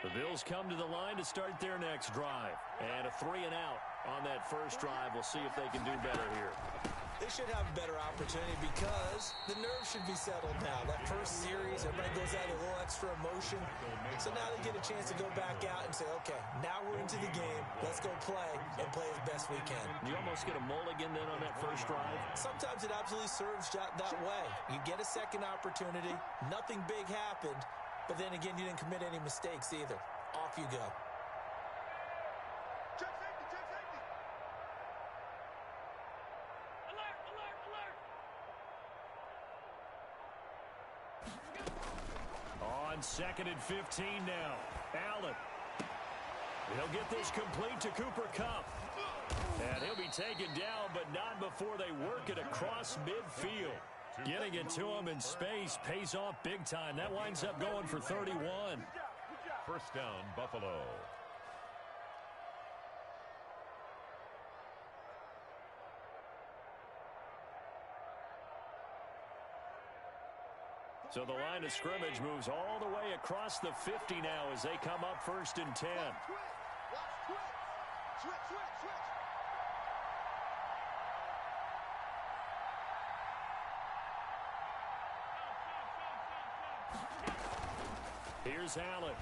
The Bills come to the line to start their next drive. And a 3-and-out on that first drive. We'll see if they can do better here. They should have a better opportunity because the nerves should be settled now. That first series, everybody goes out with a little extra emotion. So now they get a chance to go back out and say, okay, now we're into the game. Let's go play and play as best we can. You almost get a mulligan then on that first drive? Sometimes it absolutely serves that way. You get a second opportunity. Nothing big happened. But then again, you didn't commit any mistakes either. Off you go. On 2nd and 15 now. Allen. He'll get this complete to Cooper Kupp. And he'll be taken down, but not before they work it across midfield. Getting it to him in space pays off big time. That winds up going for 31. First down, Buffalo. So the line of scrimmage moves all the way across the 50 now as they come up 1st and 10. Here's Allen.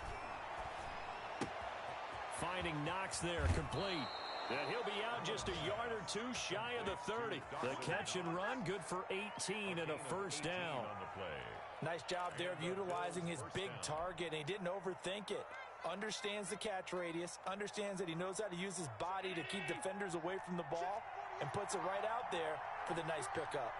Finding Knox there, complete. And he'll be out just a yard or two shy of the 30. The catch and run, good for 18 and a first down. On the play. Nice job there of utilizing his big target. And he didn't overthink it. Understands the catch radius. Understands that he knows how to use his body to keep defenders away from the ball. And puts it right out there for the nice pickup.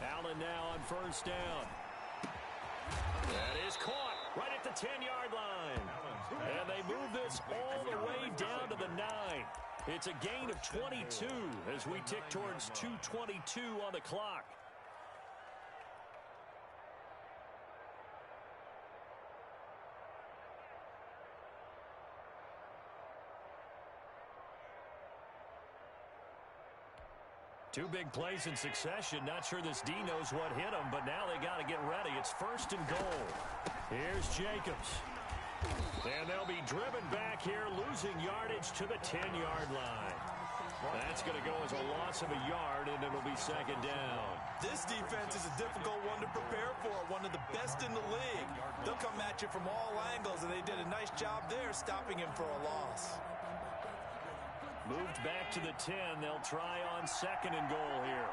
Allen now on first down. That is caught right at the 10-yard line. And they move this all the way down to the 9. It's a gain of 22 as we tick towards 2:22 on the clock. Two big plays in succession. Not sure this D knows what hit him, but now they got to get ready. It's 1st and goal. Here's Jacobs. And they'll be driven back here, losing yardage to the 10-yard line. That's going to go as a loss of a yard, and it'll be 2nd down. This defense is a difficult one to prepare for, one of the best in the league. They'll come at you from all angles, and they did a nice job there stopping him for a loss. Moved back to the 10. They'll try on 2nd and goal here.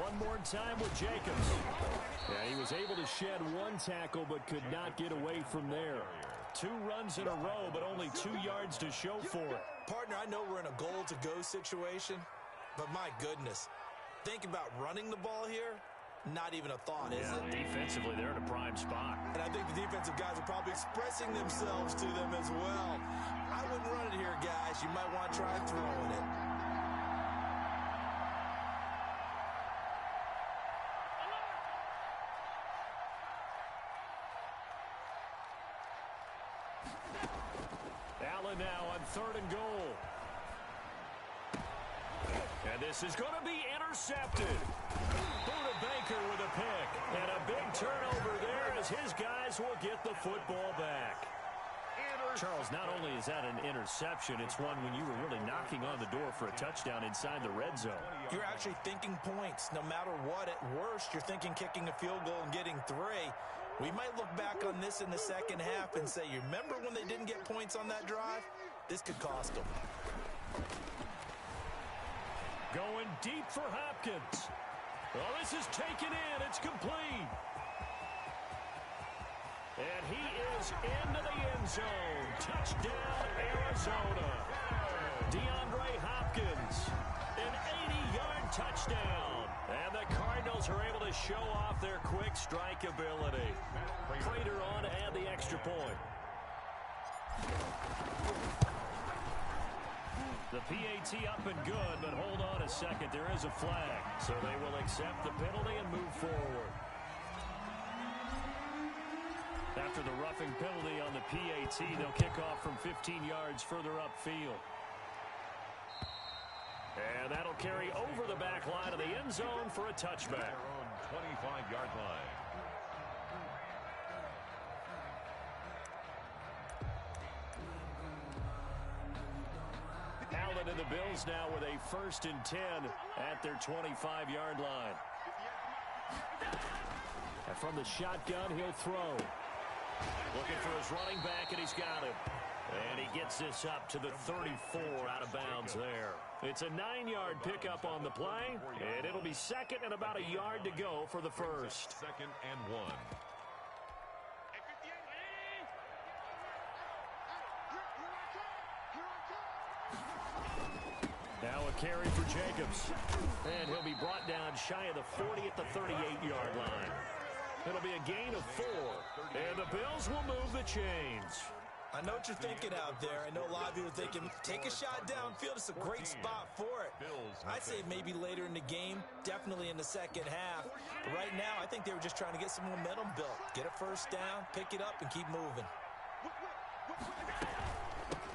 One more time with Jacobs. Yeah, he was able to shed one tackle but could not get away from there. 2 runs in a row, but only 2 yards to show for it. Partner, I know we're in a goal-to-go situation, but my goodness, think about running the ball here. Not even a thought, is it? Defensively, they're in a prime spot. And I think the defensive guys are probably expressing themselves to them as well. I wouldn't run it here, guys. You might want to try throwing it. Allen now on 3rd and goal. And this is going to be intercepted. Buda Baker with a pick. And a big turnover there as his guys will get the football back. Charles, not only is that an interception, it's one when you were really knocking on the door for a touchdown inside the red zone. You're actually thinking points. No matter what, at worst, you're thinking kicking a field goal and getting 3. We might look back on this in the second half and say, you remember when they didn't get points on that drive? This could cost them. Going deep for Hopkins. Well, this is taken in. It's complete. And he is into the end zone. Touchdown, Arizona. DeAndre Hopkins, an 80-yard touchdown. And the Cardinals are able to show off their quick strike ability. Prater on to add the extra point. The PAT up and good, but hold on a second. There is a flag. So they will accept the penalty and move forward. After the roughing penalty on the PAT, they'll kick off from 15 yards further upfield. And that'll carry over the back line of the end zone for a touchback. Their own 25-yard line. Allen and the Bills now with a 1st and 10 at their 25-yard line. And from the shotgun, he'll throw. Looking for his running back, and he's got him. And he gets this up to the 34 out of bounds there. It's a 9-yard pickup on the play, and it'll be 2nd and about a yard to go for the first. 2nd and 1. Now a carry for Jacobs. And he'll be brought down shy of the 40 at the 38-yard line. It'll be a gain of 4. And the Bills will move the chains. I know what you're thinking out there. I know a lot of you are thinking, take a shot downfield. It's a great spot for it. I'd say maybe later in the game, definitely in the second half. But right now, I think they were just trying to get some momentum built. Get a first down, pick it up, and keep moving.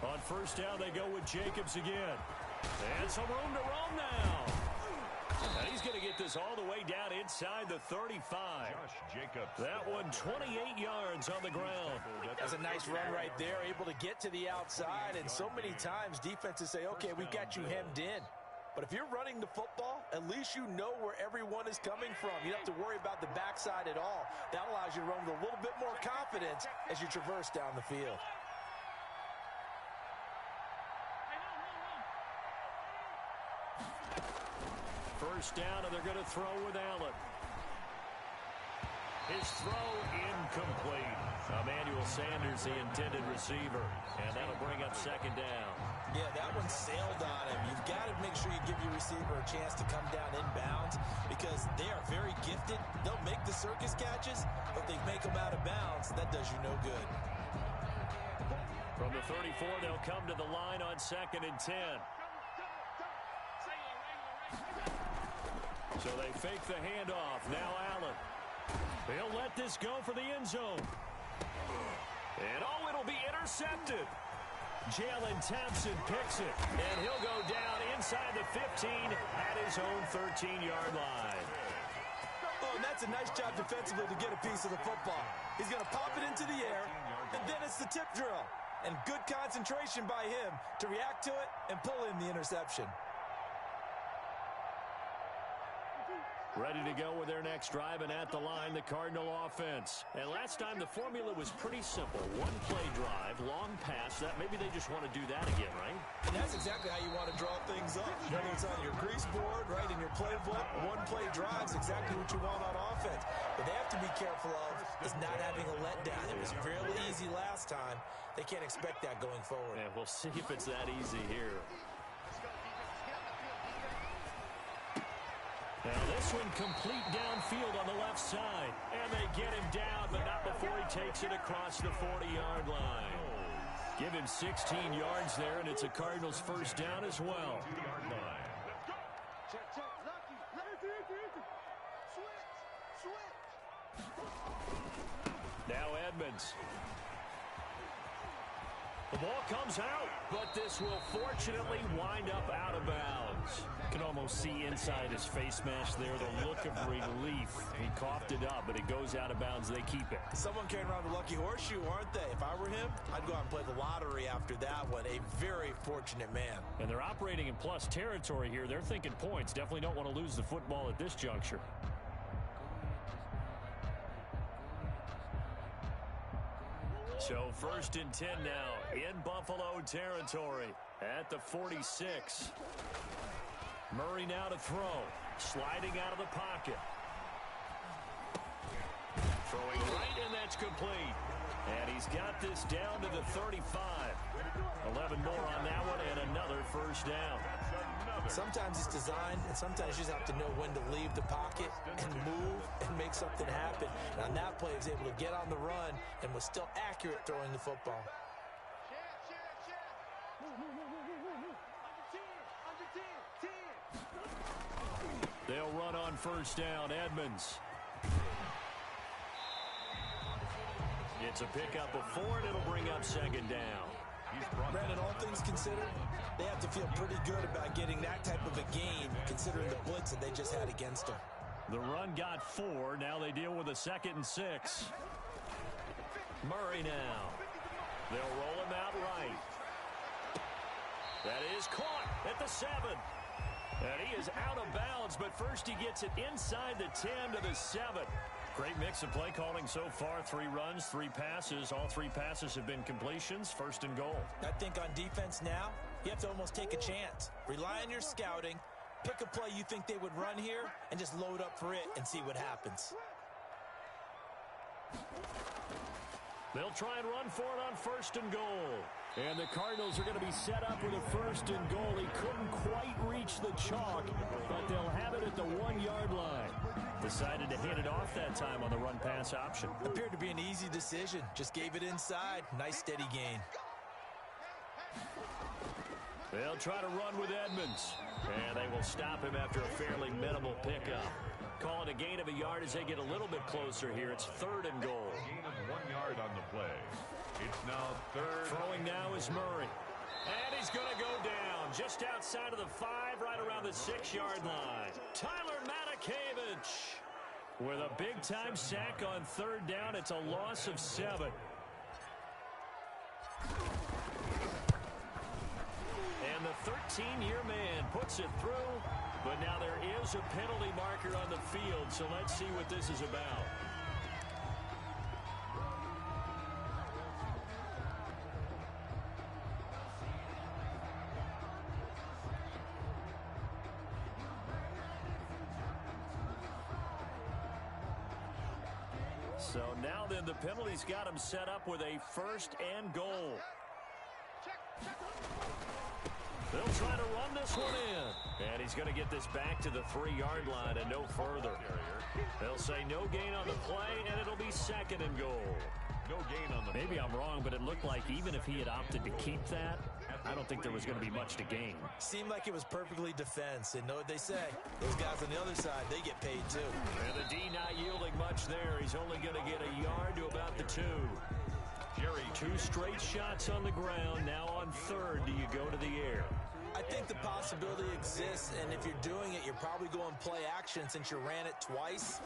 On first down, they go with Jacobs again. And some room to roam now. And he's going to get this all the way down inside the 35. Josh Jacobs. That one 28 yards on the ground. That's a nice run right there, able to get to the outside. And so many times defenses say, okay, we've got you hemmed in. But if you're running the football, at least you know where everyone is coming from. You don't have to worry about the backside at all. That allows you to run with a little bit more confidence as you traverse down the field. First down, and they're going to throw with Allen. His throw incomplete. Emmanuel Sanders, the intended receiver. And that'll bring up 2nd down. Yeah, that one sailed on him. You've got to make sure you give your receiver a chance to come down inbounds because they are very gifted. They'll make the circus catches, but if they make them out of bounds, that does you no good. From the 34, they'll come to the line on 2nd and 10. So they fake the handoff. Now Allen. They'll let this go for the end zone. And oh, it'll be intercepted. Jalen Thompson picks it. And he'll go down inside the 15 at his own 13-yard line. Oh, and that's a nice job defensively to get a piece of the football. He's going to pop it into the air, and then it's the tip drill. And good concentration by him to react to it and pull in the interception. Ready to go with their next drive, and at the line, the Cardinal offense. And last time, the formula was pretty simple. One-play drive, long pass. That maybe they just want to do that again, right? And that's exactly how you want to draw things up. Whether it's on your grease board, right, in your playbook, one-play drive is exactly what you want on offense. But they have to be careful of is not having a letdown. It was fairly easy last time. They can't expect that going forward. Yeah, we'll see if it's that easy here. Now this one complete downfield on the left side. And they get him down, but not before he takes it across the 40-yard line. Give him 16 yards there, and it's a Cardinals first down as well. Now Edmonds. The ball comes out, but this will fortunately wind up out of bounds. You can almost see inside his face mask there the look of relief. He coughed it up, but it goes out of bounds. They keep it. Someone carrying around the lucky horseshoe, aren't they? If I were him, I'd go out and play the lottery after that one. A very fortunate man. And they're operating in plus territory here. They're thinking points. Definitely don't want to lose the football at this juncture. So 1st and 10 now in Buffalo territory at the 46. Murray now to throw. Sliding out of the pocket. Throwing right, and that's complete. And he's got this down to the 35. 11 more on that one, and another first down. Sometimes it's designed, and sometimes you just have to know when to leave the pocket and move and make something happen. And on that play, he was able to get on the run and was still accurate throwing the football. on first down, Edmonds. It's a pickup of 4, and it'll bring up second down. Brandon, all things considered, they have to feel pretty good about getting that type of a gain, considering the blitz that they just had against them. The run got 4. Now they deal with a 2nd and 6. Murray now. They'll roll him out right. That is caught at the 7. And he is out of bounds, but first he gets it inside the 10 to the 7. Great mix of play calling so far. 3 runs, 3 passes. All 3 passes have been completions. 1st and goal. I think on defense now, you have to almost take a chance. Rely on your scouting. Pick a play you think they would run here and just load up for it and see what happens. They'll try and run for it on 1st and goal. And the Cardinals are going to be set up with a 1st and goal. He couldn't quite reach the chalk, but they'll have it at the 1-yard line. Decided to hand it off that time on the run-pass option. Appeared to be an easy decision. Just gave it inside. Nice steady gain. They'll try to run with Edmonds. And they will stop him after a fairly minimal pickup. Call it a gain of a yard as they get a little bit closer here. It's 3rd and goal. Gain of 1 yard on the play. It's now 3rd. Throwing now is Murray. And he's going to go down just outside of the 5, right around the 6-yard line. Tyler Matakevich with a big-time sack on 3rd down. It's a loss of 7. And the 13-year man puts it through, but now there is a penalty marker on the field, so let's see what this is about. So now then the penalty's got him set up with a 1st and goal. They'll try to run this one in. And he's going to get this back to the 3-yard line and no further. They'll say no gain on the play, and it'll be 2nd and goal. No gain on the play. Maybe I'm wrong, but it looked like even if he had opted to keep that, I don't think there was going to be much to gain. Seemed like it was perfectly defense. And know what they say? Those guys on the other side, they get paid too. And the D not yielding much there. He's only going to get a yard to about the 2. Jerry, 2 straight shots on the ground. Now on 3rd, do you go to the air? I think the possibility exists, and if you're doing it, you're probably going play action since you ran it twice.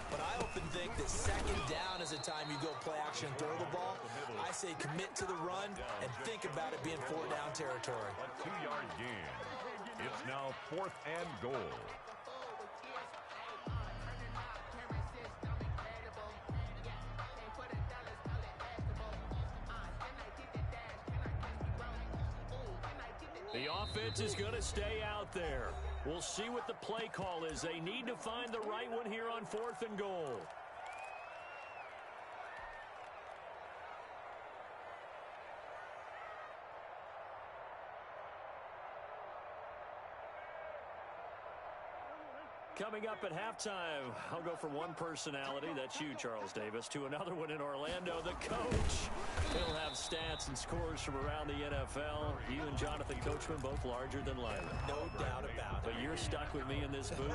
But I often think that 2nd down is the time you go play action and throw the ball. I say commit to the run and think about it being 4-down territory. A 2-yard gain. It's now 4th and goal. The offense is going to stay out there. We'll see what the play call is. They need to find the right one here on 4th and goal. Coming up at halftime, I'll go from one personality, that's you, Charles Davis, to another one in Orlando, the coach. He'll have stats and scores from around the NFL. You and Jonathan Coachman both larger than life. No doubt about it. But you're stuck with me in this booth,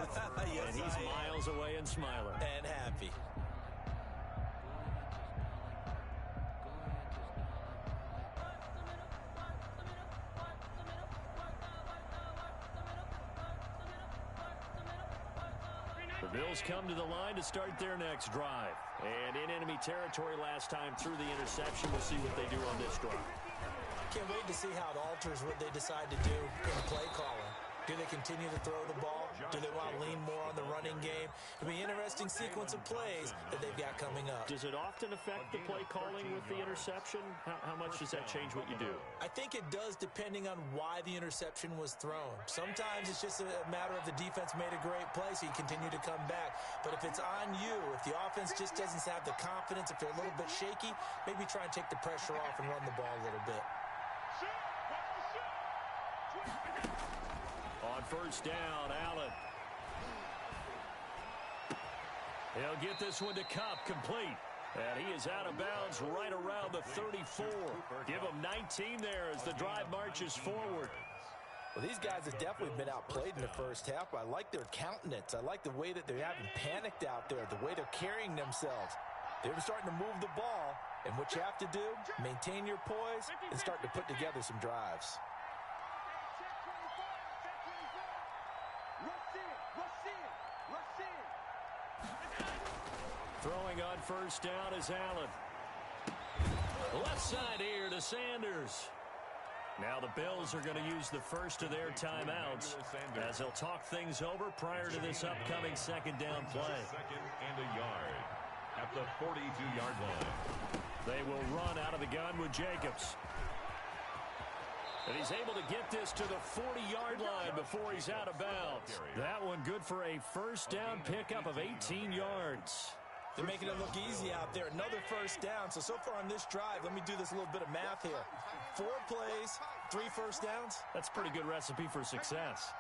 yes, and he's miles away and smiling. And happy. The Bills come to the line to start their next drive. And in enemy territory last time through the interception. We'll see what they do on this drive. Can't wait to see how it alters what they decide to do in play calling. Do they continue to throw the ball? Do they want to lean more on the running game? It'll be an interesting sequence of plays that they've got coming up. Does it often affect the play calling with the interception? How much does that change what you do? I think it does depending on why the interception was thrown. Sometimes it's just a matter of the defense made a great play, so you continue to come back. But if it's on you, if the offense just doesn't have the confidence, if they're a little bit shaky, maybe try and take the pressure off and run the ball a little bit. On first down, Allen. He'll get this one to Kupp, complete. And he is out of bounds right around the 34. Give him 19 there as the drive marches forward. Well, these guys have definitely been outplayed in the first half, but I like their countenance. I like the way that they haven't panicked out there, the way they're carrying themselves. They're starting to move the ball, and what you have to do, maintain your poise and start to put together some drives. Throwing on first down is Allen. Left side here to Sanders. Now the Bills are going to use the first of their timeouts as they'll talk things over prior to this upcoming second down play. Second and a yard at the 42-yard line. They will run out of the gun with Jacobs. And he's able to get this to the 40-yard line before he's out of bounds. That one good for a first down pickup of 18 yards. They're making it look easy out there. Another first down. So far on this drive, let me do this little bit of math here. 4 plays, 3 first downs. That's a pretty good recipe for success.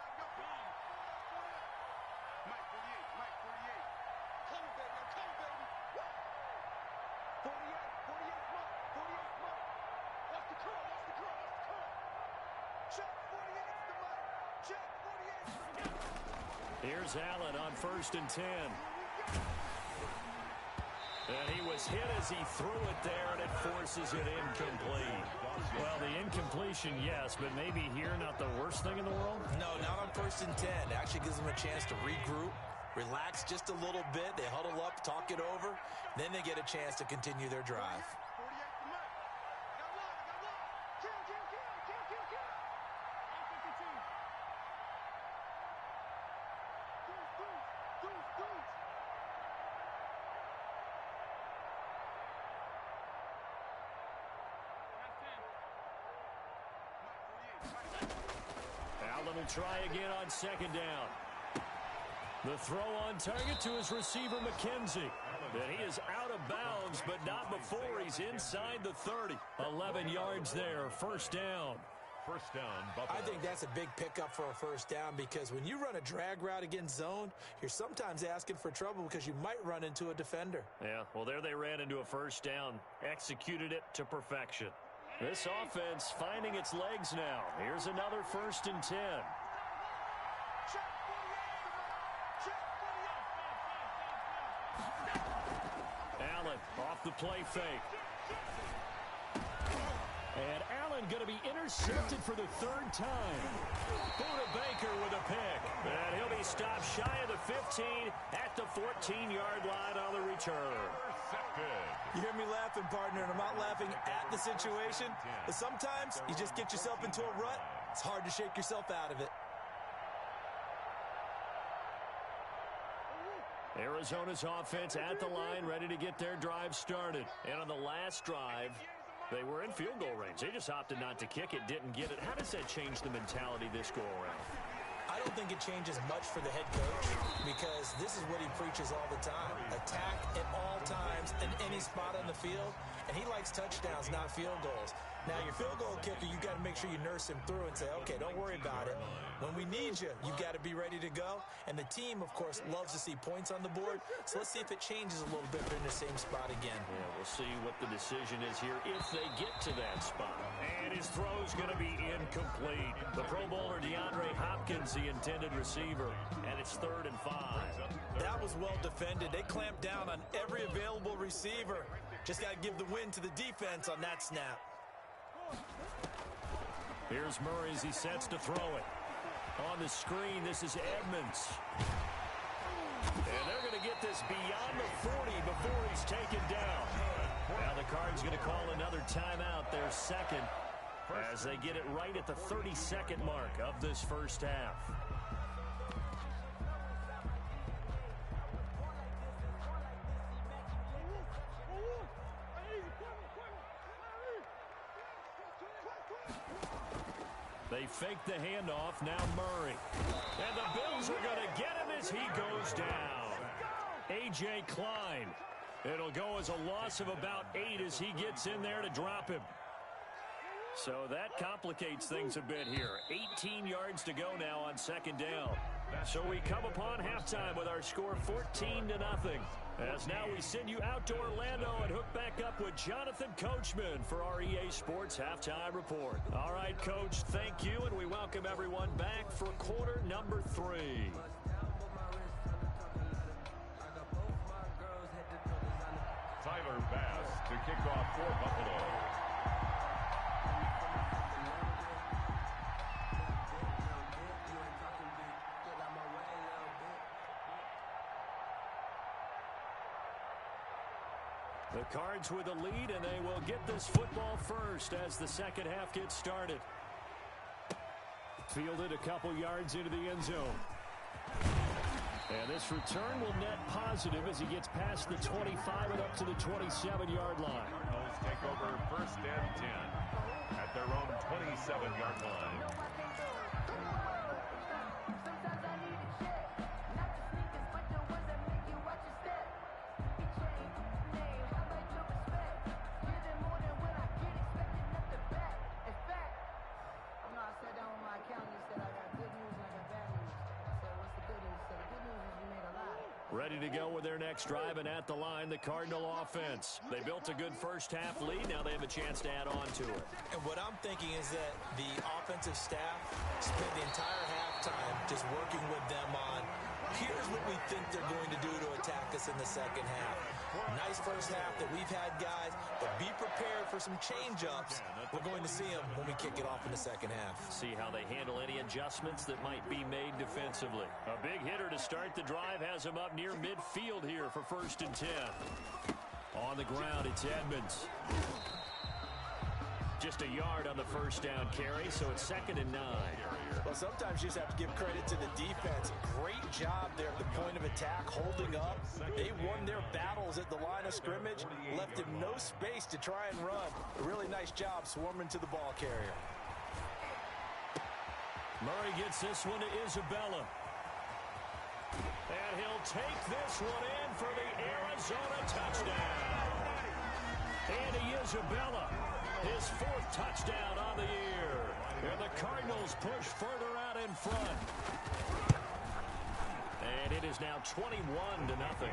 Here's Allen on 1st and 10. And he was hit as he threw it there, and it forces it incomplete. Well, the incompletion, yes, but maybe here not the worst thing in the world? No, not on 1st and 10. It actually gives them a chance to regroup, relax just a little bit. They huddle up, talk it over. Then they get a chance to continue their drive. Allen will try again on 2nd down. The throw on target to his receiver, McKenzie. And he is out of bounds, but not before he's inside the 30. 11 yards there, 1st down. First down, Buffalo. I think that's a big pickup for a first down because when you run a drag route against zone, you're sometimes asking for trouble because you might run into a defender. Yeah, well, there they ran into a first down. Executed it to perfection. This offense finding its legs now. Here's another 1st and 10. Allen off the play fake. And Allen going to be intercepted for the 3rd time. Buda Baker with a pick. And he'll be stopped shy of the 15 at the 14-yard line on the return. You hear me laughing, partner, and I'm not laughing at the situation. But sometimes you just get yourself into a rut. It's hard to shake yourself out of it. Arizona's offense at the line, ready to get their drive started. And on the last drive, they were in field goal range. They just opted not to kick it, didn't get it. How does that change the mentality this go around? I don't think it changes much for the head coach because this is what he preaches all the time. Attack at all times in any spot on the field. And he likes touchdowns, not field goals. Now, your field goal kicker, you got to make sure you nurse him through and say, okay, don't worry about it. When we need you, you got to be ready to go. And the team, of course, loves to see points on the board. So let's see if it changes a little bit. They're in the same spot again. Yeah, we'll see what the decision is here if they get to that spot. And his throw's going to be incomplete. The Pro Bowler DeAndre Hopkins, the intended receiver. And it's 3rd and 5. That was well defended. They clamped down on every available receiver. Just got to give the win to the defense on that snap. Here's Murray as he sets to throw it. On the screen, this is Edmonds. And they're going to get this beyond the 40 before he's taken down. Now the Cards going to call another timeout, their 2nd, as they get it right at the 32nd mark of this first half. They fake the handoff, now Murray. And the Bills are going to get him as he goes down. A.J. Klein. It'll go as a loss of about 8 as he gets in there to drop him. So that complicates things a bit here. 18 yards to go now on 2nd down. So we come upon halftime with our score 14-0. As now we send you out to Orlando and hook back up with Jonathan Coachman for our EA Sports Halftime Report. All right, Coach, thank you, and we welcome everyone back for quarter number 3. Tyler Bass to kick off for Buffalo. The Cards with a lead, and they will get this football first as the second half gets started. Fielded a couple yards into the end zone. And this return will net positive as he gets past the 25 and up to the 27-yard line. Cardinals take over first and 10 at their own 27-yard line. Ready to go with their next drive, and at the line, the Cardinal offense. They built a good first-half lead. Now they have a chance to add on to it. And what I'm thinking is that the offensive staff spent the entire halftime just working with them on, here's what we think they're going to do to attack us in the second half. Nice first half that we've had, guys, but be prepared for some change-ups. We're going to see them when we kick it off in the second half. See how they handle any adjustments that might be made defensively. A big hitter to start the drive has him up near midfield here for first and 10. On the ground, it's Edmonds. Just a yard on the first down carry, so it's second and 9. Well, sometimes you just have to give credit to the defense. Great job there at the point of attack, holding up. They won their battles at the line of scrimmage, left him no space to try and run. A really nice job swarming to the ball carrier. Murray gets this one to Isabella. And he'll take this one in for the Arizona touchdown. Andy Isabella, his 4th touchdown on the year. And the Cardinals push further out in front. And it is now 21-0. Good.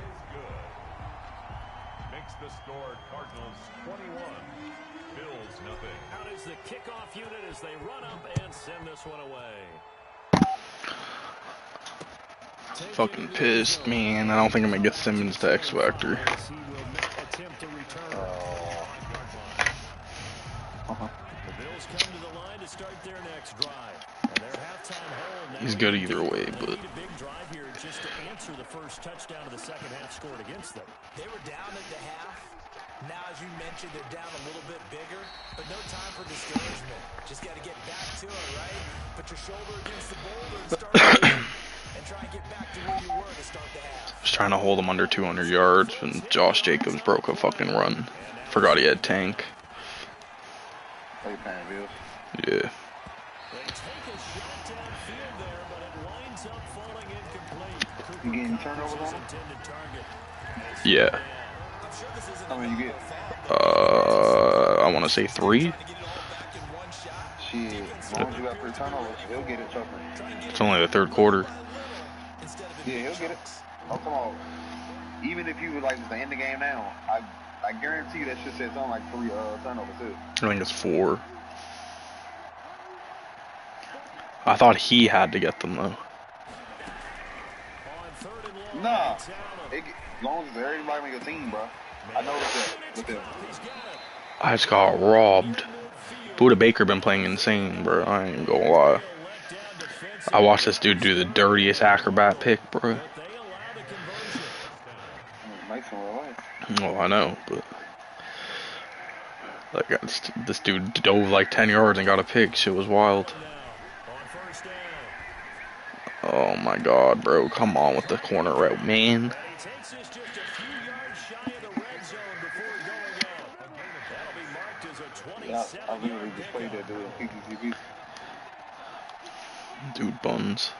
Makes the score Cardinals 21, Bills nothing. Out is the kickoff unit as they run up and send this one away. Fucking pissed, man. I don't think I'm gonna get Simmons to X Factor. He's good either way, but Just to answer the first touchdown of the second half scored against them. They were down at the half. Now, as you mentioned, they're down a little bit bigger, but no time for discouragement. Just got to get back to it, right? Put your shoulder against the boulder and start moving, and try and get back to where you were to start the half. just trying to hold him under 200 yards when Josh Jacobs broke a fucking run. Forgot he had tank. Yeah. You getting turnovers on him? Yeah. How many you get? I want to say 3. Shit, as long as you got 3 turnovers, he'll get it, trust me. It's only the 3rd quarter. Yeah, he'll get it. Oh, come on. Even if you would like to end the game now, I guarantee you that shit says on like 3 turnovers too. I think it's 4. I thought he had to get them though. Nah, as long as everybody on your team, bro. I know with them. I just got robbed. Buda Baker been playing insane, bro. I ain't gonna lie. I watched this dude do the dirtiest acrobat pick, bro. Oh, I know, but like this dude dove like 10 yards and got a pick. Shit was wild. Oh my god, bro. Come on with the corner route, man. Yeah, I literally just played that dude on PTP. Dude buns.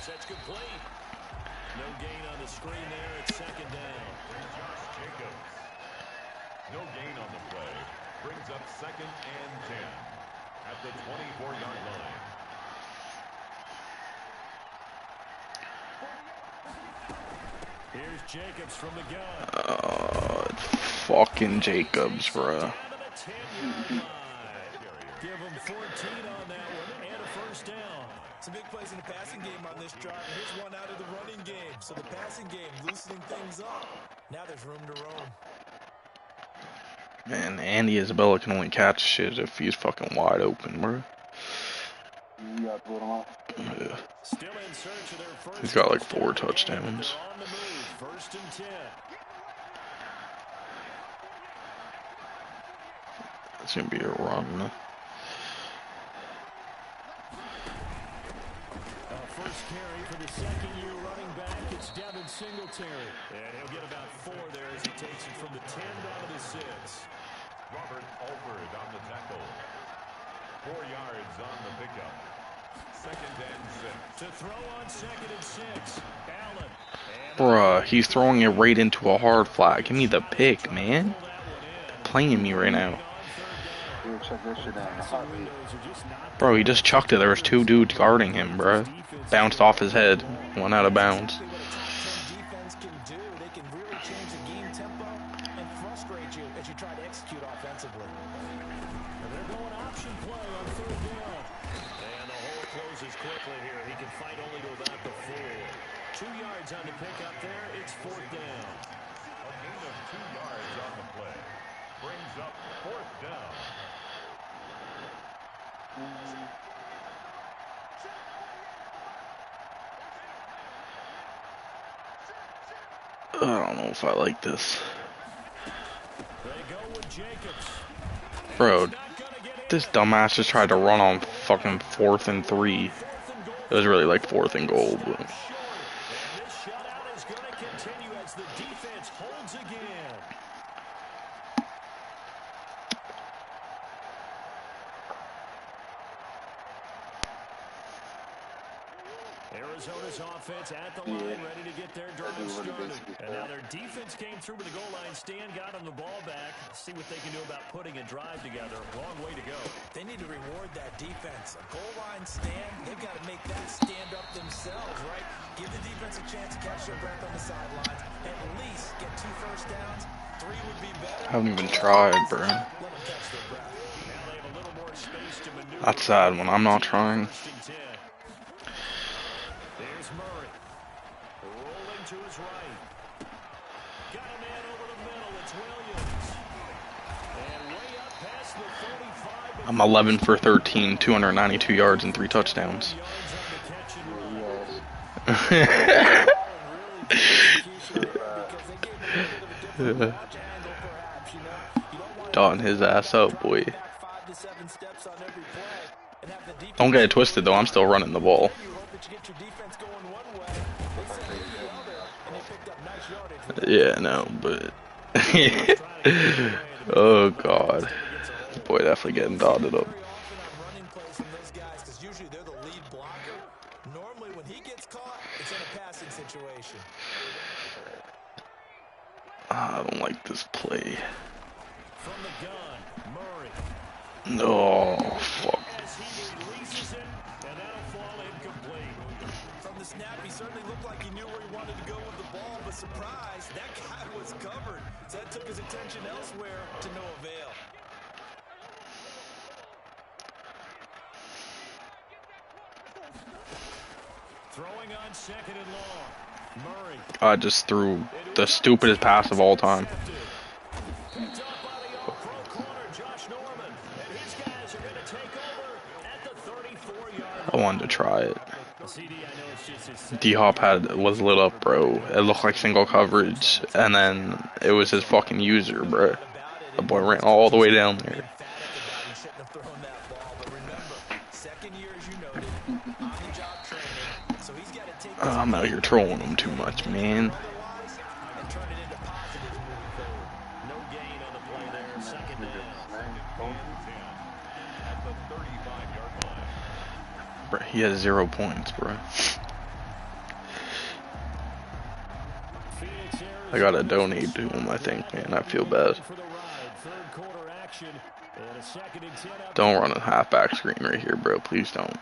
That's complete. No gain on the screen there. It's second down. Josh Jacobs. No gain on the play. Brings up second and 10 at the 24-yard line. Here's Jacobs from the gun. Fucking Jacobs, bruh. Give him 14 on that one and a first down. Some big plays in the passing game on this drive. Here's one out of the running game. So the passing game loosening things up. Now there's room to roam. Man, Andy Isabella can only catch shit if he's fucking wide open, bro. Yeah. Still in search of their first. He's got like 4 touchdowns. On the move, first and 10. It's gonna be a run. First carry for the second-year running back. It's Devin Singletary. And he'll get about 4 there as he takes it from the 10 down to the 6. Robert Alford on the tackle. 4 yards on the pickup. Second and 6. To throw on second and 6. Allen. Bruh, he's throwing it right into a hard flat. Give me the pick, man. Playing me right now. Bro, he just chucked it. There was 2 dudes guarding him, bro. Bounced off his head. Went out of bounds. They can really change the game tempo and frustrate you as you try to execute offensively. And they're going option play on third down. And the hole closes quickly here. He can fight only to about the 4. 2 yards on the pickup there. It's fourth down. A gain of 2 yards on the play. Brings up fourth down. I don't know if I like this. Bro, this dumbass just tried to run on fucking 4th and 3. It was really like 4th and goal, but... This shutout is going to continue as the defense holds again. Arizona's offense at the line, ready to get their drive started. And now their defense came through to the goal line stand, got them the ball back. See what they can do about putting a drive together. Long way to go. They need to reward that defense. A goal line stand, they've got to make that stand up themselves, right? Give the defense a chance to catch their breath on the sidelines. At least get 2 first downs. 3 would be better. I haven't even tried, bro. Let them catch their breath. Now they have a little more space to maneuver. That's sad when I'm not trying. There's Murray. Rolling to his right. Got a man over the middle. It's Williams. And way up past the 45. I'm 11 for 13, 292 yards and 3 touchdowns. Dotting his ass up, boy. Don't get it twisted, though. I'm still running the ball. Yeah, no, but... oh, God. Boy, definitely getting dotted up. I don't like this play. No, fuck. From the snap, he certainly looked like he knew where he wanted to go with the ball, but surprise, that guy was covered. So that took his attention elsewhere to no avail. Throwing on second and long. Murray. I just threw the stupidest pass of all time. I wanted to try it. D-Hop was lit up, bro. It looked like single coverage, and then it was his fucking user, bro. The boy ran all the way down there. I'm out here trolling him too much, man. Bro, he has 0 points, bro. I gotta donate to him, I think, man. I feel bad. Don't run a halfback screen right here, bro. Please don't.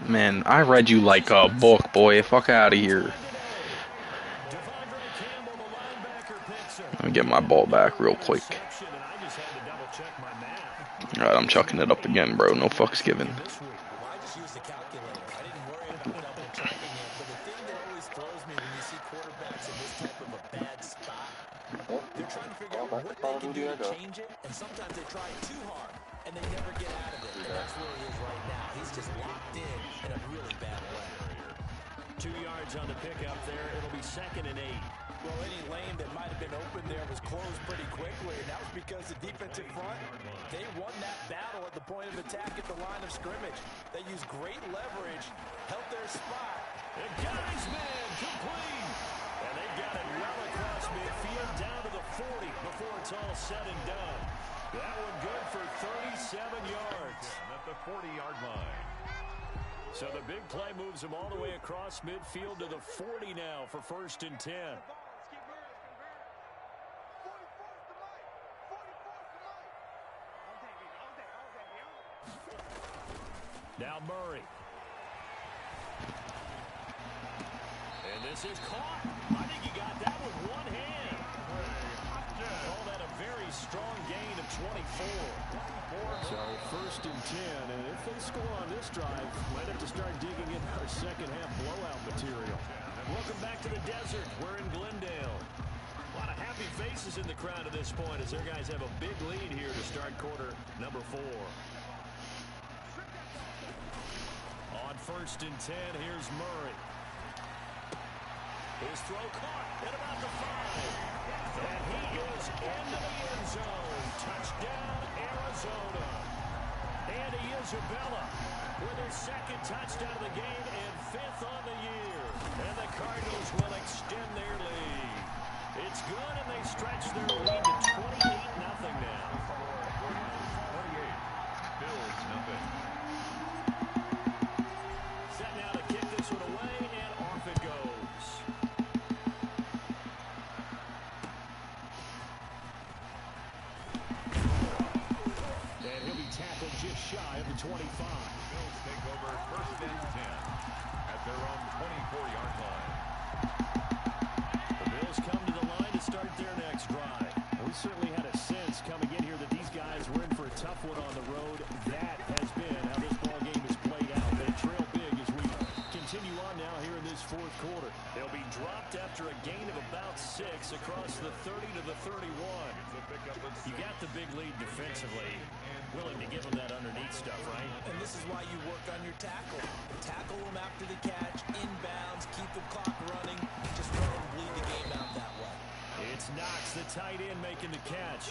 Man, I read you like a book, boy. Fuck out of here. Let me get my ball back real quick. Alright, I'm chucking it up again, bro. No fucks given. They're trying to figure out what they can do to change it, and sometimes they try too hard, and they never get out of it. And that's where he is right now. He's just locked in a really bad way. 2 yards on the pickup there. It'll be 2nd and 8. Well, any lane that might have been open there was closed pretty quickly, and that was because the defensive front, they won that battle at the point of attack at the line of scrimmage. They used great leverage, held their spot. The guy's man complete. And they've got it well across midfield down to the 40 before it's all said and done. That one good for 37 yards. At the 40-yard line. So the big play moves them all the way across midfield to the 40 now for 1st and 10. Now Murray. And this is caught. I think he got that with one hand. Call that a very strong gain of 24. So 1st and 10, and if they score on this drive, might have to start digging in our second half blowout material. Welcome back to the desert. We're in Glendale. A lot of happy faces in the crowd at this point as their guys have a big lead here to start quarter number 4. On 1st and 10, here's Murray. His throw caught at about the 5. And he is into the end zone. Touchdown, Arizona. Andy Isabella with his 2nd touchdown of the game and 5th on the year. And the Cardinals will extend their lead. It's good, and they stretch their lead to 28-0 now. 28. Bills nothing. Set now to kick this one away, and off it goes. And he'll be tackled just shy of the 25. Bills take over 1st and 10 at their own 24-yard line. The Bills come to the line to start their next drive. We certainly had a sense coming in here that these guys were in for a tough one on the road. That has been how this ball game has played out. They trail big as we continue on now here in this 4th quarter. They'll be dropped after a gain of about 6 across the 30 to the 31. You got the big lead defensively. Willing to give them that underneath stuff, right? And this is why you work on your tackle. Tackle them after the catch, inbounds, keep the clock running. Just let them bleed the game out that way. It's Knox, the tight end, making the catch.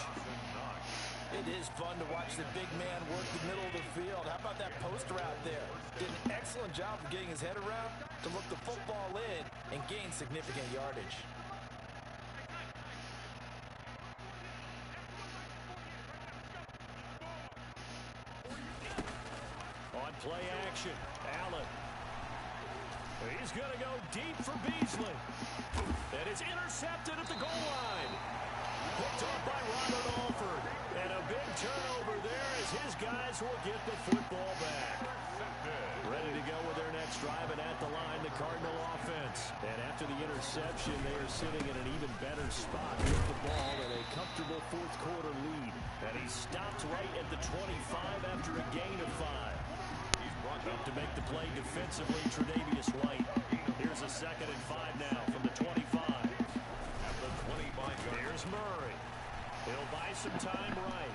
It is fun to watch the big man work the middle of the field. How about that post route there? Did an excellent job of getting his head around to look the football in and gain significant yardage. On play action, Allen. He's going to go deep for Beasley. And it's intercepted at the goal line. Picked off by Robert Alford. And a big turnover there as his guys will get the football back. Ready to go with their next drive, and at the line, the Cardinal offense. And after the interception, they are sitting in an even better spot with the ball and a comfortable 4th quarter lead. And he stopped right at the 25 after a gain of 5. Up to make the play defensively, Tre'Davious White. Here's a 2nd and 5 now from the 25. At the 25-yard. Here's Murray. He'll buy some time right.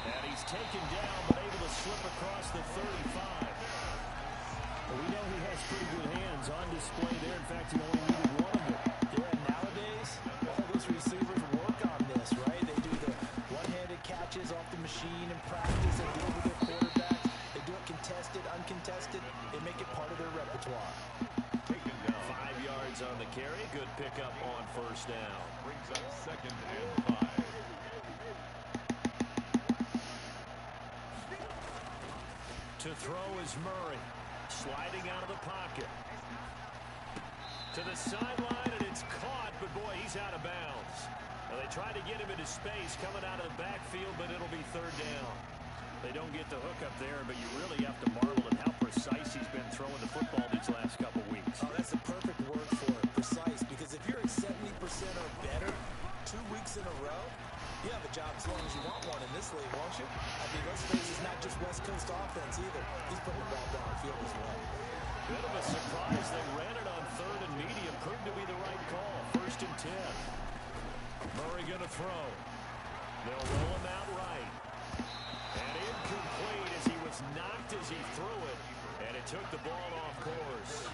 And he's taken down, but able to slip across the 35. Well, we know he has pretty good hands on display there. In fact, he only needed one of them. Yeah, nowadays, all those receivers work on this, right? They do the one-handed catches off the machine in practice. They deal with their quarterbacks. They do it contested, uncontested. They make it part of their repertoire. Taken down. 5 yards on the carry. Good pickup on 1st down. Brings up 2nd and 5. To throw is Murray. Sliding out of the pocket. To the sideline, and it's caught, but boy, he's out of bounds. Now, they tried to get him into space coming out of the backfield, but it'll be third down. They don't get the hook up there, but you really have to marvel at how precise he's been throwing the football these last couple weeks. Oh, that's the perfect word for it, precise, because if you're at 70% or better 2 weeks in a row, you have a job as long as you want one in this league, won't you? I mean, let's face it, it's not just West Coast offense either. He's putting the ball downfield as well. Bit of a surprise. They ran it on third and medium. Proved to be the right call. 1st and 10. Murray going to throw. They'll roll him out right. And incomplete as he was knocked as he threw it. And it took the ball off course.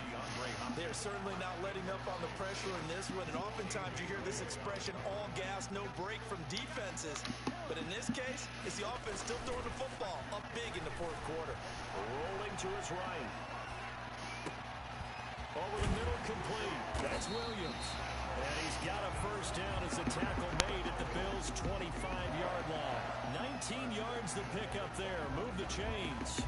They're certainly not letting up on the pressure in this one. And oftentimes you hear this expression, all gas, no break from defenses. But in this case, it's the offense still throwing the football up big in the 4th quarter. Rolling to his right. Over the middle, complete. That's Williams. And he's got a first down as the tackle made at the Bills' 25-yard line. 19 yards to pick up there. Move the chains.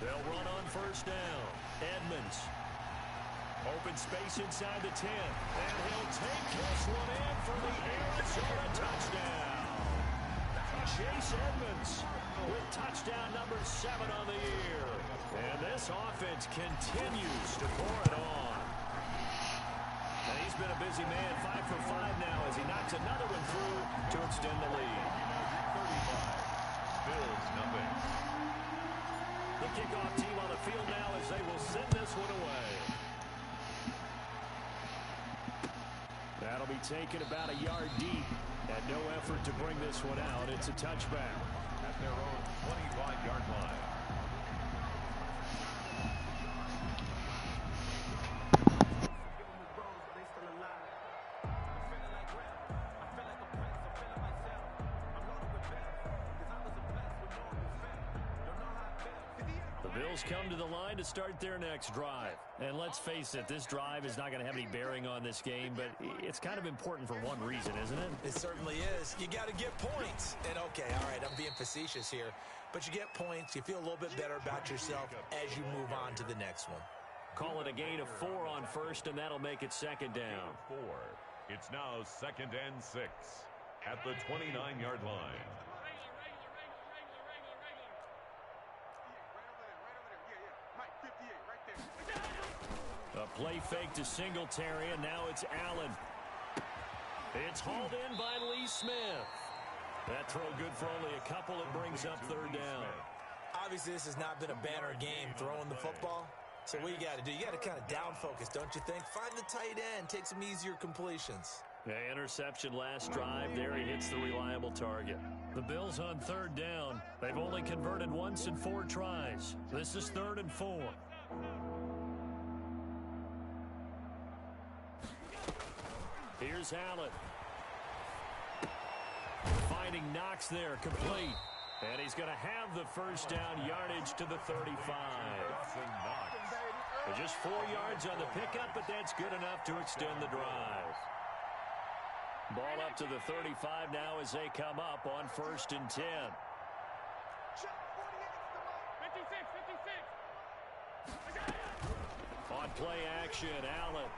They'll run on first down. Edmonds. Open space inside the 10. And he'll take this one in for the Arizona touchdown. Chase Edmonds with touchdown number 7 on the year. And this offense continues to pour it on. And he's been a busy man, 5 for 5 now as he knocks another one through to extend the lead. 35. Bills nothing. The kickoff team on the field now as they will send this one away. That'll be taken about a yard deep. And no effort to bring this one out. It's a touchback. At their own 25-yard line. Bills come to the line to start their next drive. And let's face it, this drive is not going to have any bearing on this game, but it's kind of important for one reason, isn't it? It certainly is. You got to get points. And okay, all right, I'm being facetious here, but you get points, you feel a little bit better about yourself as you move on to the next one. Call it a gain of 4 on first, and that'll make it second down. 4. It's now 2nd and 6 at the 29-yard line. A play fake to Singletary, and now it's Allen. It's hauled in by Lee Smith. That throw good for only a couple. It brings up third down. Obviously, this has not been a banner game throwing the football. So what you got to do, you got to kind of down focus, don't you think? Find the tight end, take some easier completions. Yeah, interception last drive. There he hits the reliable target. The Bills on third down. They've only converted once in 4 tries. This is 3rd and 4. Here's Allen. Finding Knox there, complete. And he's going to have the first down, yardage to the 35. Just 4 yards on the pickup, but that's good enough to extend the drive. Ball up to the 35 now as they come up on 1st and 10. On play action, Allen.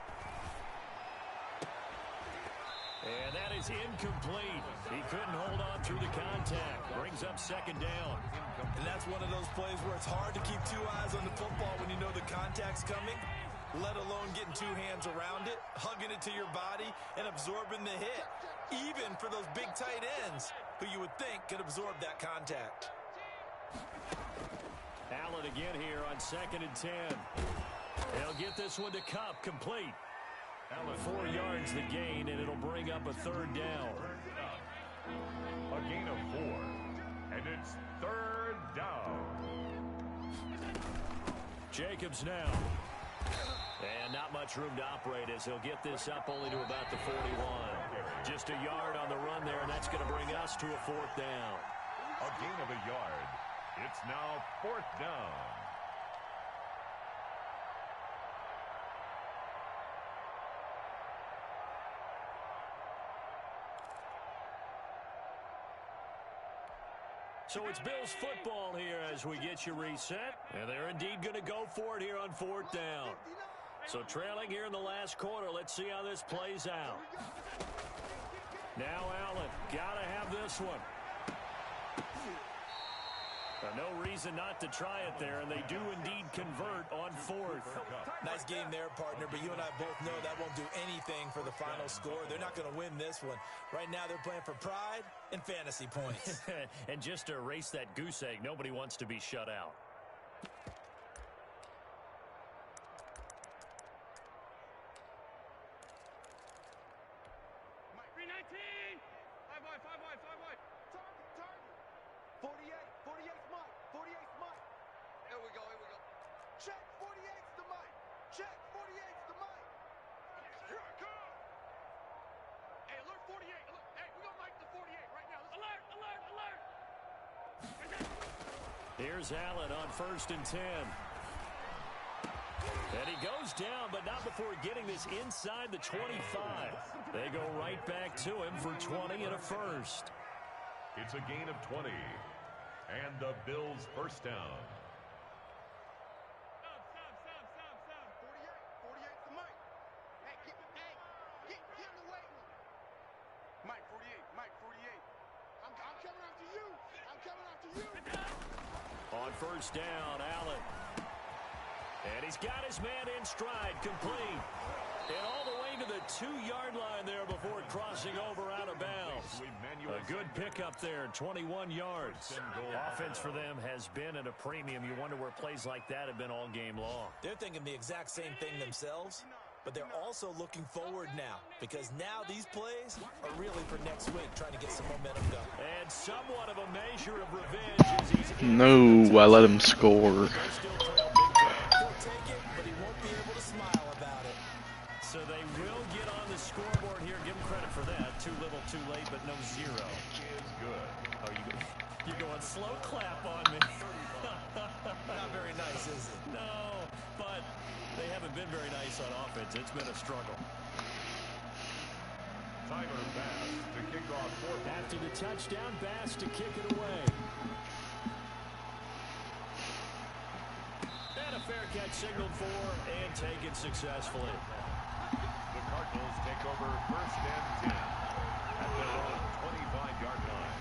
And that is incomplete. He couldn't hold on through the contact. Brings up 2nd down. And that's one of those plays where it's hard to keep 2 eyes on the football when you know the contact's coming, let alone getting 2 hands around it, hugging it to your body, and absorbing the hit. Even for those big tight ends who you would think could absorb that contact. Allen again here on 2nd and 10. They'll get this one to Cup, complete. 4 yards the gain, and it'll bring up a 3rd down. A gain of 4, and it's 3rd down. Jacobs now. And not much room to operate as he'll get this up only to about the 41. Just a yard on the run there, and that's going to bring us to a 4th down. A gain of a yard. It's now 4th down. So it's Bills football here as we get you reset. And they're indeed going to go for it here on 4th down. So trailing here in the last quarter. Let's see how this plays out. Now Allen, got to have this one. No reason not to try it there, and they do indeed convert on 4th. Nice game there, partner, but you and I both know that won't do anything for the final score. They're not going to win this one. Right now they're playing for pride and fantasy points. And just to erase that goose egg, nobody wants to be shut out. Mike, 319. 5 wide, 5 wide, 5 wide. Target. 48's Mike. 48's Mike. Here we go. Check, 48's the Mike. Check, 48's the Mike. Here I come. Hey, alert 48. Hey, we gonna Mike the 48 right now. Alert. Here's Allen on 1st and 10. And he goes down, but not before getting this inside the 25. They go right back to him for 20 and a first. It's a gain of 20. And the Bills first down. Stop. 48's the Mike. Hey, get in the weight room. Mike 48. I'm coming after you. On 1st down, Allen. And he's got his man in stride, complete. And all the way to the 2-yard line there before crossing over out of bounds. A good pickup there, 21 yards. Offense for them has been at a premium. You wonder where plays like that have been all game long. They're thinking the exact same thing themselves, but they're also looking forward now because now these plays are really for next week, trying to get some momentum going. And somewhat of a measure of revenge as he's No, I let him score. So they will get on the scoreboard here. Give them credit for that. Too little, too late, but no zero. Is good. Oh, you're going slow clap on me. Not very nice, is it? No, but they haven't been very nice on offense. It's been a struggle. Tyler Bass to kick off 4th. After the touchdown, Bass to kick it away. And a fair catch signaled for and taken successfully. The Cardinals take over 1st and 10 at their own 25-yard line.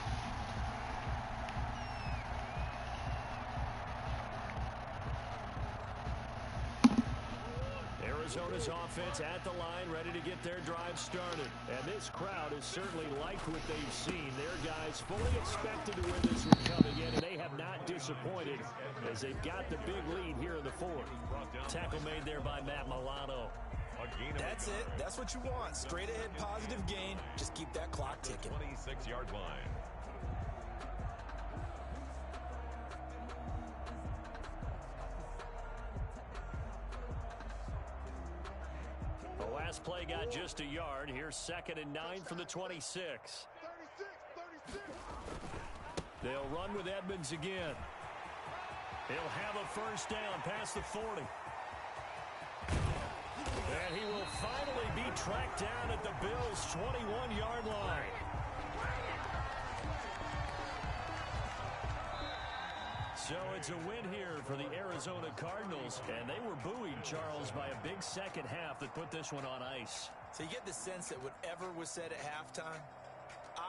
Arizona's offense at the line, ready to get their drive started. And this crowd has certainly liked what they've seen. Their guys fully expected to win this one coming in, and they have not disappointed as they've got the big lead here in the 4th. Tackle made there by Matt Milano. That's it. That's what you want. Straight ahead positive gain. Just keep that clock ticking. 26-yard line. The last play got just a yard. Here's 2nd and 9 from the 26. 36. They'll run with Edmonds again. He'll have a first down past the 40. And he will finally be tracked down at the Bills' 21-yard line. So it's a win here for the Arizona Cardinals. And they were buoyed, Charles, by a big second half that put this one on ice. So you get the sense that whatever was said at halftime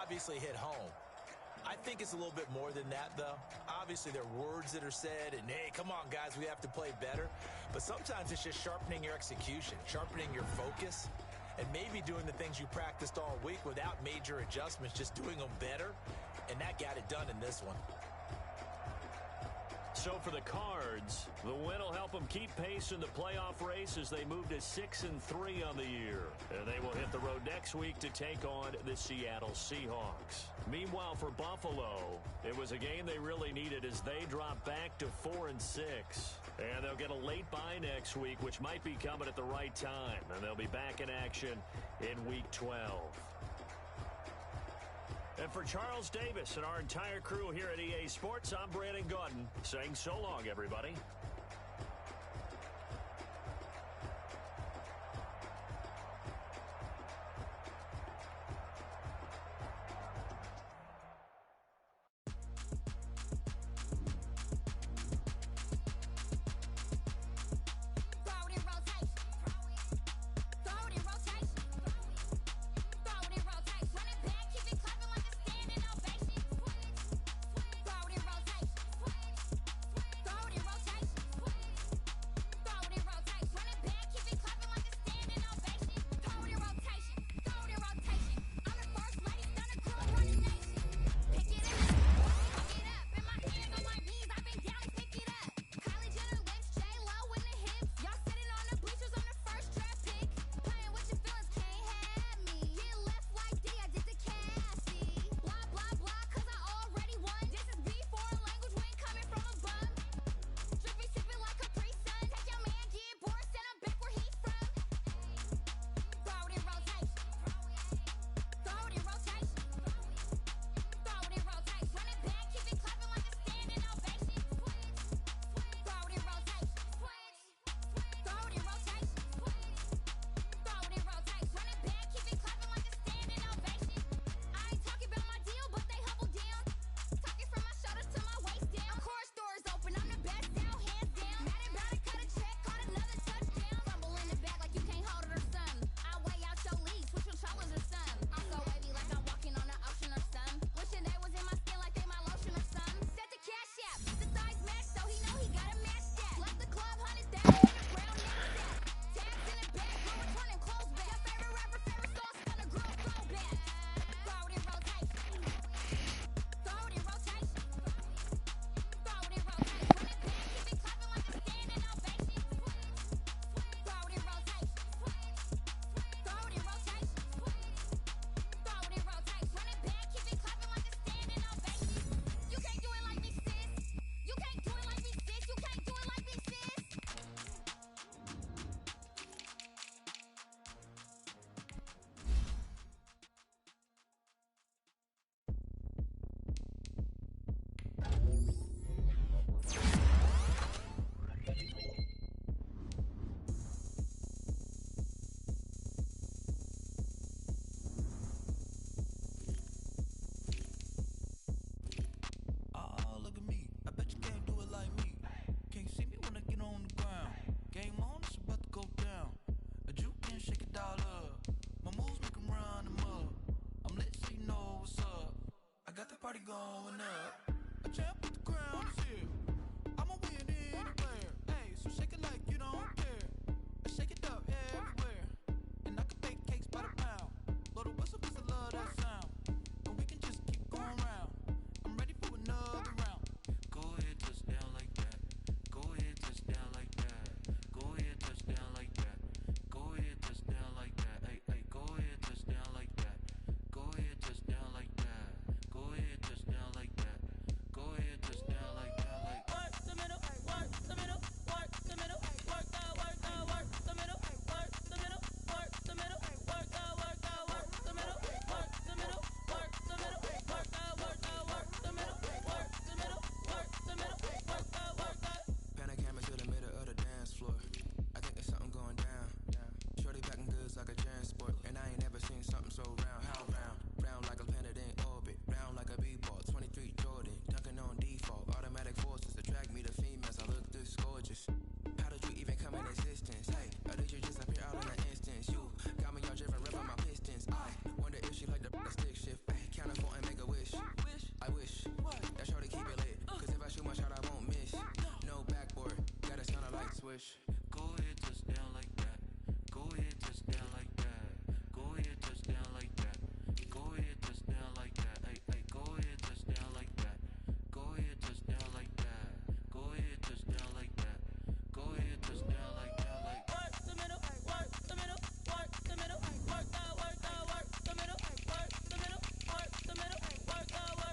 obviously hit home. I think it's a little bit more than that, though. Obviously, there are words that are said, and, hey, come on, guys, we have to play better. But sometimes it's just sharpening your execution, sharpening your focus, and maybe doing the things you practiced all week without major adjustments, just doing them better, and that got it done in this one. So for the Cards, the win will help them keep pace in the playoff race as they move to 6-3 on the year. And they will hit the road next week to take on the Seattle Seahawks. Meanwhile, for Buffalo, it was a game they really needed as they drop back to 4-6. And they'll get a late bye next week, which might be coming at the right time. And they'll be back in action in Week 12. And for Charles Davis and our entire crew here at EA Sports, I'm Brandon Gaudin saying so long, everybody. going up. A champ with the crown is here. I'ma win anywhere. Hey, so shake it like you don't care. Shake it up everywhere. And I can bake cakes by the pound. Blow the whistle 'cause I love that sound. And we can just keep going round. I'm ready for another round. Go ahead, touch down like that. Go ahead, touch down like that. Go ahead, touch down like that. Go ahead, touch down like that. Hey, hey, go ahead, touch down like that. Go ahead, touch down like that. Go ahead, touch down like that. Go ahead, touch down like that. Like Work the middle, work the middle, work the middle, work the middle, work the middle, work the middle, work the middle, work the middle, work the middle, work the middle, work the middle, work the middle, work the middle, work the. Panic camera to the middle of the dance floor. I think there's something going down. Shorty packing goods like a transport. And I ain't never seen something so round. How round? Round like a planet in orbit. Round like a b-ball. 23 Jordan. Dunking on default. Automatic forces attract me to females. I look this gorgeous. How did you even come in existence? Hey, or did you just appear out in an instance? You got me all driven, ripping my pistons. I wonder if she like the stick shift. Hey, count a 4 and make a wish. I wish that shorty keep it lit. 'Cause if I shoot my shot, I won't miss. No backboard, gotta sound a light switch. go ahead, touch down like that. Go ahead, touch down like that. Go ahead, touch down like that. Go ahead, touch down like that. Hey, hey, go ahead, touch down like that. Go ahead, touch down like that. Go ahead, touch down like that. Go ahead, touch down like that. Like Work the middle, work the middle, work the middle, work the middle, work the middle, work the middle, work the middle, work the middle, work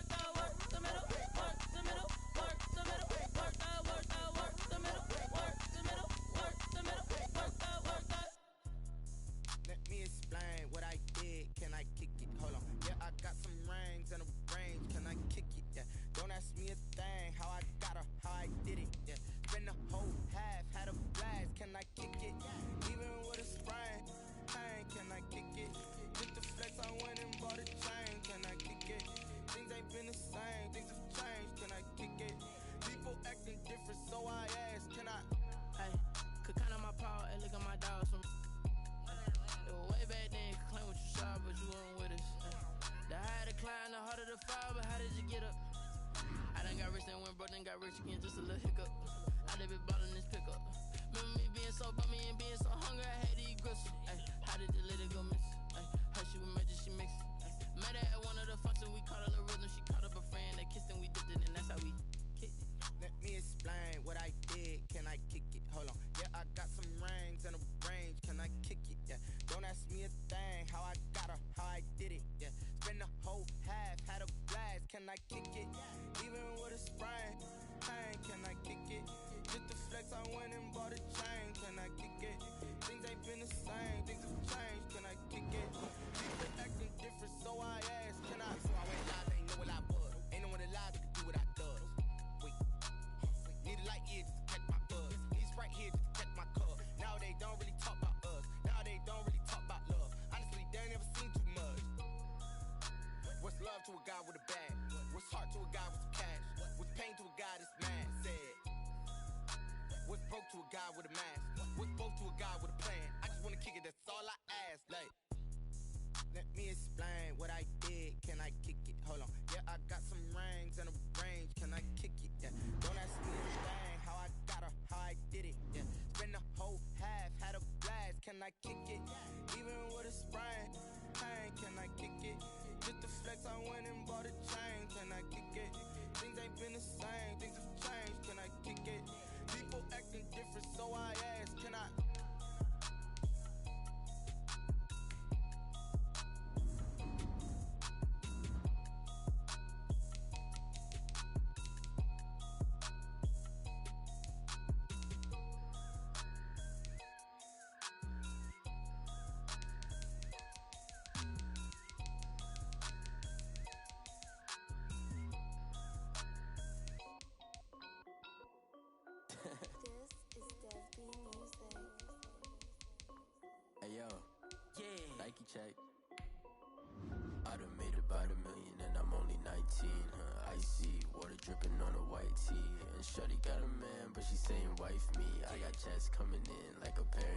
the middle, work the middle, work the middle, work the middle, work the middle, work the middle, work the. Let me explain what I did. Can I kick it? Hold on. Yeah, I got some rings and a range. Can I kick it? Yeah. Don't ask me a thing. How I got her, how I did it. Yeah. Spend the whole half, had a blast. Can I kick it? Even with a sprain. Pain, can I kick it? With the flex, I went and bought a chain. Can I kick it? Things ain't been the same. Things have changed. Can I kick it? People acting different, so I ask. Can I? Hey, could count on my power and look at my dogs from. It was way back then, could claim what you saw, but you weren't with us. The higher the climb, the harder the fall, but how did you get up? I done got rich, then went broke, then got rich again, just a little hiccup. I done been ballin' this pickup. Remember me being so bummy and being so hungry, I had to eat gristle. Ay, how did the little go miss? Ay, her she was major, she mixed. Met her at one of the functions, we caught a little rhythm, she caught up a friend, they kissed and we dipped it, and that's how we kicked it. Let me explain what I did. Can I kick it? Hold on. Yeah, I got some rings and a range. Can I kick it? Yeah. Don't ask me a thing. How I got her, how I did it. Yeah. Spend the whole half, had a blast. Can I kick it? Even with a sprain. Pain, can I kick it? Just the flex, I went and bought a chain. Can I kick it? Things ain't been the same. Things have changed. Can I kick it? People acting different, so I ask. Can I? Before I went live, ain't know what I was. Ain't no one alive that could do what I does. Wait. Need a light here just to catch my buzz. Need Sprite here just to catch my cup. Now they don't really talk about us. Now they don't really talk about love. Honestly, they ain't never seen too much. What's love to a guy with a bag? What's heart to a guy with some cash? What's pain to a guy that's mad? Said. What's broke to a guy with a mask? What's broke to a guy with a plan? I just wanna kick it, that's all I ask. Like, let me explain what I did. Can I kick it? Hold on. Yeah, I got some rings and a range. Can I kick it? Yeah. Don't ask me a thing. How I got her, how I did it. Yeah. Spend the whole half, had a blast. Can I kick it? Even with a sprain. Pain, can I kick it? Just the flex, I went and bought a chain. Can I kick it? Things ain't been the same. Things have changed. Can I kick it? People acting different, so I ask. Can I? Hey yo, Nike check. I done made about $1 million and I'm only 19, huh? Icy, water dripping on a white tee. And shorty got a man, but she saying wife me. I got checks coming in like a parent.